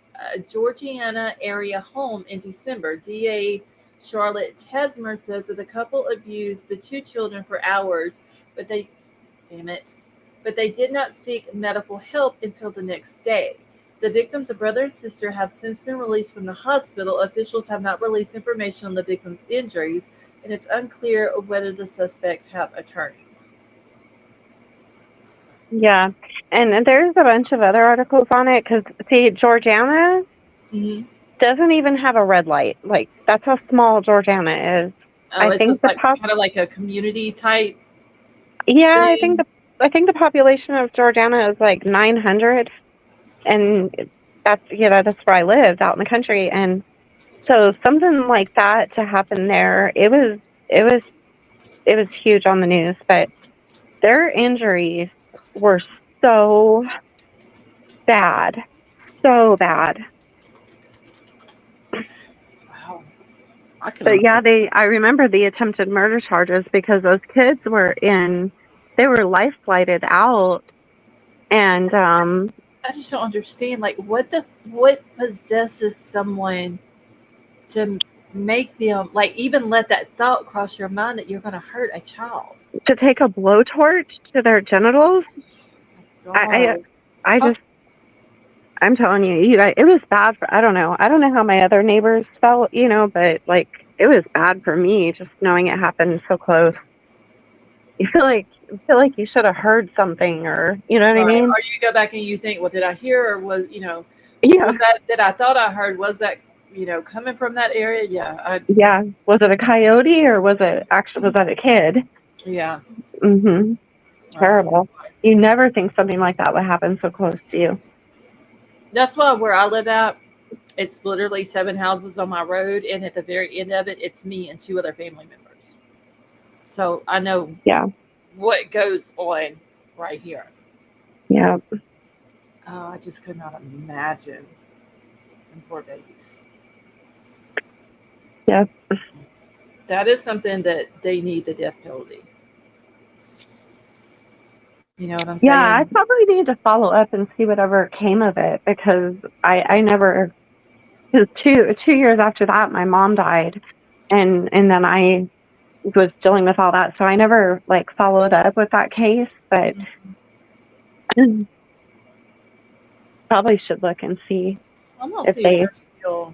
A: Georgiana area home in December. DA Charlotte Tesmer says that the couple abused the 2 children for hours, but they did not seek medical help until the next day. The victims, a brother and sister, have since been released from the hospital. Officials have not released information on the victims' injuries, and it's unclear whether the suspects have attorneys.
B: Yeah. And there's a bunch of other articles on it because, see, Georgiana doesn't even have a red light. Like, that's how small Georgiana is.
A: Oh, it's just like kind of like a community type.
B: Yeah,
A: thing.
B: I think the population of Georgiana is like 900, and that's where I lived, out in the country. And so something like that to happen there, it was huge on the news. But their injuries were so bad. So bad.
A: Wow.
B: But yeah, I remember the attempted murder charges because those kids they were life flighted out, and
A: I just don't understand, like, what possesses someone to make them, like, even let that thought cross your mind that you're going to hurt a child.
B: To take a blowtorch to their genitals. I'm telling you guys, it was bad. I don't know how my other neighbors felt, but like it was bad for me just knowing it happened so close. You feel like you should have heard something, or you know what I mean?
A: Or you go back and you think, well, did I hear, or was
B: Yeah.
A: was that I thought I heard, was that coming from that area? Yeah.
B: Yeah. Was it a coyote, or was that a kid?
A: Yeah.
B: Terrible. You never think something like that would happen so close to you.
A: That's why where I live at, it's literally 7 houses on my road, and at the very end of it, it's me and 2 other family members. So I know what goes on right here.
B: Yeah.
A: Oh, I just could not imagine. And poor babies.
B: Yep.
A: That is something that they need the death penalty. You know what I'm saying?
B: Yeah, I probably need to follow up and see whatever came of it, because I never. Because 2 years after that, my mom died, and then I was dealing with all that, so I never like followed up with that case, but probably should look and see
A: I'm gonna
B: if
A: see if
B: they.
A: they're still.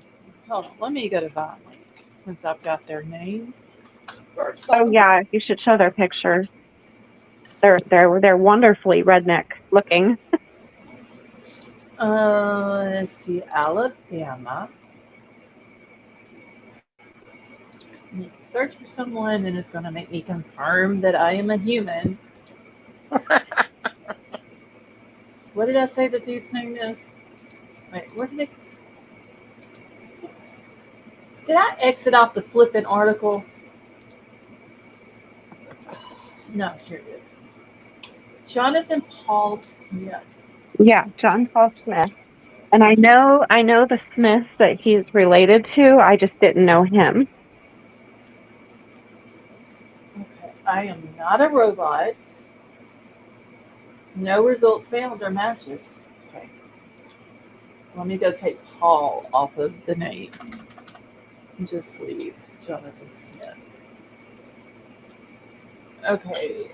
A: Hold on, let me go to Vine Link since I've got their names. First,
B: Oh yeah, you should show their pictures. They're wonderfully redneck looking.
A: let's see, Alabama. You can search for someone, and it's gonna make me confirm that I am a human. What did I say the dude's name is? Wait, what did they? Did I exit off the flipping article? No, here it is. Jonathan Paul Smith.
B: Yeah, John Paul Smith. And I know the Smiths that he's related to. I just didn't know him.
A: Okay, I am not a robot. No results found or matches. Okay. Let me go take Paul off of the name. Just leave Jonathan Smith. Okay.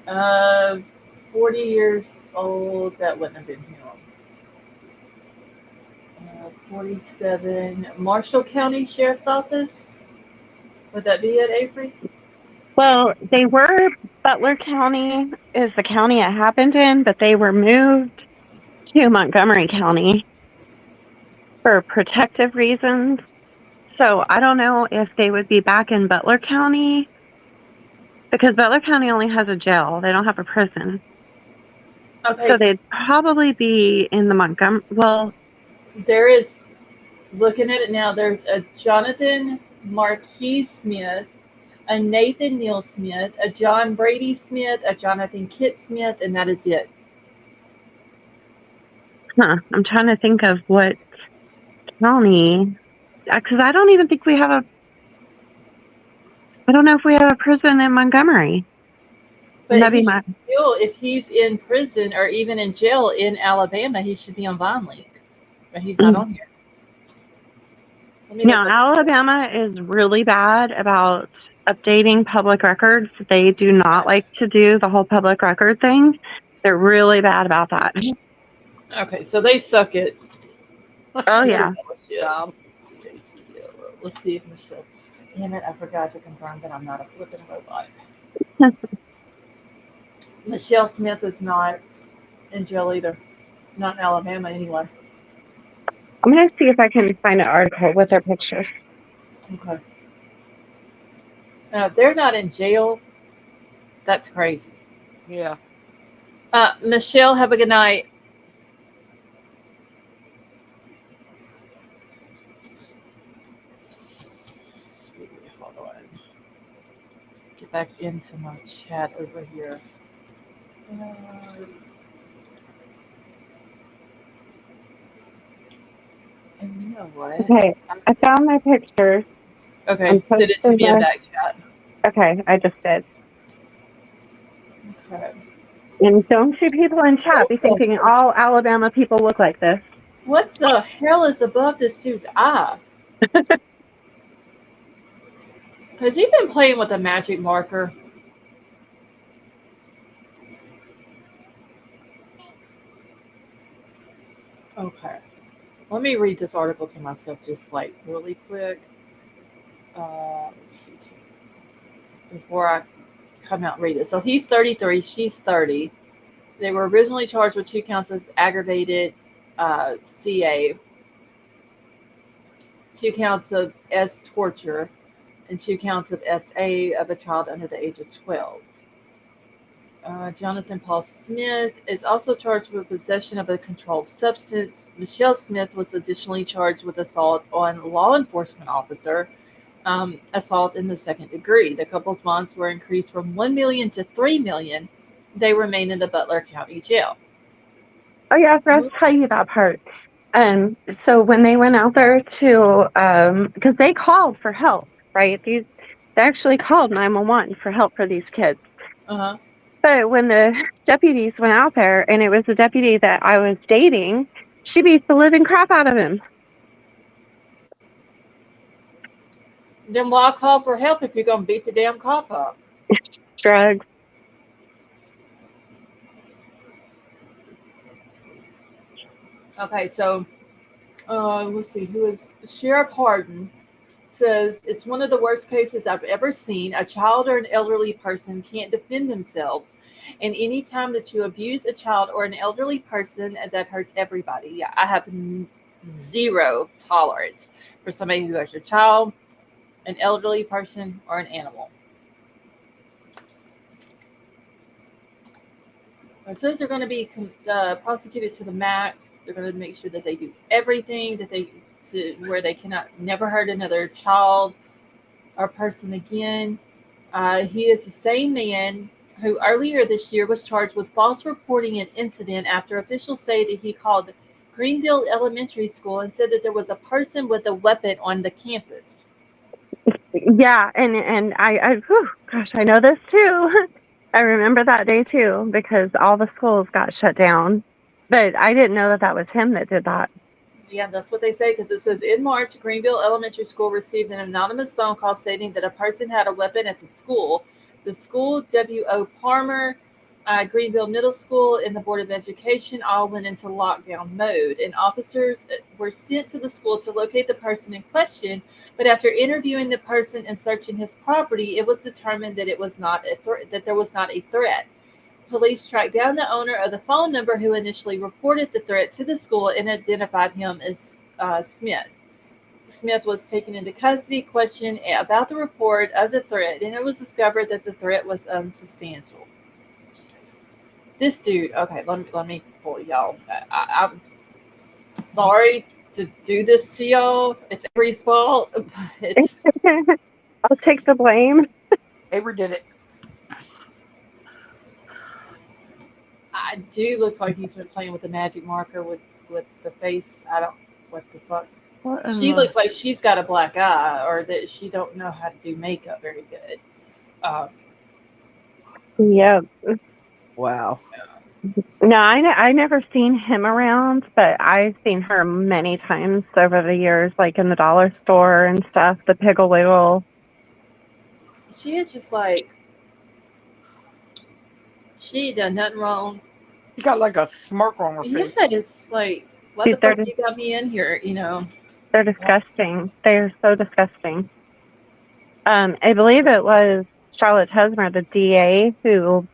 A: 40 years old. That wouldn't have been him. 47. Marshall County Sheriff's Office. Would that be it, Avery?
B: Well, they were Butler County is the county it happened in, but they were moved to Montgomery County for protective reasons. So I don't know if they would be back in Butler County because Butler County only has a jail. They don't have a prison.
A: Okay.
B: So they'd probably be in the Montgomery. Well,
A: there is, looking at it now, there's a Jonathan Marquis Smith, a Nathan Neal Smith, a John Brady Smith, a Jonathan Kit Smith, and that is it.
B: I'm trying to think of what county, because I don't even think we have a. I don't know if we have a prison in Montgomery.
A: But he should still, if he's in prison or even in jail in Alabama, he should be on Vine Link. But he's not on here.
B: No, Alabama is really bad about updating public records. They do not like to do the whole public record thing. They're really bad about that.
A: Okay, so they suck it.
B: Oh, yeah.
A: Let's see if Michelle. Damn it, I forgot to confirm that I'm not a flipping robot. Michelle Smith is not in jail either. Not in Alabama, anyway.
B: I'm going to see if I can find an article with their pictures.
A: Okay. Now, if they're not in jail, that's crazy.
C: Yeah.
A: Michelle, have a good night. Hold on. Get back into my chat over here. And you know what?
B: Okay, I found my pictures.
A: Okay, send it to me in back chat.
B: Okay, I just did.
A: Okay.
B: And don't you people in chat be thinking all Alabama people look like this.
A: What the hell is above this dude's eye? Has he been playing with a magic marker? Okay. Let me read this article to myself just like really quick. Before I come out and read it. So he's 33, she's 30. They were originally charged with 2 counts of aggravated CA, 2 counts of S torture, and 2 counts of SA of a child under the age of 12. Jonathan Paul Smith is also charged with possession of a controlled substance. Michelle Smith was additionally charged with assault on law enforcement officer, assault in the 2nd degree. The couple's bonds were increased from $1 million to $3 million. They remain in the Butler County Jail.
B: Oh yeah, I forgot to tell you that part. So when they went out there to, because they called for help, right? They actually called 911 for help for these kids.
A: Uh-huh.
B: But when the deputies went out there, and it was the deputy that I was dating, she beats the living crap out of him.
A: Then why call for help if you're going to beat the damn cop up?
B: Drugs.
A: Okay, so let's see. Who is Sheriff Harden says it's one of the worst cases I've ever seen. A child or an elderly person can't defend themselves, and anytime that you abuse a child or an elderly person, that hurts everybody. Yeah, I have zero tolerance for somebody who hurts a child, an elderly person, or an animal. It says they're going to be prosecuted to the max. They're going to make sure that they do everything that they to where they cannot never hurt another child or person again. He is the same man who earlier this year was charged with false reporting an incident after officials say that he called Greenville Elementary School and said that there was a person with a weapon on the campus.
B: Yeah, and whew, gosh, I know this too. I remember that day too because all the schools got shut down. But I didn't know that that was him that did that.
A: Yeah, that's what they say because it says in March, Greenville Elementary School received an anonymous phone call stating that a person had a weapon at the school. The school, W.O. Palmer, Greenville Middle School, and the Board of Education all went into lockdown mode, and officers were sent to the school to locate the person in question. But after interviewing the person and searching his property, it was determined that it was not that there was not a threat. Police tracked down the owner of the phone number who initially reported the threat to the school and identified him as Smith. Smith was taken into custody, questioned about the report of the threat, and it was discovered that the threat was unsubstantial. This dude, okay, let me pull y'all. I'm sorry to do this to y'all. It's Avery's fault. It's
B: I'll take the blame.
C: Avery did it.
A: dude looks like he's been playing with the magic marker with the face. I don't. What the fuck? She looks like she's got a black eye, or that she don't know how to do makeup very good.
B: Yep.
C: Wow.
B: No, I never seen him around, but I've seen her many times over the years, like in the dollar store and stuff, the Piggle Wiggle.
A: She is just like she ain't done nothing wrong.
C: She got like a smirk on her
A: Yeah,
C: face.
A: it's like what the fuck you got me in here, you know?
B: They're disgusting. They're so disgusting. I believe it was Charlotte Hesmer, the DA, who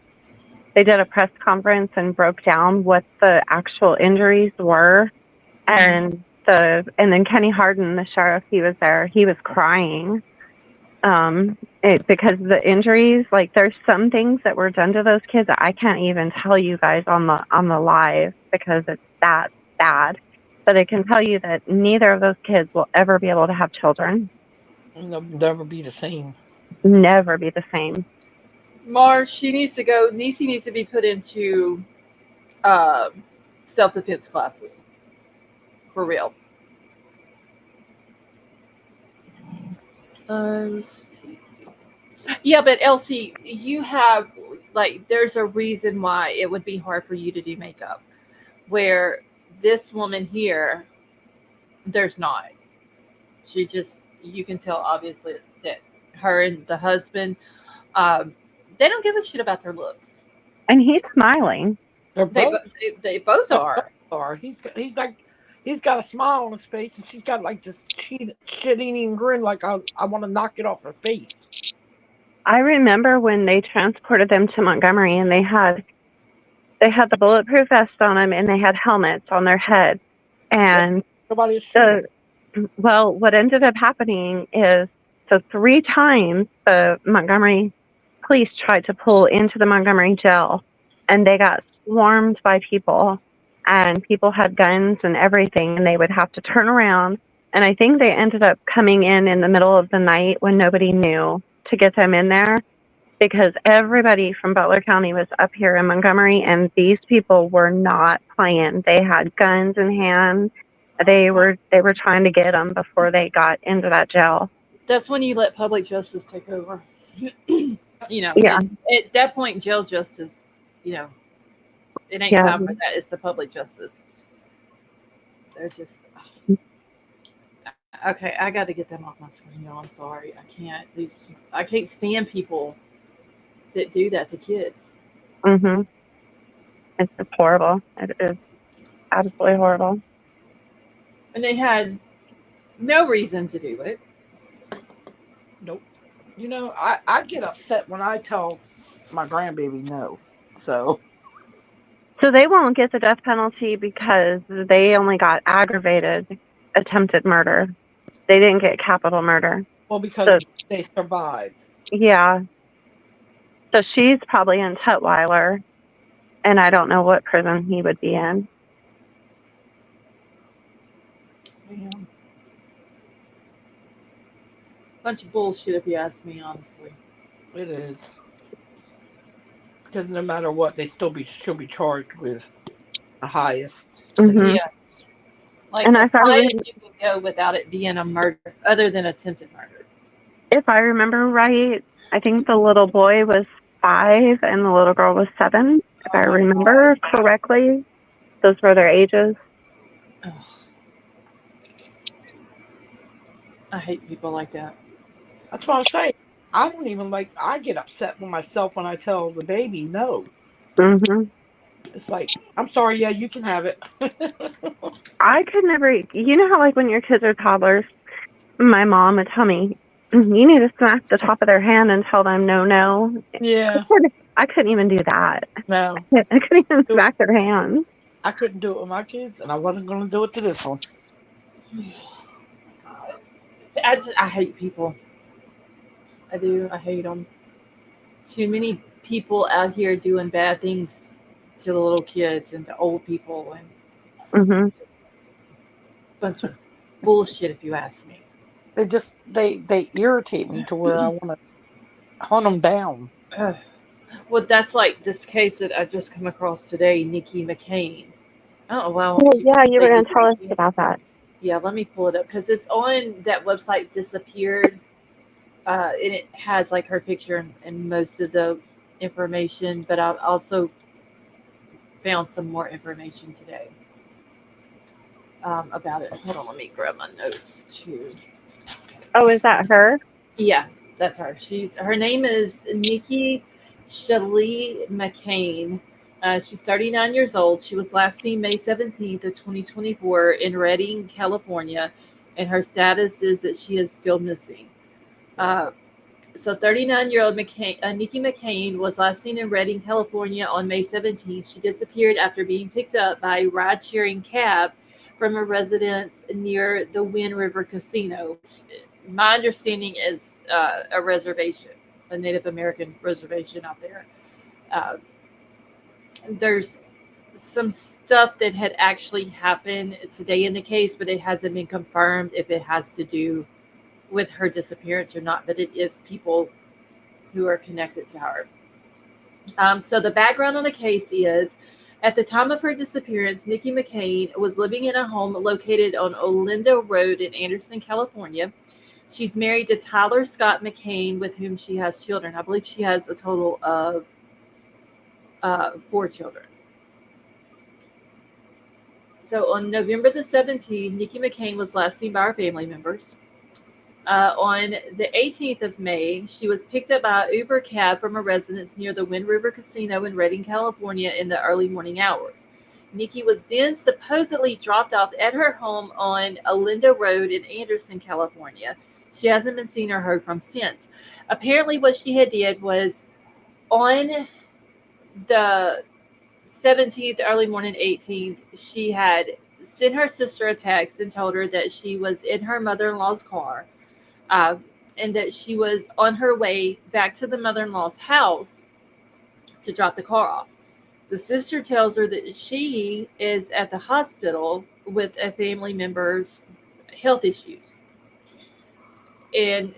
B: they did a press conference and broke down what the actual injuries were. And then Kenny Harden, the sheriff, he was there. He was crying because the injuries, like there's some things that were done to those kids that I can't even tell you guys on the live because it's that bad. But I can tell you that neither of those kids will ever be able to have children.
C: And they'll never be the same.
B: Never be the same.
A: Marge, she needs to go. Niecy needs to be put into self-defense classes. For real. Yeah, but Elsie, you have like there's a reason why it would be hard for you to do makeup. Where this woman here, there's not. She just you can tell obviously that her and the husband, they don't give a shit about their looks.
B: And he's smiling.
A: They both are.
C: He's got a smile on his face, and she's got like this shit-eating grin, like I want to knock it off her face.
B: I remember when they transported them to Montgomery, and they had the bulletproof vest on them, and they had helmets on their head. And
C: nobody is sure.
B: Well, what ended up happening is, so 3 times the Montgomery police tried to pull into the Montgomery jail, and they got swarmed by people, and people had guns and everything, and they would have to turn around. And I think they ended up coming in the middle of the night when nobody knew to get them in there, because everybody from Butler County was up here in Montgomery, and these people were not playing. They had guns in hand. They were trying to get them before they got into that jail.
A: That's when you let public justice take over. You know,
B: yeah.
A: At that point, jail justice, you know, it ain't time for that. It's the public justice. They're just okay. I got to get them off my screen, y'all. I'm sorry. I can't stand people that do that to kids.
B: Mm-hmm. It's just horrible. It is absolutely horrible.
A: And they had no reason to do it.
C: Nope. I get upset when I tell my grandbaby no. So,
B: So they won't get the death penalty because they only got aggravated attempted murder. They didn't get capital murder.
C: well,
B: So
C: because they survived.
B: yeah. So she's probably in Tutwiler, and I don't know what prison he would be in.
A: Yeah. Bunch of bullshit, if you ask me, honestly.
C: It is. Because no matter what, she'll be charged with the highest.
B: Mm-hmm.
A: Yes. Like
B: And
A: as high as you can go without it being a murder, other than attempted murder.
B: if I remember right, I think the little boy was 5 and the little girl was 7. If I remember correctly, those were their ages.
A: Ugh. I hate people like that.
C: That's what I'm saying. I don't even like. I get upset with myself when I tell the baby no.
B: Mm-hmm.
C: It's like, I'm sorry. Yeah, you can have it.
B: I could never. You know how like when your kids are toddlers, my mom would tell me, you need to smack the top of their hand and tell them no, no.
C: Yeah.
B: I couldn't even do that.
C: No.
B: I couldn't even smack their hand.
C: I couldn't do it with my kids, and I wasn't going to do it to this one.
A: I hate people. I do. I hate them. Too many people out here doing bad things to the little kids and to old people, and
B: Mm-hmm.
A: bunch of bullshit, if you ask me.
C: They irritate me to where I want to hunt them down.
A: Well, that's like this case that I just come across today, Nikki McCain. Oh, well.
B: Oh, yeah, you were going to tell us about that.
A: Yeah, let me pull it up because it's on that website, Disappeared, and it has like her picture and most of the information, but I've also found some more information today about it. Hold on, let me grab my notes too.
B: Oh, is that her?
A: Yeah, that's her. Her name is Nikki McCain. She's 39 years old. She was last seen May 17th of 2024 in Redding, California, and her status is that she is still missing. So 39-year-old Nikki McCain was last seen in Redding, California on May 17th. She disappeared after being picked up by a ride-sharing cab from a residence near the Wind River Casino. My understanding is a reservation, a Native American reservation out there. There's some stuff that had actually happened today in the case, but it hasn't been confirmed if it has to do with her disappearance or not, but it is people who are connected to her. So the background on the case is, at the time of her disappearance, Nikki McCain was living in a home located on Olinda Road in Anderson, California. She's married to Tyler Scott McCain, with whom she has children. I believe she has a total of 4 children. So on November the 17th, Nikki McCain was last seen by her family members. On the 18th of May, she was picked up by an Uber cab from a residence near the Wind River Casino in Redding, California in the early morning hours. Nikki was then supposedly dropped off at her home on Olinda Road in Anderson, California. She hasn't been seen or heard from since. Apparently what she had did was on the 17th, early morning 18th, she had sent her sister a text and told her that she was in her mother-in-law's car. And that she was on her way back to the mother-in-law's house to drop the car off. The sister tells her that she is at the hospital with a family member's health issues. And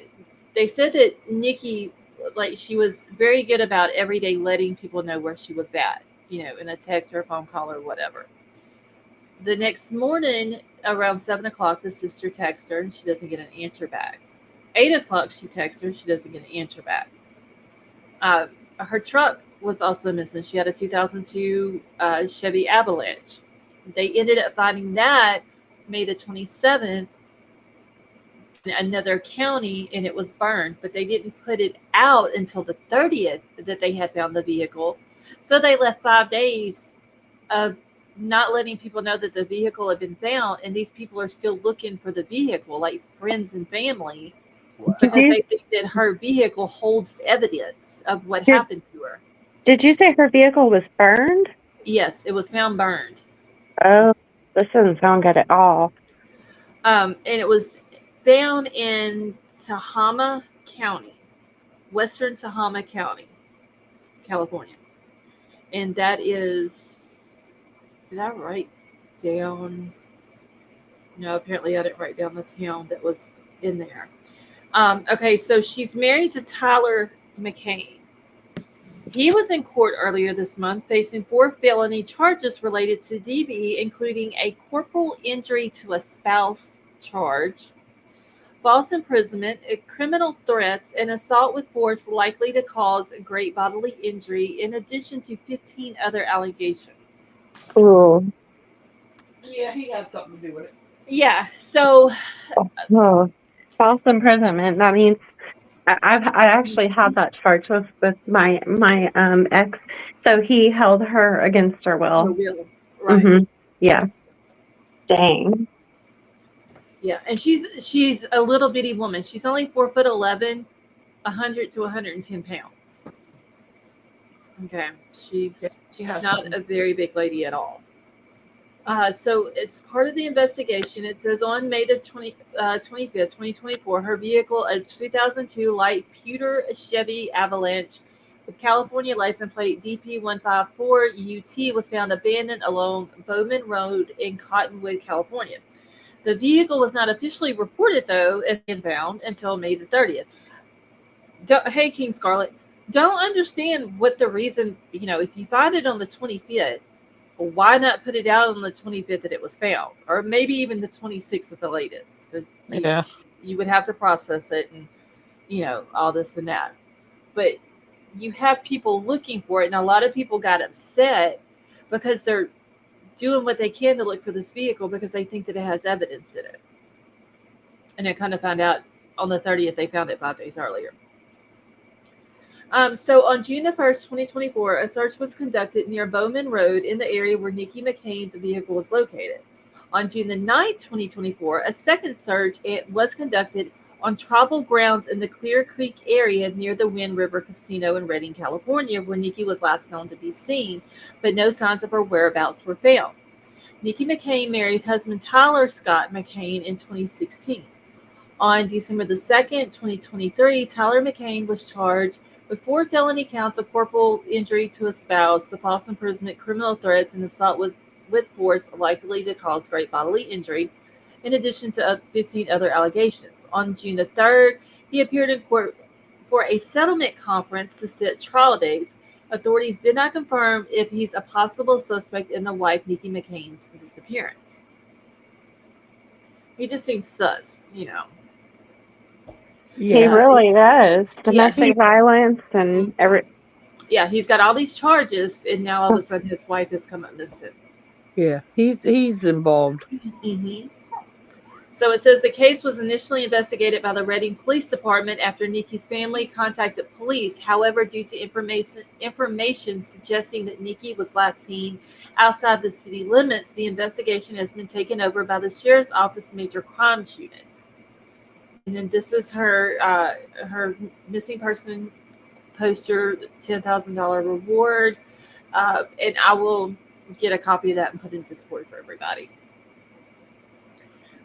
A: they said that Nikki, like, she was very good about every day letting people know where she was at, in a text or a phone call or whatever. The next morning, around 7 o'clock, the sister texts her and she doesn't get an answer back. 8 o'clock, she texts her. She doesn't get an answer back. Her truck was also missing. She had a 2002 Chevy Avalanche. They ended up finding that May the 27th in another county and it was burned, but they didn't put it out until the 30th that they had found the vehicle. So they left 5 days of not letting people know that the vehicle had been found, and these people are still looking for the vehicle, like friends and family, because they think that her vehicle holds evidence of what happened to her.
B: Did you say her vehicle was burned?
A: Yes, it was found burned.
B: Oh, this doesn't sound good at all.
A: And it was found in Tahoma County, Western Tahoma County, California. And that is, did I write down? No, apparently I didn't write down the town that was in there. Okay, so she's married to Tyler McCain. He was in court earlier this month facing 4 felony charges related to DV, including a corporal injury to a spouse charge, false imprisonment, criminal threats, and assault with force likely to cause great bodily injury, in addition to 15 other allegations.
B: Ooh.
C: Yeah, he had something to do with it.
A: Yeah, so
B: false imprisonment. That means I actually had that charge with my ex. So he held her against her will.
A: Right.
B: Mm-hmm. Yeah. Dang.
A: Yeah, and she's a little bitty woman. She's only 4'11", 100 to 110 pounds. Okay, she's not a very big lady at all. So it's part of the investigation. It says on May the 25th, 2024, her vehicle, a 2002 light pewter Chevy Avalanche with California license plate DP154UT, was found abandoned along Bowman Road in Cottonwood, California. The vehicle was not officially reported, though, as being found until May the 30th. Hey, King Scarlet, don't understand what the reason, if you find it on the 25th, why not put it out on the 25th that it was found? Or maybe even the 26th at the latest. Because you would have to process it and, all this and that. But you have people looking for it, and a lot of people got upset because they're doing what they can to look for this vehicle because they think that it has evidence in it. And they kind of found out on the 30th, they found it 5 days earlier. So on June the 1st, 2024, a search was conducted near Bowman Road in the area where Nikki McCain's vehicle was located. On June the 9th, 2024, a second search was conducted on tribal grounds in the Clear Creek area near the Wind River Casino in Redding, California, where Nikki was last known to be seen, but no signs of her whereabouts were found. Nikki McCain married husband Tyler Scott McCain in 2016. On December the 2nd, 2023, Tyler McCain was charged with 4 felony counts of corporal injury to a spouse, the false imprisonment, criminal threats, and assault with force likely to cause great bodily injury, in addition to 15 other allegations. On June the 3rd, he appeared in court for a settlement conference to set trial dates. Authorities did not confirm if he's a possible suspect in the wife Nikki McCain's disappearance. He just seems sus,
B: Yeah. He really does. Domestic violence and
A: Yeah, he's got all these charges, and now all of a sudden his wife has come up missing.
C: Yeah, he's involved.
A: Mm-hmm. So it says the case was initially investigated by the Redding Police Department after Nikki's family contacted police. However, due to information suggesting that Nikki was last seen outside the city limits, the investigation has been taken over by the Sheriff's Office Major Crimes Unit. And then this is her missing person poster, $10,000 reward. And I will get a copy of that and put it in Discord for everybody.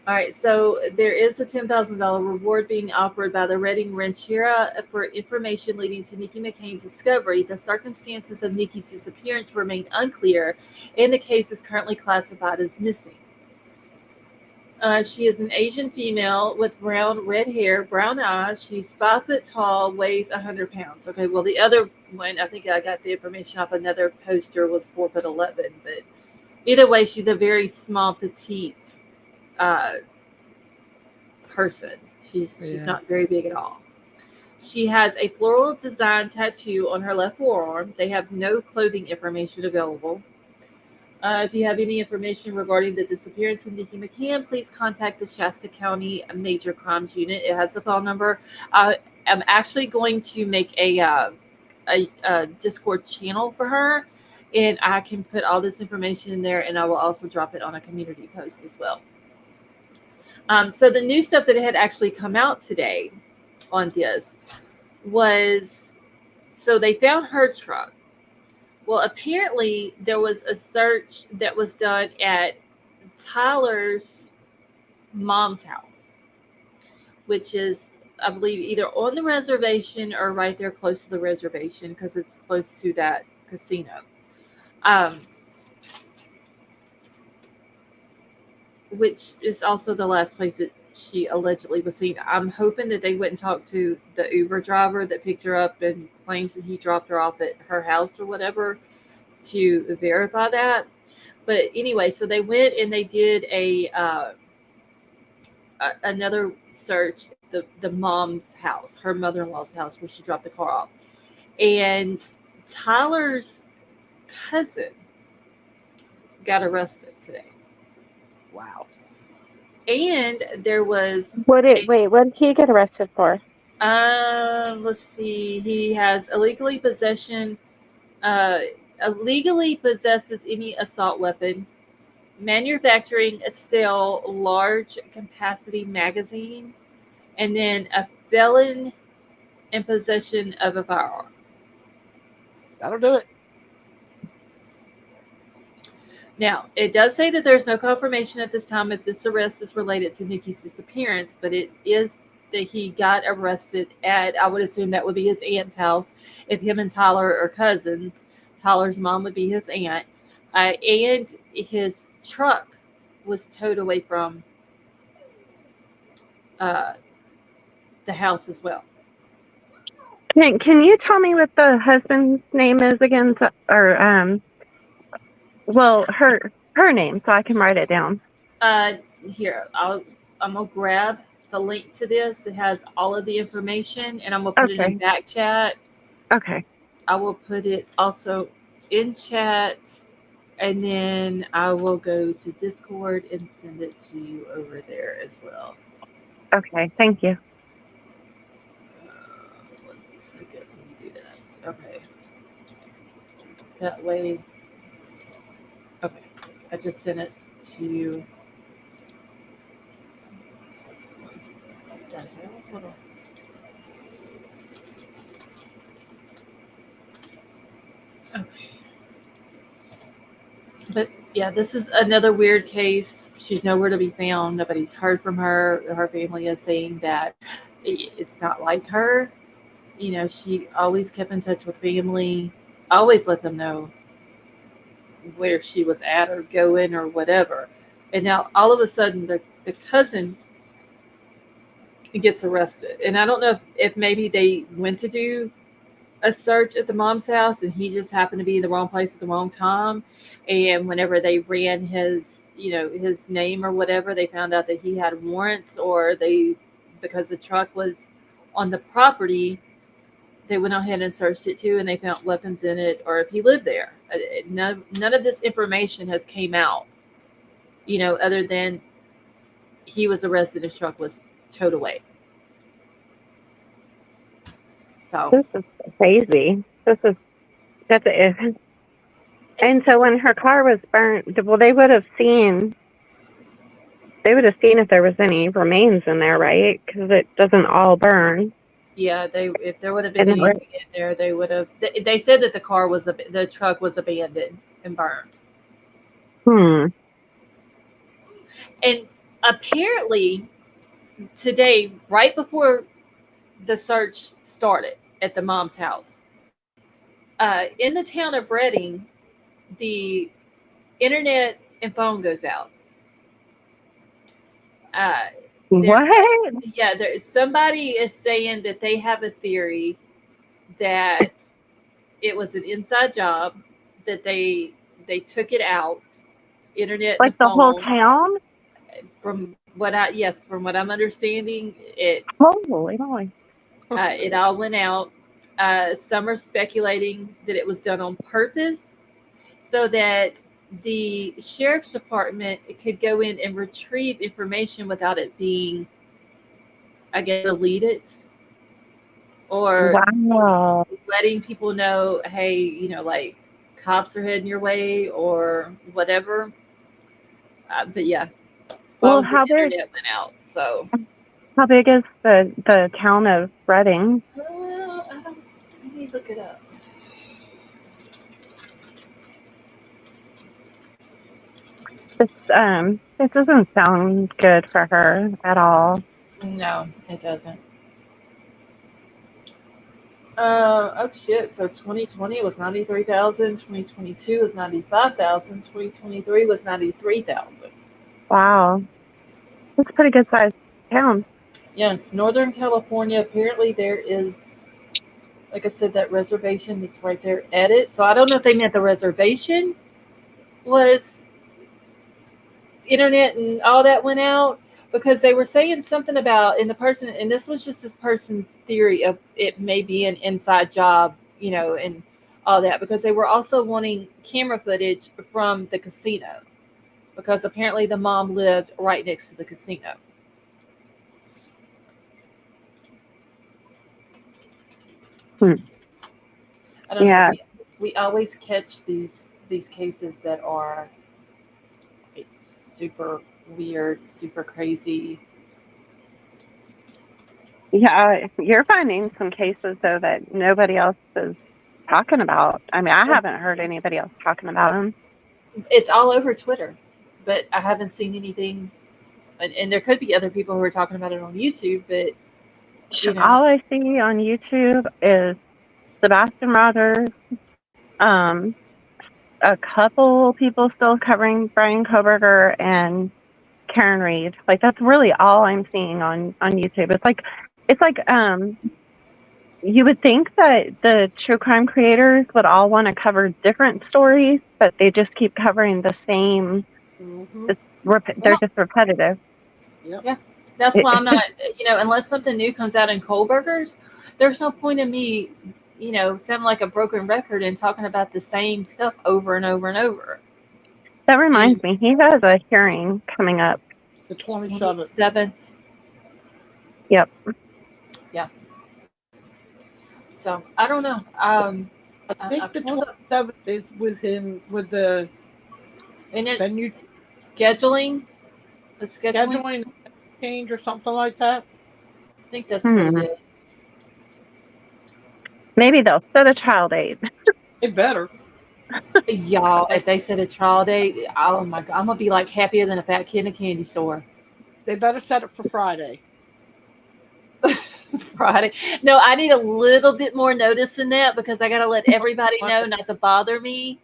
A: All right, so there is a $10,000 reward being offered by the Redding Rancheria for information leading to Nikki McCain's discovery. The circumstances of Nikki's disappearance remain unclear, and the case is currently classified as missing. She is an Asian female with red hair, brown eyes. She's 5 foot tall, weighs 100 pounds. Okay, well, the other one, I think I got the information off another poster, was 4'11", but either way, she's a very small, petite person. She's not very big at all. She has a floral design tattoo on her left forearm. They have no clothing information available. If you have any information regarding the disappearance of Nikki McCain, please contact the Shasta County Major Crimes Unit. It has the phone number. I'm actually going to make a Discord channel for her, and I can put all this information in there, and I will also drop it on a community post as well. So the new stuff that had actually come out today on this was, so they found her truck. Well, apparently there was a search that was done at Tyler's mom's house, which is, I believe, either on the reservation or right there close to the reservation because it's close to that casino. Which is also the last place that she allegedly was seen. I'm hoping that they wouldn't talk to the Uber driver that picked her up and claims that he dropped her off at her house or whatever to verify that. But anyway, so they went and they did another search, the mom's house, her mother-in-law's house where she dropped the car off. And Tyler's cousin got arrested today.
C: Wow.
A: And there was
B: What did he get arrested for?
A: let's see, he has illegally possesses any assault weapon, manufacturing a sell large capacity magazine, and then a felon in possession of a firearm.
C: That'll do it.
A: Now, it does say that there's no confirmation at this time if this arrest is related to Nikki's disappearance, but it is that he got arrested at, I would assume that would be his aunt's house. If him and Tyler are cousins, Tyler's mom would be his aunt. And his truck was towed away from the house as well.
B: Can you tell me what the husband's name is again? Well, her name, so I can write it down.
A: Here, I'm gonna grab the link to this. It has all of the information, and I'm gonna put it in back chat.
B: Okay.
A: I will put it also in chat, and then I will go to Discord and send it to you over there as well.
B: Okay, thank you.
A: 1 second, let me do that. Okay. That way. Okay, I just sent it to you. What the hell? Hold on. Okay. But yeah, this is another weird case. She's nowhere to be found. Nobody's heard from her. Her family is saying that it's not like her. You know, she always kept in touch with family, always let them know where she was at or going or whatever. And now all of a sudden the cousin gets arrested. And I don't know if maybe they went to do a search at the mom's house and he just happened to be in the wrong place at the wrong time. And whenever they ran his name or whatever, they found out that he had warrants, or because the truck was on the property, they went ahead and searched it too, and they found weapons in it, or if he lived there. None of this information has came out, other than he was arrested, his truck was towed away. So
B: this is crazy. That's it. And so when her car was burnt, well, they would have seen if there was any remains in there, right? Because it doesn't all burn.
A: yeah, if there would have been anything in there, they would have. They said that the truck was abandoned and burned. And apparently today, right before the search started at the mom's house, in the town of Reading, the internet and phone goes out.
B: What?
A: Yeah, somebody is saying that they have a theory that it was an inside job, that they took it out. Internet,
B: like the whole town.
A: From what I'm understanding, it
B: Holy moly.
A: It all went out. Some are speculating that it was done on purpose so that the sheriff's department could go in and retrieve information without it being, I guess, deleted, or
B: Wow.
A: letting people know, hey, like cops are heading your way or whatever. But yeah,
B: Well,
A: phones and internet went out. So
B: how big is the town of Reading?
A: I don't. Let me look it up.
B: This doesn't sound good for her at all.
A: No, it doesn't. Oh shit. So 2020 was 93,000. 2022 was 95,000. 2023 was 93,000.
B: Wow. It's a pretty good sized town.
A: Yeah, it's Northern California. Apparently, there is, like I said, that reservation that's right there at it. So I don't know if they meant the reservation was internet and all that went out, because they were saying something about, and this was just this person's theory of it may be an inside job, and all that, because they were also wanting camera footage from the casino, because apparently the mom lived right next to the casino. I don't know. We always catch these cases that are super weird, super crazy.
B: Yeah, you're finding some cases though that nobody else is talking about. I mean, I haven't heard anybody else talking about them.
A: It's all over Twitter, but I haven't seen anything. And there could be other people who are talking about it on YouTube, but
B: all I see on YouTube is Sebastian Rogers, a couple people still covering Brian Koberger and Karen Reed. Like, that's really all I'm seeing on YouTube. It's like you would think that the true crime creators would all want to cover different stories, but they just keep covering the same.
C: Mm-hmm.
B: They're just repetitive.
C: Yep.
A: Yeah, that's why I'm not, unless something new comes out in Kohlberger's, there's no point in me, sounding like a broken record and talking about the same stuff over and over and over.
B: That reminds me, he has a hearing coming up.
C: The 27th.
A: 27th.
B: Yep.
A: Yeah. So, I don't know.
C: I think the 27th is with him, with the venue
A: scheduling
C: change or something like that.
A: I think that's what it is.
B: Maybe they'll set a trial date.
C: It better.
A: Y'all, if they set a trial date, oh my God, I'm going to be like happier than a fat kid in a candy store.
C: They better set it for Friday.
A: Friday. No, I need a little bit more notice than that, because I got to let everybody know not to bother me.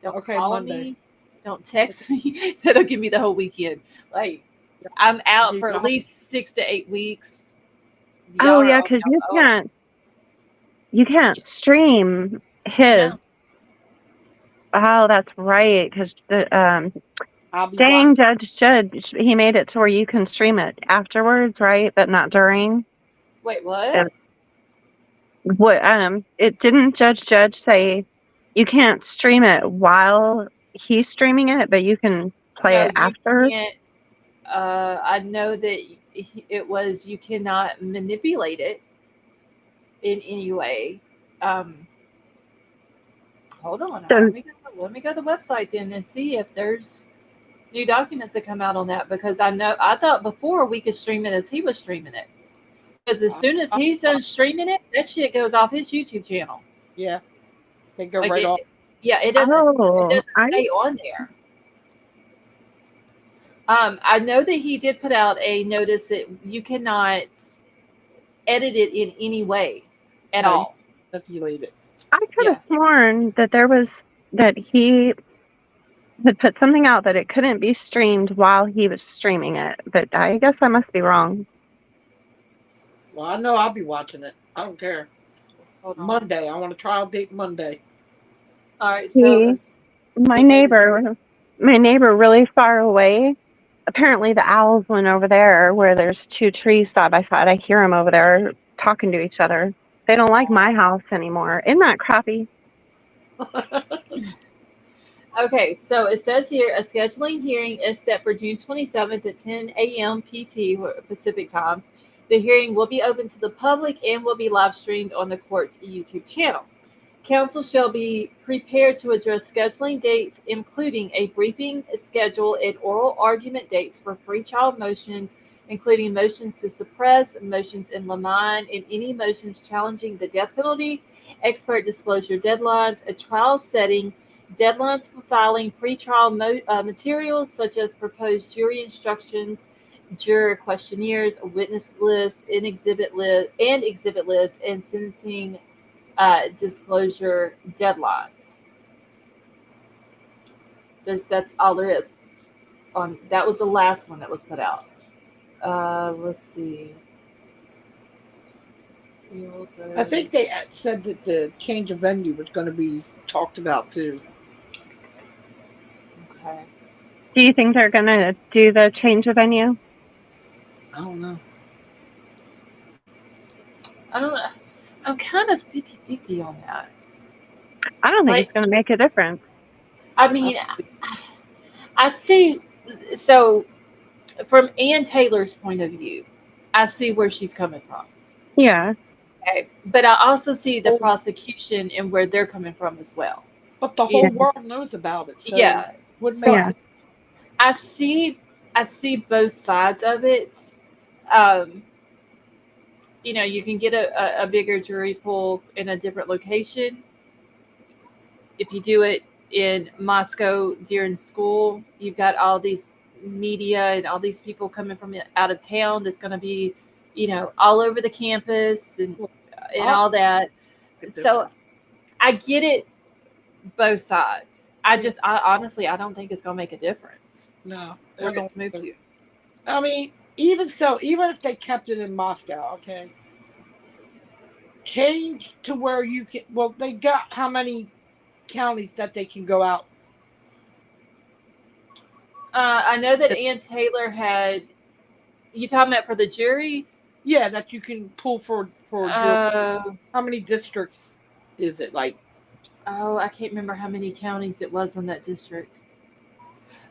A: Don't call
C: Monday.
A: me. Don't text me. That'll give me the whole weekend. Like, I'm out for at least 6 to 8 weeks.
B: Oh yeah, because you can't stream his. No. Oh, that's right. Because the Judge, he made it to where you can stream it afterwards, right? But not during.
A: Wait, what?
B: It didn't Judge say you can't stream it while he's streaming it, but you can play it after?
A: I know that it was, you cannot manipulate it in any way. Hold on. Let me go to the website then and see if there's new documents that come out on that, because I thought before we could stream it as he was streaming it. Because as soon as he's done streaming it, that shit goes off his YouTube channel.
C: Yeah. They go right off.
A: Yeah, it doesn't stay on there. I know that he did put out a notice that you cannot edit it in any way at all.
C: Manipulate it.
B: I could have sworn that he had put something out that it couldn't be streamed while he was streaming it, but I guess I must be wrong.
C: Well, I know I'll be watching it. I don't care. Monday. I want a trial date Monday.
A: All right. So
B: my neighbor really far away, apparently the owls went over there where there's two trees side by side. I hear them over there talking to each other. They don't like my house anymore. Isn't that crappy?
A: Okay, so it says here a scheduling hearing is set for June 27th at 10 a.m. PT Pacific time. The hearing will be open to the public and will be live streamed on the court's YouTube channel. Counsel shall be prepared to address scheduling dates, including a briefing schedule and oral argument dates for pretrial motions, including motions to suppress, motions in limine, and any motions challenging the death penalty, expert disclosure deadlines, a trial setting, deadlines for filing pretrial materials such as proposed jury instructions, juror questionnaires, witness lists, and exhibit lists, and sentencing disclosure deadlines. That's all there is. That was the last one that was put out. Let's see.
C: I think they said that the change of venue was going to be talked about too.
A: Okay.
B: Do you think they're going to do the change of venue?
C: I don't know.
A: I don't know. I'm kind of 50-50 on that.
B: I don't think it's going to make a difference.
A: I mean, I see. So, from Ann Taylor's point of view, I see where she's coming from.
B: Yeah.
A: Okay. But I also see the prosecution and where they're coming from as well.
C: But the whole world knows about it. So
A: yeah.
C: Wouldn't
A: So
C: make
A: I see both sides of it. You can get a bigger jury pool in a different location. If you do it in Moscow during school, you've got all these media and all these people coming from out of town that's going to be, all over the campus and all that. So I get it both sides. I honestly, I don't think it's going to make a difference.
C: No.
A: Where it's moved to.
C: I mean, even if they kept it in Moscow, okay, change to where you can, well, they got how many counties that they can go out?
A: I know that Ann Taylor had, you talking about for the jury?
C: Yeah, that you can pull for how many districts is it? Like,
A: I can't remember how many counties it was on that district.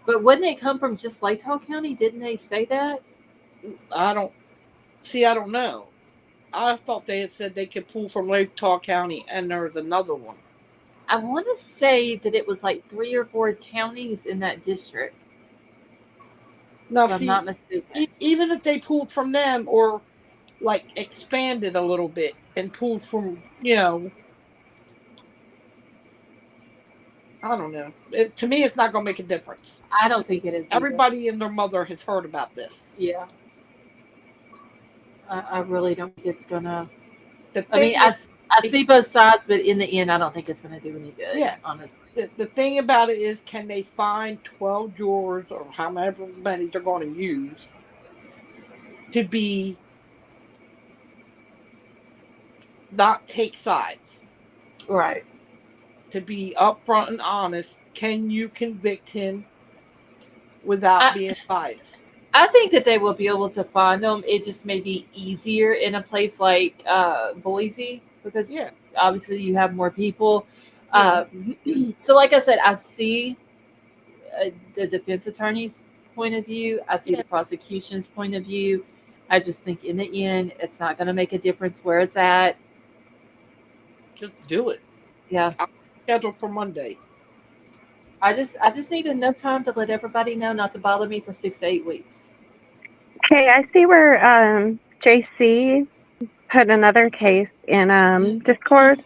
A: But wouldn't it come from just Latah County? Didn't they say that?
C: I don't know. I thought they had said they could pull from Latah County, and there's another one.
A: I want to say that it was like 3 or 4 counties in that district.
C: Now,
A: if I'm not mistaken.
C: Even if they pulled from them or like expanded a little bit and pulled from, I don't know. To me, it's not going to make a difference.
A: I don't think it is.
C: Everybody and their mother has heard about this.
A: Yeah. I really don't think it's going to. I see both sides, but in the end, I don't think it's going to do any good. Yeah. Honestly.
C: The thing about it is, can they find 12 jurors or however many they're going to use to be not take sides?
A: Right.
C: To be upfront and honest, can you convict him without being biased?
A: I think that they will be able to find them. It just may be easier in a place like Boise because obviously you have more people. Yeah. So like I said, I see the defense attorney's point of view. I see the prosecution's point of view. I just think in the end, it's not going to make a difference where it's at.
C: Just do it.
A: Yeah.
C: Scheduled for Monday.
A: I just need enough time to let everybody know not to bother me for 6 to 8 weeks.
B: Okay, I see where JC put another case in Discord.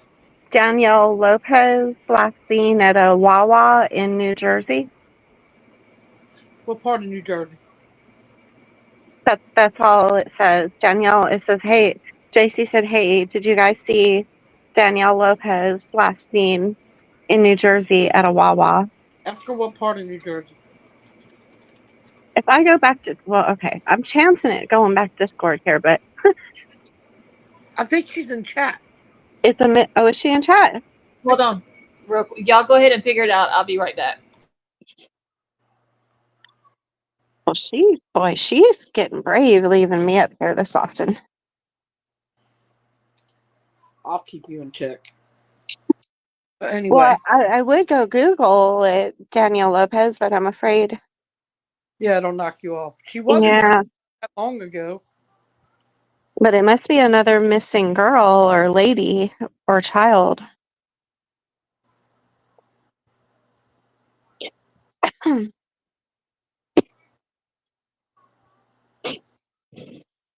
B: Danielle Lopez last seen at a Wawa in New Jersey.
C: What part of New Jersey?
B: That's all it says. Danielle, it says, hey, JC said, hey, did you guys see Danielle Lopez last seen in New Jersey at a Wawa?
C: Ask her what part of New Jersey.
B: If I go back to, okay, I'm chancing it going back to Discord here, but.
C: I think she's in chat.
B: Is she in chat?
A: Hold on. Y'all go ahead and figure it out. I'll be right back.
B: Well, she's getting brave leaving me up here this often.
C: I'll keep you in check. But anyway,
B: Well, I would go Google it, Danielle Lopez, but I'm afraid.
C: yeah, it'll knock you off. She wasn't
B: Yeah,
C: that long ago.
B: but it must be another missing girl or lady or child.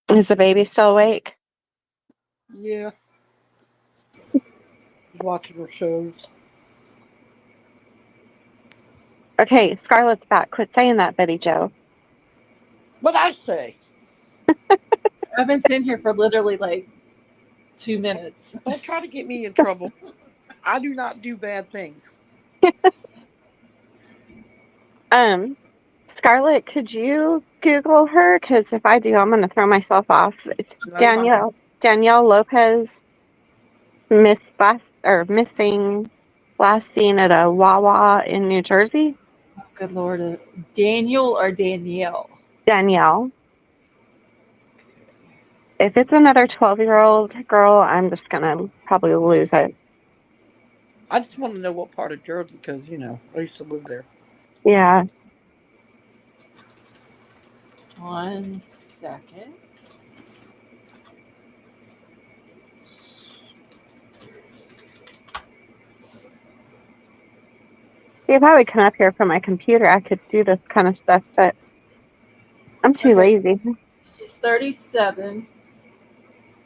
B: Is the baby still awake?
C: Yes. Watching her shows.
B: Okay, Scarlett's back. Quit saying that, Betty Joe.
C: What'd I say?
A: I've been sitting here for literally like 2 minutes.
C: Don't try to get me in trouble. I do not do bad things.
B: Scarlett, could you Google her? Because if I do, I'm going to throw myself off. It's
C: That's fine.
B: Danielle Lopez missing last seen at a Wawa in New Jersey.
A: Oh, good Lord. Daniel or Danielle?
B: Danielle. If it's another 12-year-old girl, I'm just going to probably lose it.
C: I just want to know what part of Jersey, because, I used to live there.
B: Yeah.
A: 1 second.
B: If I would come up here from my computer, I could do this kind of stuff, but I'm too lazy.
A: She's 37.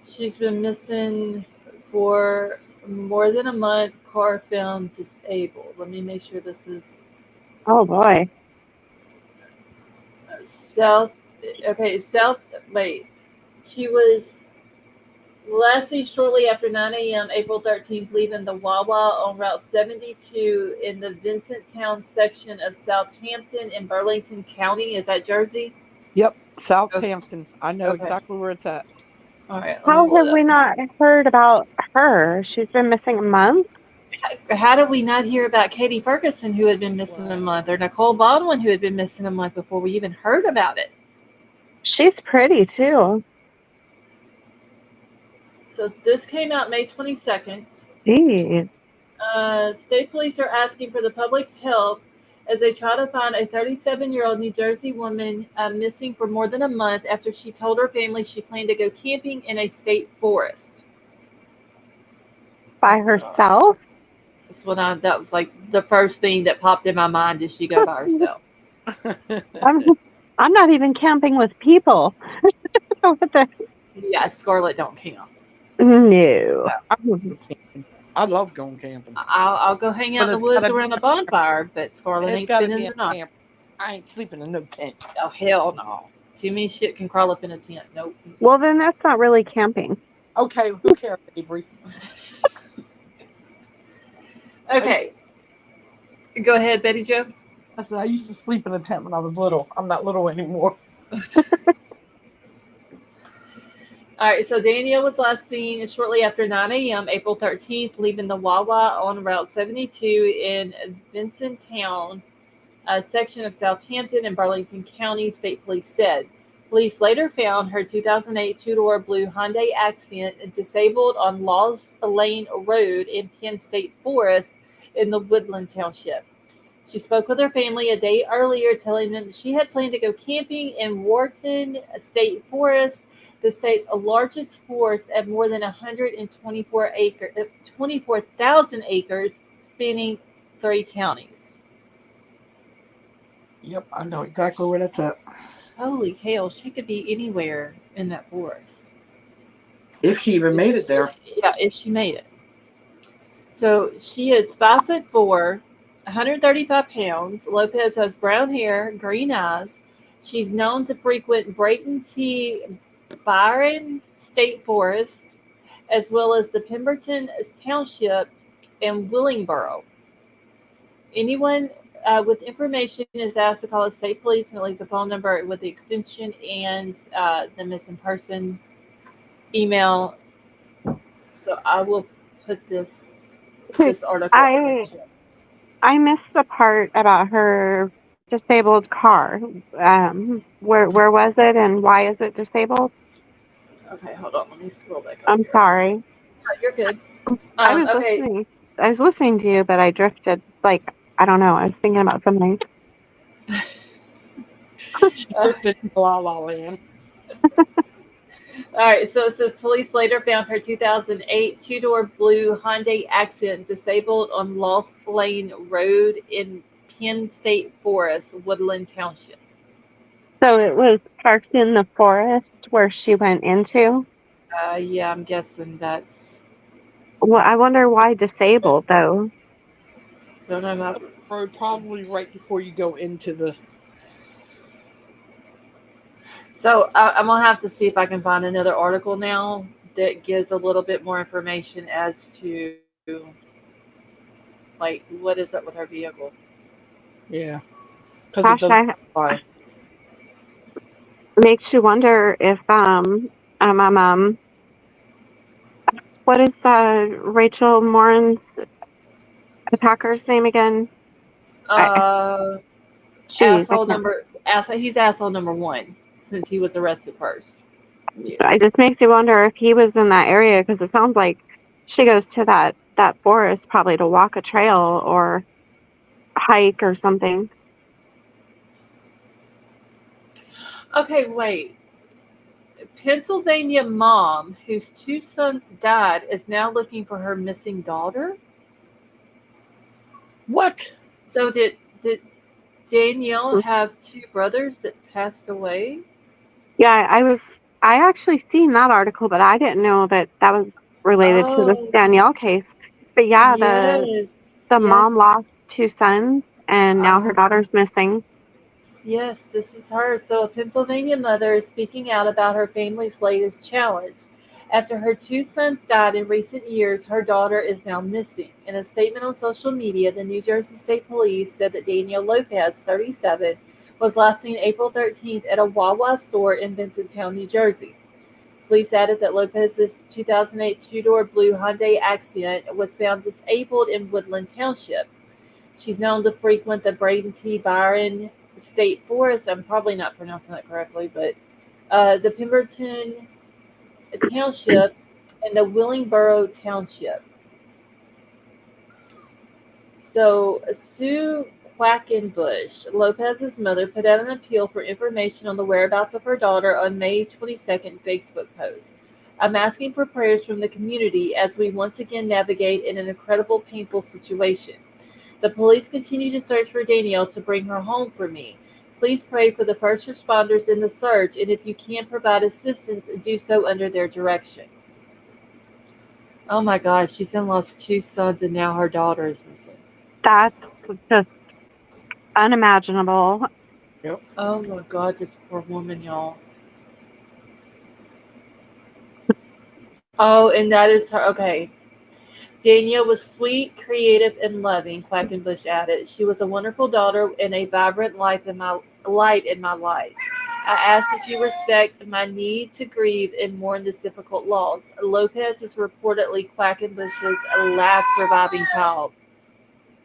A: She's been missing for more than a month. Car found disabled. Let me make sure this is
B: Oh, boy.
A: South. Okay, South. Wait. She was last seen shortly after 9 a.m. April 13th, leaving the Wawa on Route 72 in the Vincenttown section of Southampton in Burlington County. Is that Jersey?
C: Yep, Southampton. I know
A: Okay.
C: exactly where it's at.
A: All right.
B: How have we not heard about her? She's been missing a month?
A: How did we not hear about Katie Ferguson, who had been missing a month, or Nicole Baldwin, who had been missing a month before we even heard about it?
B: She's pretty, too.
A: So this came out May 22nd.
B: Jeez.
A: State police are asking for the public's help as they try to find a 37-year-old New Jersey woman missing for more than a month after she told her family she planned to go camping in a state forest.
B: By herself?
A: That was like the first thing that popped in my mind. Did she go by herself?
B: I'm not even camping with people. What the?
A: Yeah, Scarlett don't camp.
B: No.
C: I love going camping.
A: I'll go hang out in the woods around a bonfire, but Scarlett ain't spending the night.
C: I ain't sleeping in no tent.
A: Oh, hell no. Too many shit can crawl up in a tent. Nope.
B: Well, then that's not really camping.
C: Okay, who cares, Avery?
A: Okay. Go ahead, Betty Jo.
C: I said I used to sleep in a tent when I was little. I'm not little anymore.
A: All right, so Danielle was last seen shortly after 9 a.m., April 13th, leaving the Wawa on Route 72 in Vincenttown, a section of Southampton in Burlington County, state police said. Police later found her 2008 two-door blue Hyundai Accent disabled on Lost Lane Road in Penn State Forest in the Woodland Township. She spoke with her family a day earlier, telling them that she had planned to go camping in Wharton State Forest, the state's largest forest at more than 24,000 acres, spanning 3 counties.
C: Yep, I know exactly where that's at.
A: Holy hell, she could be anywhere in that forest.
C: If she even made it there.
A: Yeah, if she made it. So she is 5'4", 135 pounds. Lopez has brown hair, green eyes. She's known to frequent Brayton T. Byron State Forest, as well as the Pemberton Township and Willingboro. Anyone with information is asked to call the state police and leaves a phone number with the extension and the missing person email. So I will put this article.
B: I missed the part about her disabled car. Where was it and why is it disabled?
A: Okay, hold on. Let me scroll back up
B: I'm
A: here.
B: sorry.
A: No, you're good.
B: I was
A: Okay.
B: listening. was listening to you, but I drifted. Like, I don't know. I was thinking about something.
C: She drifted in La La Land.
A: All right, so it says police later found her 2008 two-door blue Hyundai Accent disabled on Lost Lane Road in Penn State Forest, Woodland Township.
B: So it was parked in the forest where she went into.
A: Yeah, I'm guessing that's.
B: Well, I wonder why disabled though.
A: Don't know about.
C: Road probably right before you go into the.
A: So I'm gonna have to see if I can find another article now that gives a little bit more information as to, like, what is up with her vehicle.
C: Yeah. Because it
B: Gosh,
C: doesn't fly.
B: makes you wonder if what is Rachel Morin's attacker's name again? Jeez, I can't.
A: He's asshole number one since he was arrested first.
C: Yeah.
B: It just makes you wonder if he was in that area because it sounds like she goes to that forest probably to walk a trail or hike or something.
A: Okay, wait. Pennsylvania mom whose two sons died is now looking for her missing daughter.
C: What?
A: So did Danielle have two brothers that passed away?
B: Yeah, I actually seen that article, but I didn't know that was related to this
A: Oh,
B: Danielle case. But yeah,
A: yes,
B: the mom
A: yes.
B: lost two sons and now her daughter's missing.
A: Yes, this is her. So, a Pennsylvania mother is speaking out about her family's latest challenge. After her two sons died in recent years, her daughter is now missing. In a statement on social media, the New Jersey State Police said that Danielle Lopez, 37, was last seen April 13th at a Wawa store in Vincenttown, New Jersey. Police added that Lopez's 2008 two-door blue Hyundai Accent was found disabled in Woodland Township. She's known to frequent the Braden T. Byron State Forest. I'm probably not pronouncing that correctly, but the Pemberton Township and the Willingboro Township. So Sue Quackenbush, Lopez's mother, put out an appeal for information on the whereabouts of her daughter on May 22nd Facebook post. I'm asking for prayers from the community as we once again navigate in an incredible, painful situation. The police continue to search for Danielle to bring her home for me. Please pray for the first responders in the search, and if you can provide assistance, do so under their direction. Oh my God, she's lost two sons, and now her daughter is missing.
B: That's just unimaginable.
C: Yep.
A: Oh my God, this poor woman, y'all. Oh, and that is her. Okay. Danielle was sweet, creative, and loving, Quackenbush added. She was a wonderful daughter and a vibrant light in my life. I ask that you respect my need to grieve and mourn this difficult loss. Lopez is reportedly Quackenbush's last surviving child.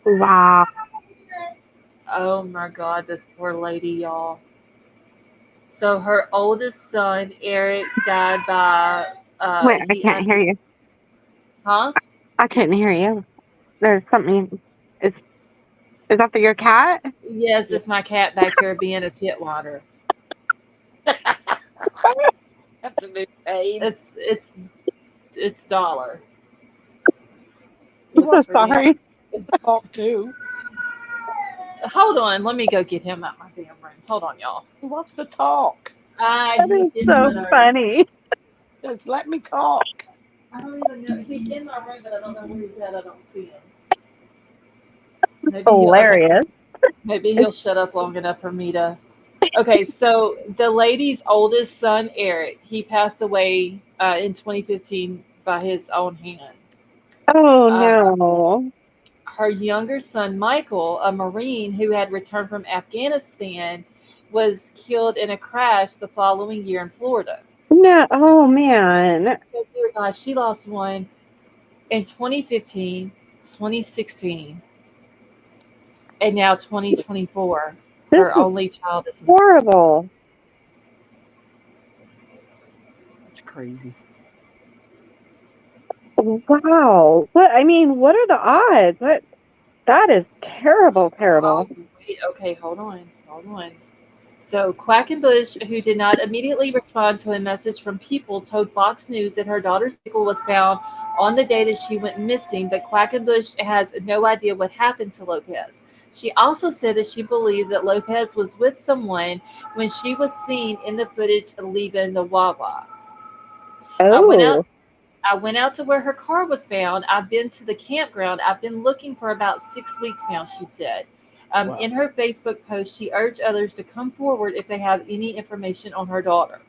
B: Wow.
A: Oh my God, this poor lady, y'all. So her oldest son, Eric, died by
B: Wait, I can't hear you.
A: Huh?
B: I couldn't hear you. There's something. Is that your cat?
A: Yes, it's my cat back here being a titwater.
C: That's a new pain.
A: It's Dollar.
B: I'm so sorry.
C: Talk too.
A: Hold on, let me go get him out my damn room. Hold on, y'all.
C: He wants to talk.
B: That is so funny.
C: Just let me talk.
A: I don't even know. He's in my room, but I don't know where he's at. I don't see him.
B: Hilarious.
A: Maybe he'll shut up long enough for me to. Okay, so the lady's oldest son, Eric, he passed away in 2015 by his own hand.
B: Oh, no.
A: Her younger son, Michael, a Marine who had returned from Afghanistan, was killed in a crash the following year in Florida.
B: No, oh, man.
A: So, dear God, she lost one in 2015, 2016, and now 2024. Her only child is missing.
B: Horrible.
C: That's crazy.
B: Wow. What are the odds? That is terrible, terrible.
A: Oh, wait, okay, hold on. So, Quackenbush, who did not immediately respond to a message from People, told Fox News that her daughter's vehicle was found on the day that she went missing, but Quackenbush has no idea what happened to Lopez. She also said that she believes that Lopez was with someone when she was seen in the footage leaving the Wawa. I went out
B: Oh,
A: I went out to where her car was found. I've been to the campground. I've been looking for about 6 weeks now, she said.
C: Wow.
A: In her Facebook post, she urged others to come forward if they have any information on her daughter.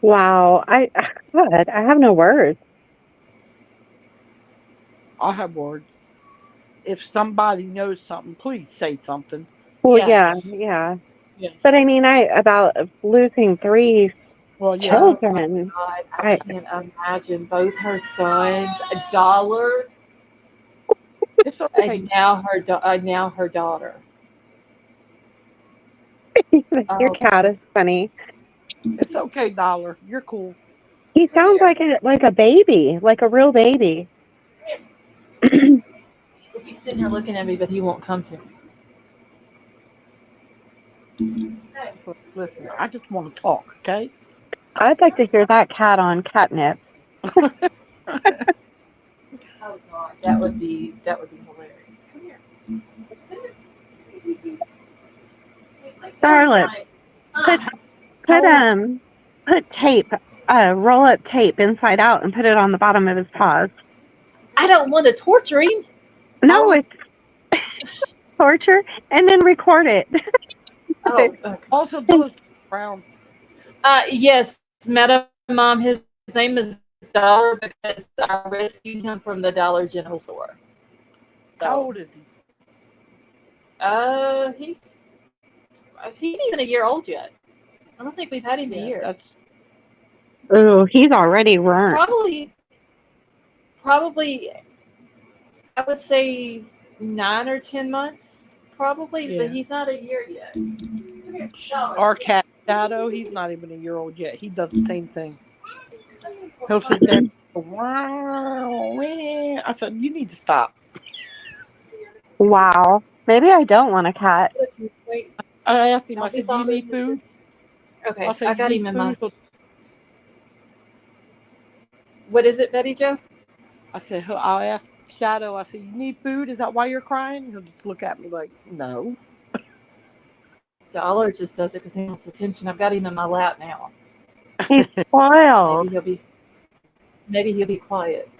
B: wow. God, I have no words.
C: I have words. If somebody knows something, please say something.
B: Well, yeah,
A: Yes.
B: yeah.
A: Yes.
B: But about losing 3
C: Well, yeah.
A: Oh
B: children.
A: my God, I can't imagine both her sons, a dollar,
C: It's okay.
A: and now her daughter.
B: Your
A: Oh,
B: cat is funny.
C: It's okay, Dollar. You're cool.
B: He
A: come
B: sounds
A: here.
B: like a baby, like a real baby.
A: He's sitting here looking at me, but he won't come to me.
C: So, listen, I just want to talk, okay?
B: I'd like to hear that cat on catnip.
A: Oh God, that would be hilarious. Come here.
B: Charlotte, put
C: How old?
B: put tape, roll up tape inside out and put it on the bottom of his paws.
A: I don't want to torture him.
B: No, it's torture, and then record it.
A: Oh, okay.
C: Also, those brown.
A: Yes, Madam Mom. His name is Dollar because I rescued him from the Dollar General store.
C: How
A: So,
C: old is he?
A: he ain't even a year old yet. I don't think we've had him a
C: Yeah,
A: year.
C: that's
B: Oh, he's already burnt.
A: Probably, I would say 9 or 10 months, probably, but
C: yeah.
A: he's not a year yet. Come here, Dollar.
C: Our cat Shadow, he's not even a year old yet. He does the same thing. He'll sit there. And go, wow, man. I said, you need to stop.
B: Wow. Maybe I don't want a cat.
A: Wait,
C: I asked him. I
A: don't be
C: said, do you need
A: bothering me.
C: food?
A: Okay,
C: I said,
A: I
C: you
A: got
C: need
A: him in my.
C: food.
A: What is it, Betty Joe?
C: I said, I'll ask Shadow. I said, you need food? Is that why you're crying? He'll just look at me like, no.
A: Dollar just does it because he wants attention. I've got him in my lap now.
B: He's spoiled.
A: Maybe he'll be quiet.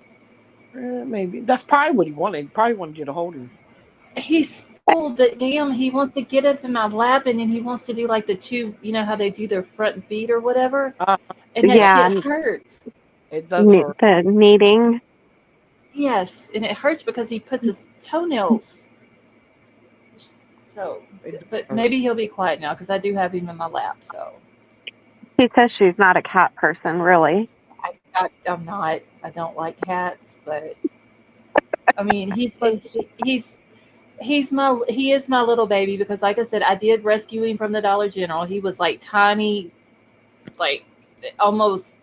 C: Maybe that's probably what he wanted. He probably wanted you to hold him.
A: He's spoiled, but damn, he wants to get up in my lap and then he wants to do like the two, you know how they do their front feet or whatever, and that
B: Yeah,
A: shit hurts.
C: It does hurt.
B: the kneading.
A: Yes, and it hurts because he puts his toenails. So, but maybe he'll be quiet now because I do have him in my lap. So
B: She says she's not a cat person, really.
A: I'm not. I don't like cats, but I mean, he is my little baby because, like I said, I did rescue him from the Dollar General. He was like tiny, like almost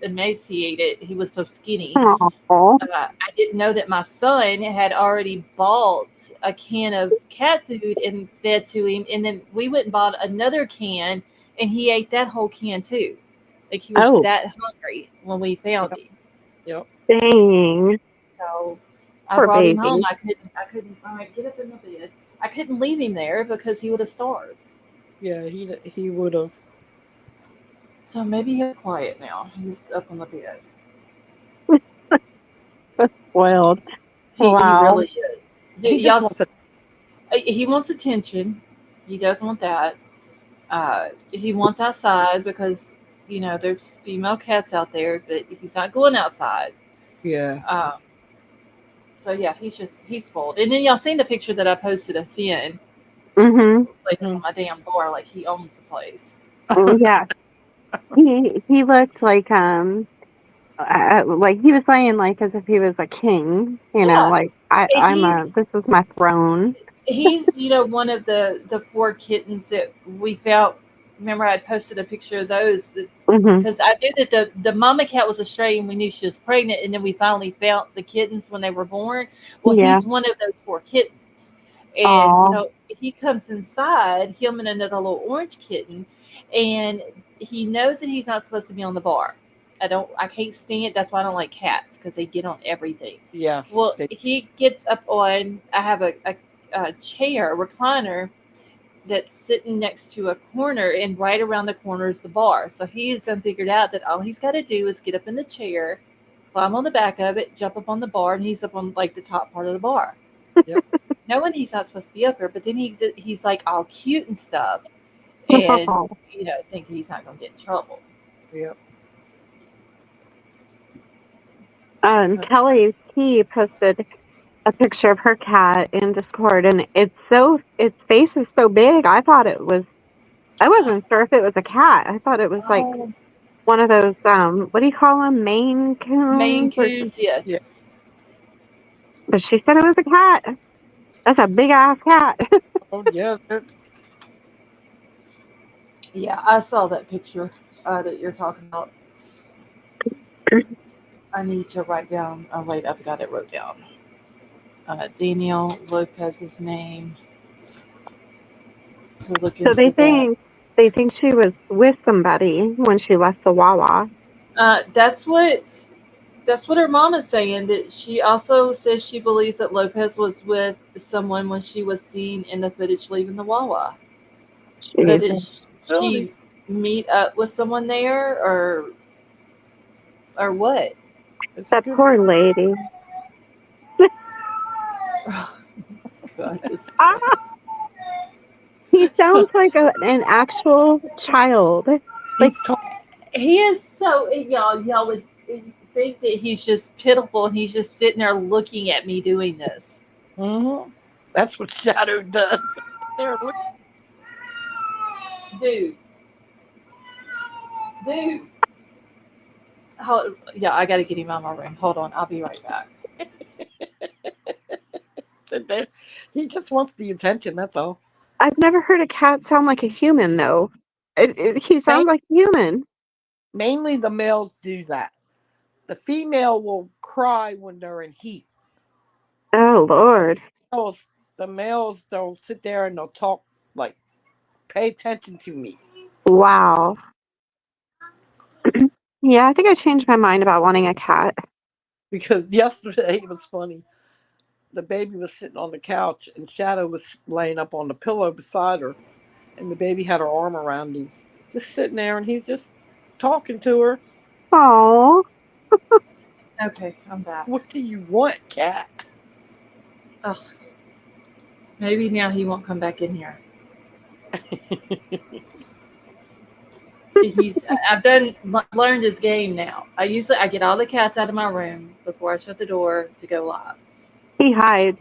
A: emaciated. He was so skinny.
B: Oh,
A: I didn't know that my son had already bought a can of cat food and fed to him, and then we went and bought another can, and he ate that whole can too. Like he was that hungry when we found him.
C: Yep.
B: Dang.
A: So I
B: Poor
A: brought him
B: baby.
A: home. I couldn't. All right, get up in the bed. I couldn't leave him there because he would have starved.
C: Yeah, he would have.
A: So maybe he'll be quiet now. He's up on the bed.
B: Spoiled.
A: He
B: Wow.
A: really is.
C: He just wants
A: He wants attention. He does want that. He wants outside because there's female cats out there, but he's not going outside.
C: Yeah.
A: So yeah, he's spoiled. And then y'all seen the picture that I posted of Finn
B: Mhm.
A: like on my damn door, like he owns the place.
B: Yeah. He looked like he was saying like as if he was a king,
A: Yeah.
B: like this is my throne.
A: He's one of the 4 kittens that we found remember I posted a picture of those
B: Hmm.
A: because I knew that the mama cat was a stray and we knew she was pregnant, and then we finally found the kittens when they were born. Well,
B: Yeah.
A: he's one of those 4 kittens. And
B: Oh.
A: so he comes inside, him and another little orange kitten, and he knows that he's not supposed to be on the bar. I can't stand it. That's why I don't like cats, because they get on everything.
C: Yes.
A: Well, he gets up on, I have a chair, a recliner, that's sitting next to a corner, and right around the corner is the bar. So he's figured out that all he's got to do is get up in the chair, climb on the back of it, jump up on the bar, and he's up on like the top part of the bar.
C: Yep.
A: Knowing he's not supposed to be up there, but then he's like all cute and stuff, and thinking he's not gonna get in trouble.
C: Yep.
B: Kelly T posted a picture of her cat in Discord, and its face is so big. I wasn't sure if it was a cat. I thought it was like one of those what do you call them, Maine Coons?
A: Maine Coons, yes.
C: Yeah.
B: But she said it was a cat. That's a big ass cat.
C: Oh yeah.
A: Yeah, I saw that picture that you're talking about. I need to write down. Oh wait, I've got it wrote down. Daniel Lopez's name. To look
B: So they think she was with somebody when she left the Wawa.
A: That's what her mom is saying. That she also says she believes that Lopez was with someone when she was seen in the footage leaving the Wawa. So did she meet up with someone there, or what?
B: That poor lady.
A: God,
B: he sounds like an actual child. Like
A: he is so y'all would think that he's just pitiful and he's just sitting there looking at me doing this.
C: Mm-hmm. That's what Shadow does. They're
A: dude. Yeah, I got to get him out of my room. Hold on, I'll be right back.
C: He just wants the attention. That's all.
B: I've never heard a cat sound like a human, though. He sounds like a human.
C: Mainly the males do that. The female will cry when they're in heat.
B: Oh, Lord.
C: The males, they'll sit there and they'll talk, like, pay attention to me.
B: Wow. Yeah, I think I changed my mind about wanting a cat.
C: Because yesterday it was funny. The baby was sitting on the couch and Shadow was laying up on the pillow beside her. And the baby had her arm around him. Just sitting there, and he's just talking to her.
B: Oh.
A: Okay, I'm back.
C: What do you want, cat?
A: Ugh. Maybe now he won't come back in here. See, I've learned his game now. I get all the cats out of my room before I shut the door to go live.
B: He hides.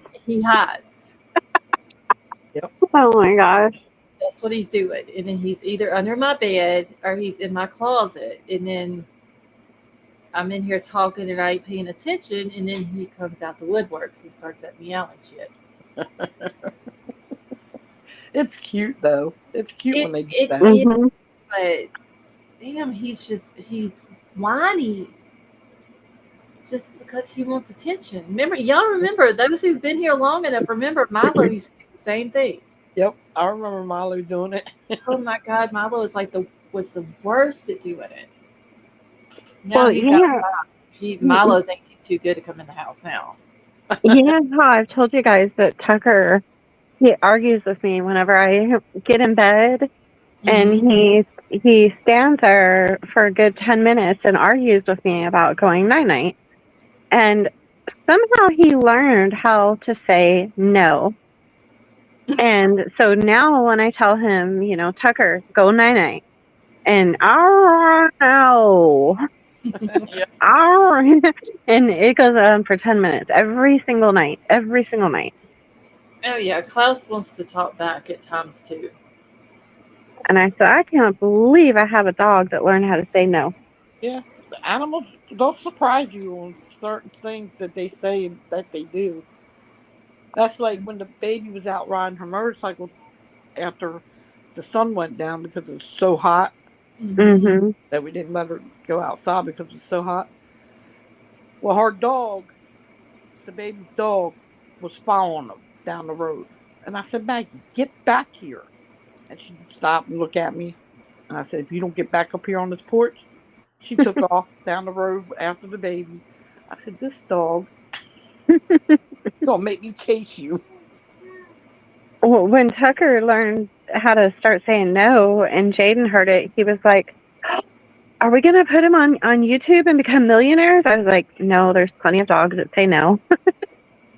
C: Yep.
B: Oh my gosh.
A: That's what he's doing. And then he's either under my bed or he's in my closet. And then I'm in here talking and I ain't paying attention. And then he comes out the woodworks and starts at me out and shit.
C: It's cute, though. It's cute when they do that.
B: Mm-hmm.
A: But damn, he's whiny. Just because he wants attention. Y'all remember, those who've been here long enough, remember Milo used to do the same thing.
C: Yep, I remember Milo doing it.
A: Oh my God, Milo is was the worst at doing it. Now he's outside. Milo thinks he's too good to come in the house now.
B: You know how I've told you guys that Tucker, he argues with me whenever I get in bed, and he stands there for a good 10 minutes and argues with me about going night-night. And somehow he learned how to say no. And so now when I tell him, Tucker, go night-night, and ow, and it goes on for 10 minutes every single night.
A: Oh yeah, Klaus wants to talk back at times too.
B: And I said, I can't believe I have a dog that learned how to say no.
C: Yeah, the animals, they'll surprise you on certain things that they say and that they do. That's like when the baby was out riding her motorcycle after the sun went down because it was so hot
B: Mm-hmm.
C: that we didn't let her go outside because it was so hot. Well, her dog, the baby's dog, was following them down the road. And I said, Maggie, get back here. And she stopped and looked at me. And I said, if you don't get back up here on this porch, she took off down the road after the baby. I said, this dog gonna make me chase you.
B: Well, when Tucker learned how to start saying no and Jaden heard it, he was like, are we going to put him on YouTube and become millionaires? I was like, no, there's plenty of dogs that say no.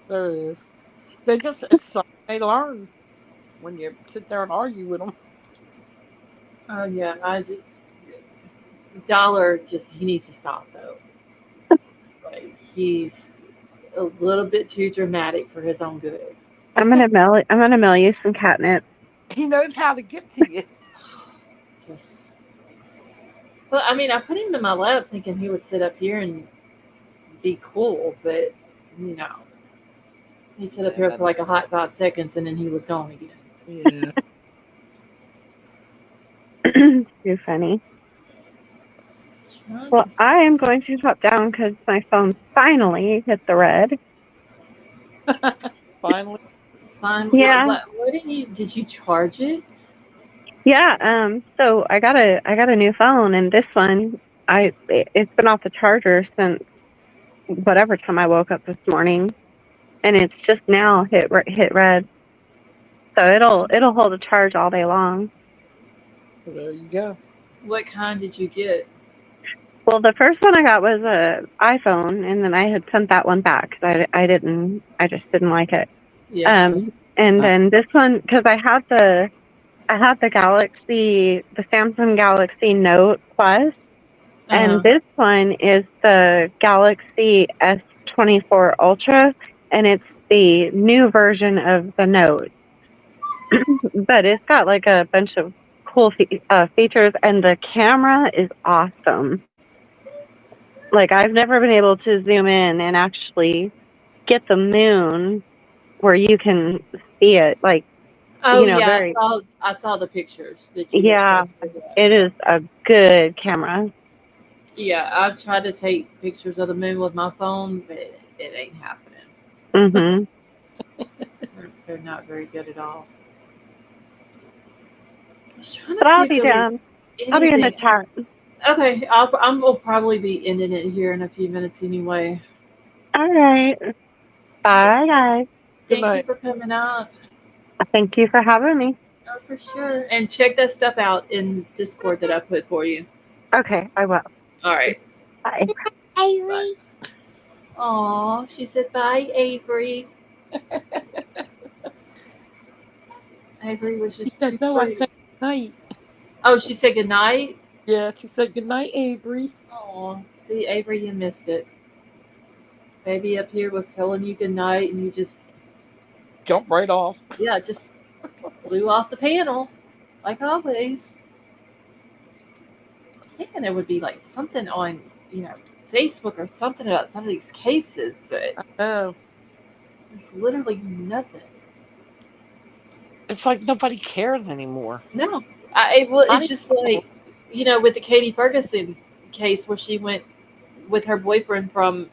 C: There is. It's something they learn when you sit there and argue with them.
A: Oh yeah, Dollar he needs to stop though. Like he's a little bit too dramatic for his own good.
B: I'm gonna mail you some catnip.
C: He knows how to get to you.
A: Well, I mean, I put him in my lap thinking he would sit up here and be cool, but he sat up here for like a hot 5 seconds and then he was gone again.
C: Yeah.
B: Too funny. Well, I am going to pop down because my phone finally hit the red.
C: Finally.
B: Yeah.
A: Did you charge it?
B: Yeah. So I got a new phone, and this one, it's been off the charger since whatever time I woke up this morning, and it's just now hit red. So it'll hold a charge all day long.
C: Well, there you go.
A: What kind did you get?
B: Well, the first one I got was a iPhone, and then I had sent that one back because I just didn't like it.
A: Yeah.
B: And then this one, because I had the Galaxy, the Samsung Galaxy Note Plus, and this one is the Galaxy S24 Ultra, and it's the new version of the Note. But it's got like a bunch of cool features, and the camera is awesome. Like, I've never been able to zoom in and actually get the moon where you can see it. Like,
A: yeah, I saw the pictures.
B: Yeah, it is a good camera.
A: Yeah, I've tried to take pictures of the moon with my phone, but it ain't happening.
B: Mm-hmm.
A: They're not very good at all.
B: But I'll be down. I'll be in the chat.
A: Okay, I'll probably be ending it here in a few minutes anyway.
B: All right. Bye, guys.
A: Thank you for coming out.
B: Thank you for having me.
A: Oh, for sure. And check that stuff out in Discord that I put for you.
B: Okay, I will.
A: All right.
B: Bye.
D: Avery.
A: Aw, she said bye, Avery. Avery was just
C: said no. I said good night.
A: Oh, she said good night?
C: Yeah, she said good night, Avery.
A: Oh, see, Avery, you missed it. Baby up here was telling you good night, and you just
C: jumped right off.
A: Yeah, just flew off the panel, like always. I was thinking there would be like something on, Facebook or something about some of these cases, but there's literally nothing.
C: It's like nobody cares anymore.
A: No, it's just like with the Katie Ferguson case where she went with her boyfriend from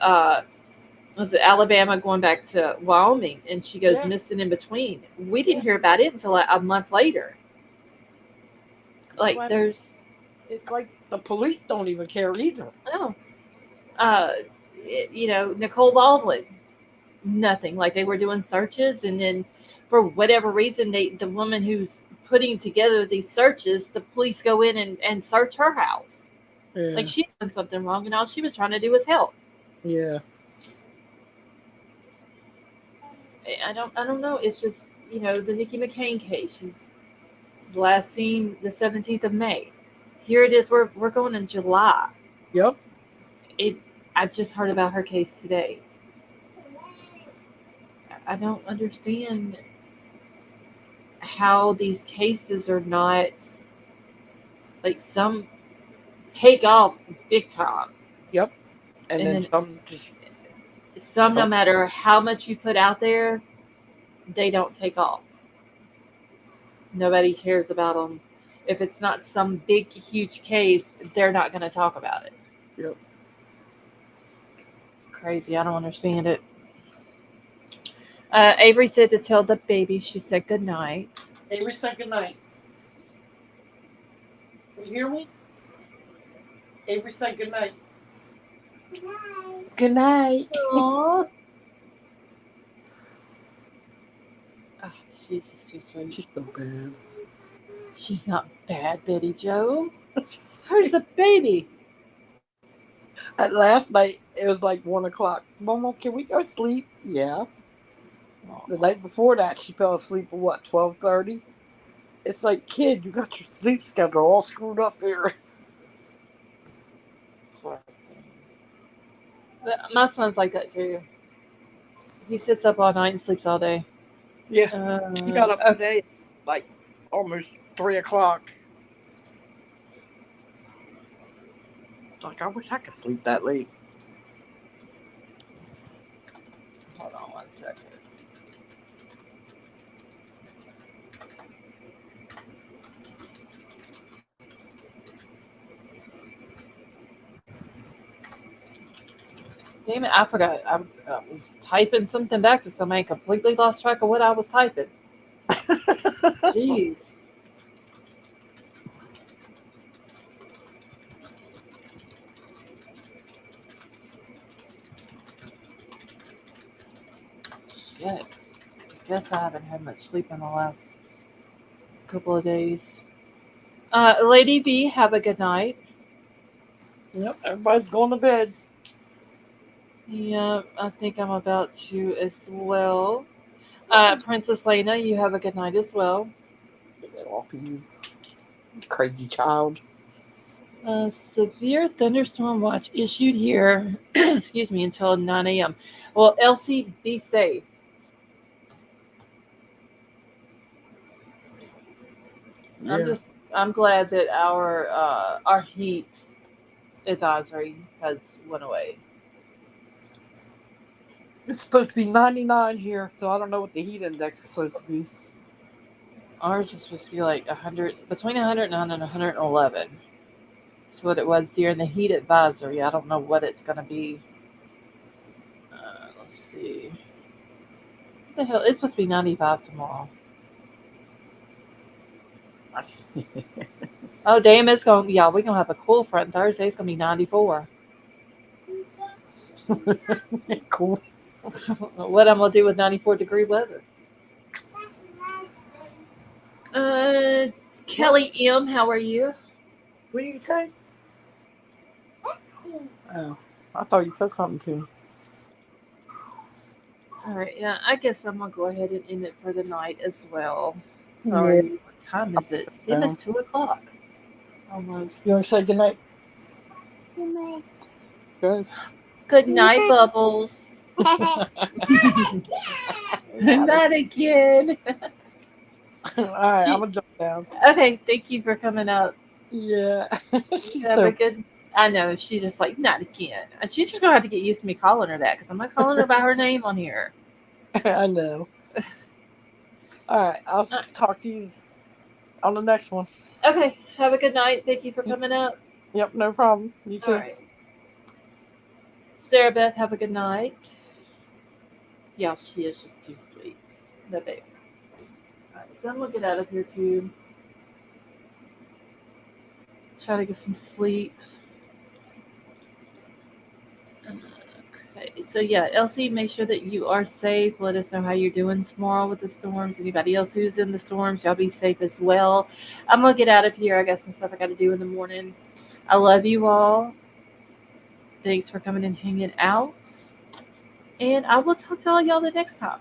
A: was it Alabama going back to Wyoming, and she goes missing in between. We didn't hear about it until a month later. Like
C: it's like the police don't even care either.
A: No. Nicole Baldwin, nothing. Like they were doing searches, and then for whatever reason, the woman who's putting together these searches, the police go in and search her house. Yeah. Like she's done something wrong, and all she was trying to do was help.
C: Yeah.
A: I don't know. It's just, the Nikki McCain case. She's last seen the 17th of May. Here it is. We're going in July.
C: Yep.
A: I just heard about her case today. I don't understand how these cases are not like some take off big time.
C: Yep. And then some just
A: no matter how much you put out there, they don't take off. Nobody cares about them. If it's not some big, huge case, they're not going to talk about it.
C: Yep.
A: It's crazy. I don't understand it. Avery said to tell the baby she said good night.
C: Avery said good night. You hear me? Avery said good night. Good night.
A: Aww. Oh, she's just too sweet.
C: She's so bad.
A: She's not bad, Betty Joe. Where's the baby?
C: Last night, it was like 1 o'clock. Momo, can we go sleep? Yeah. The night before that, she fell asleep at what, 12:30? It's like, kid, you got your sleep schedule all screwed up here.
A: My son's like that too. He sits up all night and sleeps all day.
C: Yeah. She got up today like almost 3 o'clock. Like, I wish I could sleep that late.
A: Hold on 1 second. Damn it, I forgot. I was typing something back to somebody, completely lost track of what I was typing. Jeez. Shit. I guess I haven't had much sleep in the last couple of days. Lady V, have a good night.
C: Yep, everybody's going to bed.
A: Yeah, I think I'm about to as well. Princess Lena, you have a good night as well.
C: Get that off of you. Crazy child.
A: Severe thunderstorm watch issued here, excuse me, until 9 a.m. Well, Elsie, be safe.
C: Yeah.
A: I'm glad that our heat advisory has went away.
C: It's supposed to be 99 here, so I don't know what the heat index is supposed to be.
A: Ours is supposed to be like 100, between 109 and 111. That's what it was during the heat advisory. I don't know what it's going to be. Let's see. What the hell? It's supposed to be 95 tomorrow. Oh, damn, it's going to be, we're going to have a cool front Thursday. It's going to be 94.
C: Cool.
A: What I'm going to do with 94-degree weather. Kelly M., how are you?
C: What did you say? Oh, I thought you said something to me.
A: All right, yeah, I guess I'm going to go ahead and end it for the night as well. Sorry,
C: Yeah.
A: what time is it? Damn, it's 2 o'clock. Almost.
C: You want to say goodnight?
D: Good night.
C: Good.
A: Good night, Bubbles. Not again.
C: All right, I'm going to jump down.
A: Okay, thank you for coming up.
C: Yeah.
A: Have a good. I know, she's just like, not again. And she's just going to have to get used to me calling her that because I'm not calling her by her name on here.
C: I know. All right, I'll talk to you on the next one.
A: Okay, have a good night. Thank you for coming up.
C: Yep, no problem. You too.
A: All right. Sarah Beth, have a good night. Yeah, she is just too sweet. No babe. All right, so I'm going to get out of here too. Try to get some sleep. Okay, so yeah, Elsie, make sure that you are safe. Let us know how you're doing tomorrow with the storms. Anybody else who's in the storms, y'all be safe as well. I'm going to get out of here. I got some stuff I got to do in the morning. I love you all. Thanks for coming and hanging out. And I will talk to all y'all the next time.